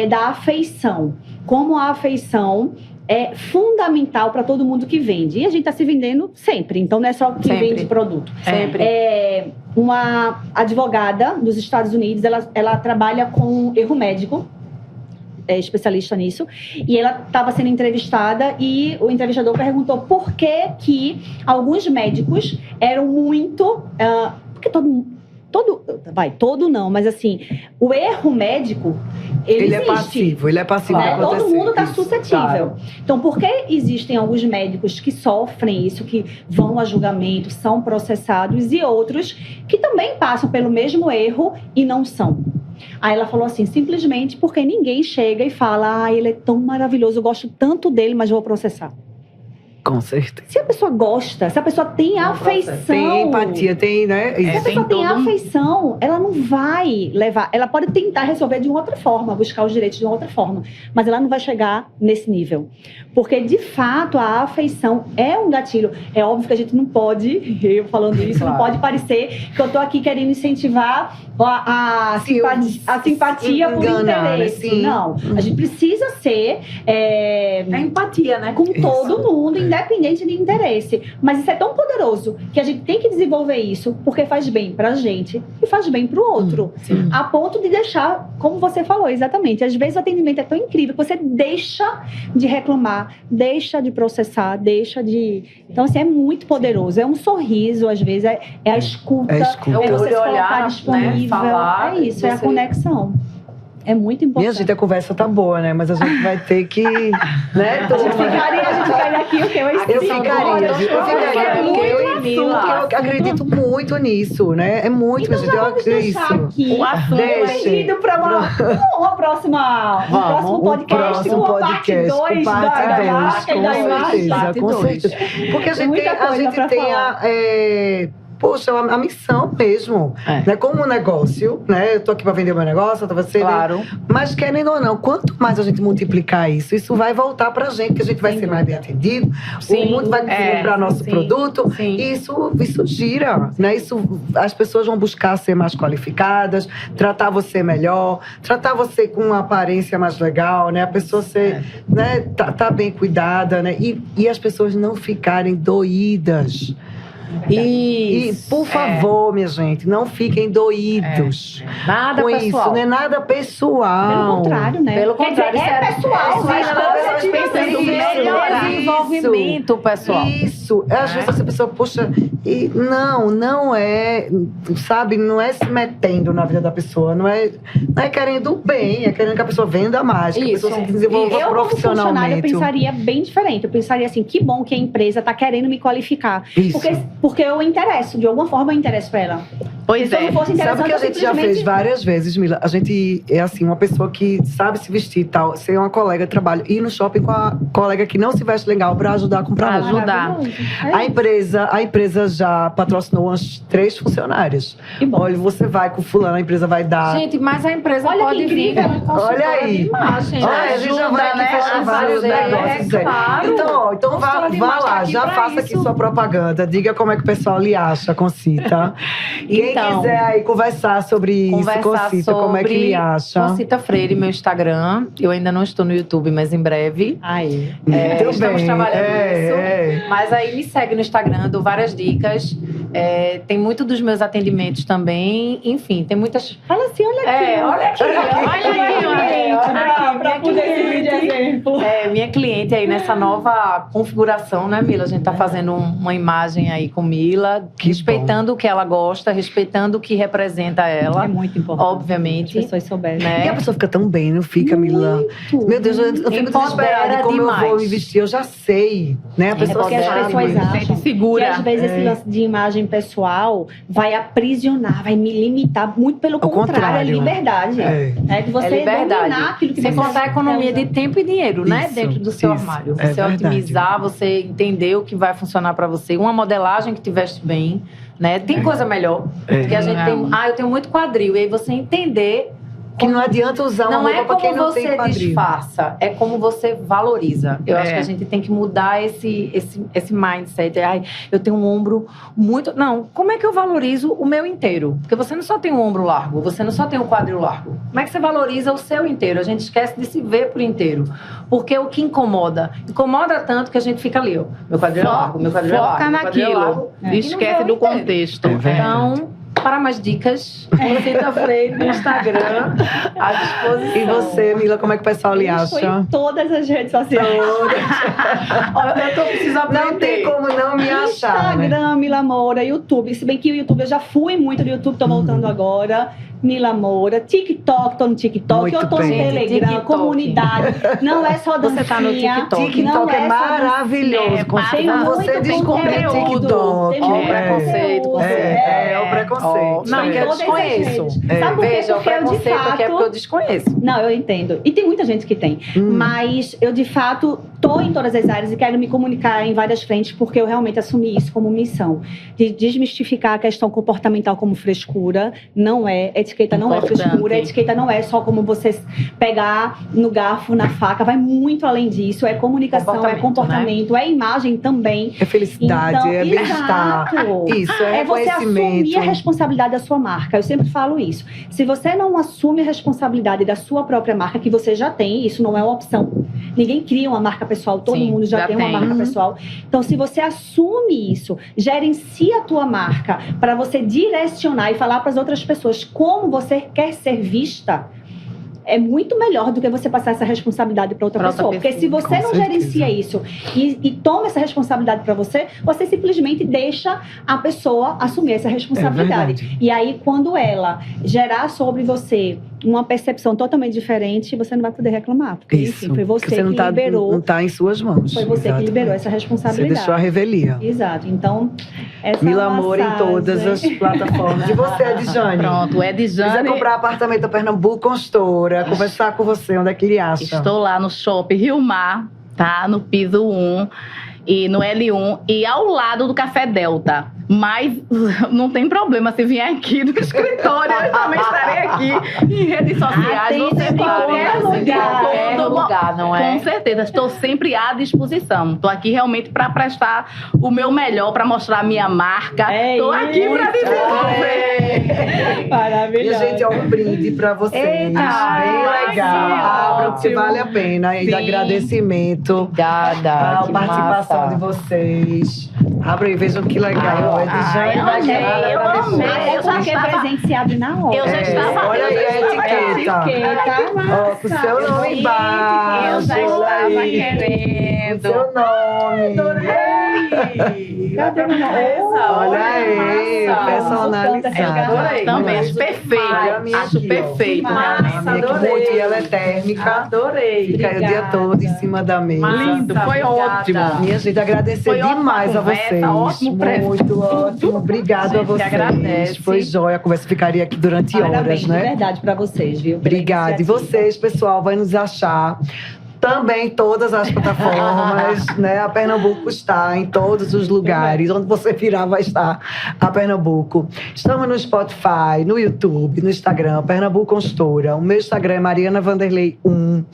[SPEAKER 3] da afeição. Como a afeição é fundamental para todo mundo que vende. E a gente está se vendendo sempre, então não é só quem
[SPEAKER 4] Sempre.
[SPEAKER 3] vende produto.
[SPEAKER 4] Sempre.
[SPEAKER 3] Uma advogada dos Estados Unidos, ela trabalha com erro médico, é especialista nisso, e ela estava sendo entrevistada e o entrevistador perguntou por que alguns médicos eram muito... porque todo não, mas assim, o erro médico, ele existe.
[SPEAKER 1] Ele é passivo
[SPEAKER 3] Né?
[SPEAKER 1] de acontecer.
[SPEAKER 3] Todo mundo está
[SPEAKER 1] Isso,
[SPEAKER 3] suscetível.
[SPEAKER 1] claro.
[SPEAKER 3] Então, por que existem alguns médicos que sofrem isso, que vão a julgamento, são processados, e outros que também passam pelo mesmo erro e não são? Aí ela falou assim, simplesmente porque ninguém chega e fala, ele é tão maravilhoso, eu gosto tanto dele, mas vou processar.
[SPEAKER 1] Com certeza.
[SPEAKER 3] Se a pessoa gosta, se a pessoa tem afeição...
[SPEAKER 1] Tem empatia, tem, né?
[SPEAKER 3] Se a
[SPEAKER 1] Isso.
[SPEAKER 3] pessoa tem
[SPEAKER 2] todo um-
[SPEAKER 3] afeição, ela não vai levar... Ela pode tentar resolver de uma outra forma, buscar os direitos de uma outra forma. Mas ela não vai chegar nesse nível. Porque, de fato, a afeição é um gatilho. É óbvio que a gente não pode, eu falando isso,
[SPEAKER 4] Claro.
[SPEAKER 3] não pode parecer que eu tô aqui querendo incentivar a simpatia por
[SPEAKER 1] Enganar, né?
[SPEAKER 3] interesse.
[SPEAKER 1] Sim.
[SPEAKER 3] Não. A gente precisa ser...
[SPEAKER 4] É empatia, né?
[SPEAKER 3] com todo mundo, independente independente de interesse. Mas isso é tão poderoso que a gente tem que desenvolver isso, porque faz bem pra gente e faz bem pro outro. A ponto de deixar, como você falou, exatamente. Às vezes o atendimento é tão incrível que você deixa de reclamar, deixa de processar, deixa de... Então, assim, é muito poderoso. É um sorriso, às vezes, é a escuta,
[SPEAKER 1] É a escuta.
[SPEAKER 3] é você se
[SPEAKER 4] olhar,
[SPEAKER 3] colocar
[SPEAKER 4] né,
[SPEAKER 3] disponível.
[SPEAKER 4] falar,
[SPEAKER 3] é isso, é a
[SPEAKER 4] você-
[SPEAKER 3] conexão. É muito importante.
[SPEAKER 1] Minha gente, a conversa tá boa, né? Mas a gente vai ter que... né,
[SPEAKER 3] A gente ficaria aqui o quê?
[SPEAKER 1] Eu ficaria, porque
[SPEAKER 3] eu
[SPEAKER 1] eu acredito muito nisso, né? É muito,
[SPEAKER 3] Então
[SPEAKER 1] minha
[SPEAKER 3] já
[SPEAKER 1] gente,
[SPEAKER 3] vamos
[SPEAKER 1] eu
[SPEAKER 3] deixar
[SPEAKER 1] acredito.
[SPEAKER 3] aqui
[SPEAKER 2] O assunto
[SPEAKER 1] Deixa.
[SPEAKER 3] indo para um próximo podcast,
[SPEAKER 1] próximo
[SPEAKER 3] uma
[SPEAKER 1] podcast,
[SPEAKER 3] parte 2
[SPEAKER 1] parte
[SPEAKER 3] da
[SPEAKER 1] dois,
[SPEAKER 3] marca e da imagem.
[SPEAKER 1] com certeza. Porque a gente
[SPEAKER 3] Muita
[SPEAKER 1] tem, a
[SPEAKER 3] coisa
[SPEAKER 1] gente
[SPEAKER 3] pra
[SPEAKER 1] tem
[SPEAKER 3] falar.
[SPEAKER 1] poxa, a missão mesmo, né? Como um negócio, né? Eu tô aqui para vender o meu negócio, tá você,
[SPEAKER 4] Claro.
[SPEAKER 1] mas querendo ou não, quanto mais a gente multiplicar isso vai voltar pra gente, que a gente vai ser mais bem atendido,
[SPEAKER 4] Sim,
[SPEAKER 1] o mundo vai comprar nosso
[SPEAKER 4] sim,
[SPEAKER 1] produto,
[SPEAKER 4] sim.
[SPEAKER 1] e isso gira, né? As pessoas vão buscar ser mais qualificadas, tratar você melhor, tratar você com uma aparência mais legal, né? A pessoa ser, né? Tá bem cuidada, né? E as pessoas não ficarem doídas. E, por favor, minha gente, não fiquem doídos.
[SPEAKER 4] Nada
[SPEAKER 1] com
[SPEAKER 4] pessoal.
[SPEAKER 1] isso, não é nada pessoal.
[SPEAKER 3] Pelo contrário, né?
[SPEAKER 4] Pelo
[SPEAKER 3] Quer
[SPEAKER 4] contrário,
[SPEAKER 3] dizer,
[SPEAKER 4] isso
[SPEAKER 3] é pessoal, mas
[SPEAKER 4] pessoas
[SPEAKER 3] coisa
[SPEAKER 4] pensando
[SPEAKER 3] de
[SPEAKER 4] no
[SPEAKER 3] vocês.
[SPEAKER 4] melhor desenvolvimento pessoal.
[SPEAKER 1] Isso. Às vezes essa pessoa, poxa, e não é, sabe, não é se metendo na vida da pessoa, não é querendo o bem, é querendo que a pessoa venda mais, que a
[SPEAKER 4] Isso.
[SPEAKER 1] pessoa se desenvolva
[SPEAKER 3] Eu, como funcionária, eu
[SPEAKER 1] profissionalmente.
[SPEAKER 3] pensaria bem diferente. Eu pensaria assim, que bom que a empresa está querendo me qualificar.
[SPEAKER 1] Isso.
[SPEAKER 3] Porque eu interesso, de alguma forma eu interesso pra ela.
[SPEAKER 2] Pois
[SPEAKER 3] Se eu
[SPEAKER 2] é.
[SPEAKER 3] não fosse
[SPEAKER 1] Sabe
[SPEAKER 3] interessante,
[SPEAKER 1] o que a
[SPEAKER 3] eu
[SPEAKER 1] gente já fez
[SPEAKER 3] simplesmente-
[SPEAKER 1] várias vezes, Mila? A gente é assim, uma pessoa que sabe se vestir e tal, ser uma colega de trabalho, ir no shopping com a colega que não se veste legal pra ajudar a comprar roupa.
[SPEAKER 2] Ajudar.
[SPEAKER 3] Maravilhoso.
[SPEAKER 1] A empresa já patrocinou umas 3 funcionárias.
[SPEAKER 3] Que bom.
[SPEAKER 1] Olha, você vai com fulano, a empresa vai dar.
[SPEAKER 4] Gente, mas a empresa
[SPEAKER 3] Olha que
[SPEAKER 4] pode vir
[SPEAKER 3] incrível.
[SPEAKER 4] como consultora
[SPEAKER 1] Olha aí.
[SPEAKER 4] de imagem.
[SPEAKER 1] Olha, a gente já vai aqui
[SPEAKER 4] né,
[SPEAKER 1] fechar
[SPEAKER 4] a
[SPEAKER 1] vários
[SPEAKER 4] fazer,
[SPEAKER 1] negócios.
[SPEAKER 4] é claro.
[SPEAKER 1] Então vá
[SPEAKER 4] Consultora de imagem tá
[SPEAKER 1] lá,
[SPEAKER 4] aqui
[SPEAKER 1] já
[SPEAKER 4] pra
[SPEAKER 1] faça aqui
[SPEAKER 4] isso.
[SPEAKER 1] sua propaganda. Diga como é que o pessoal lhe acha, Concita. Quem
[SPEAKER 4] Então,
[SPEAKER 1] quiser aí conversar sobre isso,
[SPEAKER 4] Conversar
[SPEAKER 1] Concita, como é que lhe acha?
[SPEAKER 4] Concita Freire, meu Instagram. Eu ainda não estou no YouTube, mas em breve.
[SPEAKER 3] Aí.
[SPEAKER 1] Muito
[SPEAKER 4] Estamos
[SPEAKER 1] bem.
[SPEAKER 4] trabalhando nisso.
[SPEAKER 1] É.
[SPEAKER 4] Mas aí me segue no Instagram, dou várias dicas. Tem muito dos meus atendimentos também. Enfim, tem muitas.
[SPEAKER 3] Fala assim, olha aqui.
[SPEAKER 4] Olha aqui,
[SPEAKER 2] Olha aqui,
[SPEAKER 4] olha aqui,
[SPEAKER 3] Pra poder servir de exemplo.
[SPEAKER 4] minha cliente aí nessa nova configuração, né, Mila? A gente tá fazendo uma imagem aí com Mila,
[SPEAKER 1] Que
[SPEAKER 4] respeitando o que ela gosta, respeitando o que representa ela,
[SPEAKER 3] É muito importante. As
[SPEAKER 4] obviamente.
[SPEAKER 3] pessoas souberem.
[SPEAKER 4] Né?
[SPEAKER 1] E a pessoa fica tão bem, não fica, Mila?
[SPEAKER 3] Muito.
[SPEAKER 1] Meu Deus, eu fico
[SPEAKER 4] Empodera
[SPEAKER 1] desesperada de como eu vou
[SPEAKER 4] demais.
[SPEAKER 1] me vestir. Eu já sei, né? A pessoa
[SPEAKER 3] porque as
[SPEAKER 1] sabe.
[SPEAKER 3] pessoas acham
[SPEAKER 2] Sente
[SPEAKER 3] que
[SPEAKER 2] segura.
[SPEAKER 3] às vezes esse lance de imagem pessoal vai aprisionar, vai me limitar. Muito pelo contrário, é liberdade. É de você
[SPEAKER 4] É liberdade.
[SPEAKER 3] dominar aquilo que
[SPEAKER 4] Sem
[SPEAKER 3] você
[SPEAKER 4] contar a economia
[SPEAKER 3] quer
[SPEAKER 4] de tempo e dinheiro, né?
[SPEAKER 1] Isso,
[SPEAKER 4] Dentro do seu
[SPEAKER 1] isso.
[SPEAKER 4] armário.
[SPEAKER 1] É
[SPEAKER 4] Você
[SPEAKER 1] verdade.
[SPEAKER 4] otimizar, você entender o que vai funcionar pra você. Uma modelagem que te veste bem, né? Tem coisa melhor. Porque a gente tem... eu tenho muito quadril. E aí você entender...
[SPEAKER 1] Que não adianta usar uma
[SPEAKER 4] Não
[SPEAKER 1] roupa
[SPEAKER 4] é
[SPEAKER 1] pra quem
[SPEAKER 4] como
[SPEAKER 1] não tem
[SPEAKER 4] você
[SPEAKER 1] quadril.
[SPEAKER 4] disfarça, é como você valoriza. Eu acho
[SPEAKER 2] É.
[SPEAKER 4] que a gente tem que mudar esse mindset. Ai, eu tenho um ombro muito... Não, como é que eu valorizo o meu inteiro? Porque você não só tem um ombro largo, você não só tem um quadril largo. Como é que você valoriza o seu inteiro? A gente esquece de se ver por inteiro. Porque o que incomoda tanto que a gente fica ali, ó. Meu quadril é largo, meu quadril é largo.
[SPEAKER 2] Foca
[SPEAKER 4] meu quadril é
[SPEAKER 2] naquilo.
[SPEAKER 4] largo.
[SPEAKER 2] E esquece
[SPEAKER 4] não vê
[SPEAKER 2] do
[SPEAKER 4] o inteiro.
[SPEAKER 2] contexto.
[SPEAKER 1] É verdade.
[SPEAKER 4] Então, para mais dicas, Concita Freire no Instagram, à disposição.
[SPEAKER 1] E você, Mila, como é que o pessoal lhe
[SPEAKER 3] Eu estou
[SPEAKER 1] acha?
[SPEAKER 3] em todas as redes sociais.
[SPEAKER 4] Olha, eu tô precisando
[SPEAKER 1] Não tem como não me achar, né?
[SPEAKER 3] Instagram, Mila Moura, YouTube. Se bem que o YouTube eu já fui muito do YouTube, tô voltando agora. Mila Moura, TikTok, tô no TikTok,
[SPEAKER 1] Muito
[SPEAKER 3] eu tô no
[SPEAKER 1] bem.
[SPEAKER 3] Telegram,
[SPEAKER 4] TikTok.
[SPEAKER 3] comunidade. Não é só dancinha.
[SPEAKER 4] Você tá no TikTok.
[SPEAKER 1] TikTok
[SPEAKER 3] não
[SPEAKER 1] é
[SPEAKER 3] só
[SPEAKER 1] maravilhoso.
[SPEAKER 2] É,
[SPEAKER 1] Concita.
[SPEAKER 3] tem
[SPEAKER 1] Você
[SPEAKER 3] muito
[SPEAKER 1] descobriu o
[SPEAKER 3] conteúdo.
[SPEAKER 1] TikTok.
[SPEAKER 3] Tem muito
[SPEAKER 4] preconceito,
[SPEAKER 3] conteúdo.
[SPEAKER 1] É o preconceito.
[SPEAKER 4] Não,
[SPEAKER 3] Em
[SPEAKER 4] que eu
[SPEAKER 3] todas as
[SPEAKER 4] desconheço.
[SPEAKER 3] redes.
[SPEAKER 1] É.
[SPEAKER 3] Sabe por quê?
[SPEAKER 4] Veja, o
[SPEAKER 3] Porque eu, de
[SPEAKER 4] preconceito aqui é
[SPEAKER 3] fato...
[SPEAKER 4] porque eu desconheço.
[SPEAKER 3] Não, eu entendo. E tem muita gente que tem. Mas eu, de fato, tô em todas as áreas e quero me comunicar em várias frentes, porque eu realmente assumi isso como missão. De desmistificar a questão comportamental como frescura. Não é. Etiqueta não é
[SPEAKER 2] Importante.
[SPEAKER 3] frescura. Etiqueta não é só como você pegar no garfo, na faca. Vai muito além disso. É comunicação, é comportamento, é imagem também.
[SPEAKER 1] É felicidade,
[SPEAKER 3] Então,
[SPEAKER 1] é bem-estar.
[SPEAKER 3] exato.
[SPEAKER 1] Isso, é
[SPEAKER 3] É você assumir a
[SPEAKER 1] reconhecimento.
[SPEAKER 3] responsabilidade da sua marca. Eu sempre falo isso. Se você não assume a responsabilidade da sua própria marca, que você já tem, isso não é uma opção. Ninguém cria uma marca pessoal, todo
[SPEAKER 2] Sim,
[SPEAKER 3] mundo já tem uma
[SPEAKER 2] tem.
[SPEAKER 3] marca pessoal. Então, se você assume isso, gerencia a tua marca para você direcionar e falar para as outras pessoas como você quer ser vista, é muito melhor do que você passar essa responsabilidade para outra pessoa. Porque se você
[SPEAKER 1] Com
[SPEAKER 3] não
[SPEAKER 1] certeza.
[SPEAKER 3] gerencia isso e toma essa responsabilidade para você, você simplesmente deixa a pessoa assumir essa responsabilidade.
[SPEAKER 1] verdade.
[SPEAKER 3] E aí, quando ela gerar sobre você uma percepção totalmente diferente, você não vai poder reclamar. Porque,
[SPEAKER 1] Isso.
[SPEAKER 3] enfim, foi você
[SPEAKER 1] Porque
[SPEAKER 3] que
[SPEAKER 1] não tá,
[SPEAKER 3] liberou.
[SPEAKER 1] não tá em suas mãos.
[SPEAKER 3] Foi você que liberou essa
[SPEAKER 1] Você
[SPEAKER 3] responsabilidade.
[SPEAKER 1] deixou a revelia.
[SPEAKER 3] Exato. Então, essa
[SPEAKER 1] Mil Amor em
[SPEAKER 3] massagem-
[SPEAKER 1] todas as plataformas. E você, Edjane?
[SPEAKER 2] Pronto, o
[SPEAKER 1] Quiser
[SPEAKER 2] Edjane.
[SPEAKER 1] comprar apartamento da Pernambuco Construtora, conversar com você, onde é que ele acha?
[SPEAKER 2] Estou lá no Shopping Rio Mar, tá? No piso 1 e no L1 e ao lado do Café Delta. Mas não tem problema se vier aqui no escritório, eu também estarei aqui em redes sociais.
[SPEAKER 3] Atende
[SPEAKER 2] Você
[SPEAKER 3] em qualquer lugar.
[SPEAKER 4] Qualquer lugar, não é?
[SPEAKER 2] Com certeza, estou sempre à disposição. Estou aqui realmente para prestar o meu melhor, para mostrar a minha marca.
[SPEAKER 3] É
[SPEAKER 2] Estou aqui para
[SPEAKER 3] isso.
[SPEAKER 2] desenvolver.
[SPEAKER 3] Maravilhoso.
[SPEAKER 1] E, gente, é um brinde pra vocês.
[SPEAKER 4] Eita,
[SPEAKER 1] bem legal.
[SPEAKER 2] sim,
[SPEAKER 1] Abra, porque
[SPEAKER 3] ótimo.
[SPEAKER 1] vale a pena. E de
[SPEAKER 2] Sim.
[SPEAKER 1] agradecimento
[SPEAKER 4] Obrigada.
[SPEAKER 1] a
[SPEAKER 4] que
[SPEAKER 1] participação
[SPEAKER 4] massa.
[SPEAKER 1] de vocês. Abra aí, vejam que legal.
[SPEAKER 4] Ai,
[SPEAKER 1] Edjane
[SPEAKER 2] eu
[SPEAKER 1] vai
[SPEAKER 2] amei,
[SPEAKER 1] guardar
[SPEAKER 2] eu
[SPEAKER 1] pra
[SPEAKER 2] amei.
[SPEAKER 1] depois.
[SPEAKER 3] É
[SPEAKER 2] Eu já
[SPEAKER 3] porque
[SPEAKER 2] estava-
[SPEAKER 3] presente se abre na hora.
[SPEAKER 2] Eu já estava-
[SPEAKER 1] Olha aí a etiqueta. Ó, com o seu nome
[SPEAKER 3] Gente,
[SPEAKER 1] embaixo.
[SPEAKER 2] Eu já
[SPEAKER 1] olha
[SPEAKER 2] estava
[SPEAKER 1] aí.
[SPEAKER 2] querendo.
[SPEAKER 1] Com seu nome.
[SPEAKER 3] Cadê o nome?
[SPEAKER 1] Olha aí, personalizado.
[SPEAKER 4] Adorei.
[SPEAKER 2] Também, acho
[SPEAKER 1] Olha a
[SPEAKER 2] perfeito.
[SPEAKER 1] minha
[SPEAKER 2] Acho
[SPEAKER 1] aqui, ó.
[SPEAKER 2] perfeito,
[SPEAKER 3] Massa,
[SPEAKER 2] realmente.
[SPEAKER 1] A minha que
[SPEAKER 4] Adorei.
[SPEAKER 1] muito, e ela é térmica.
[SPEAKER 4] Adorei.
[SPEAKER 1] Fica aí o dia
[SPEAKER 3] Obrigada.
[SPEAKER 1] todo em cima da mesa.
[SPEAKER 2] Lindo, foi
[SPEAKER 4] Obrigada.
[SPEAKER 2] ótimo.
[SPEAKER 1] Minha gente, agradecer
[SPEAKER 2] Foi ótima
[SPEAKER 1] demais a
[SPEAKER 2] conversa,
[SPEAKER 1] vocês.
[SPEAKER 2] ótimo presente.
[SPEAKER 1] Muito ótimo. Obrigado a
[SPEAKER 2] Gente,
[SPEAKER 1] vocês.
[SPEAKER 2] agradece.
[SPEAKER 1] Foi jóia. A conversa ficaria aqui durante horas,
[SPEAKER 3] Parabéns, de
[SPEAKER 1] né?
[SPEAKER 3] verdade, pra vocês, viu? Pela
[SPEAKER 1] Obrigada. E
[SPEAKER 3] iniciativa.
[SPEAKER 1] vocês, pessoal, vai nos achar também em todas as plataformas, né? A Pernambuco está em todos os lugares. Onde você virar, vai estar a Pernambuco. Estamos no Spotify, no YouTube, no Instagram, Pernambuco Construtora. O meu Instagram é Mariana Vanderlei 1.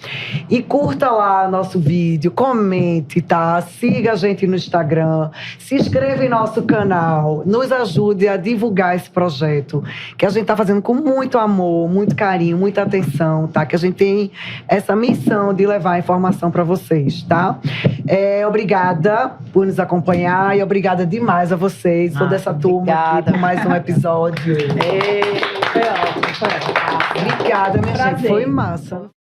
[SPEAKER 1] E curta lá nosso vídeo, comente, tá? Siga a gente no Instagram, se inscreva em nosso canal, nos ajude a divulgar esse projeto, que a gente está fazendo com muito amor, muito carinho, muita atenção, tá? Que a gente tem essa missão de levar a informação para vocês, tá? Obrigada por nos acompanhar e obrigada demais a vocês, toda essa turma aqui,
[SPEAKER 4] obrigada.
[SPEAKER 1] por mais um episódio.
[SPEAKER 3] Foi ótimo, foi ótimo.
[SPEAKER 1] Obrigada, minha gente.
[SPEAKER 3] Prazer.
[SPEAKER 1] Foi massa.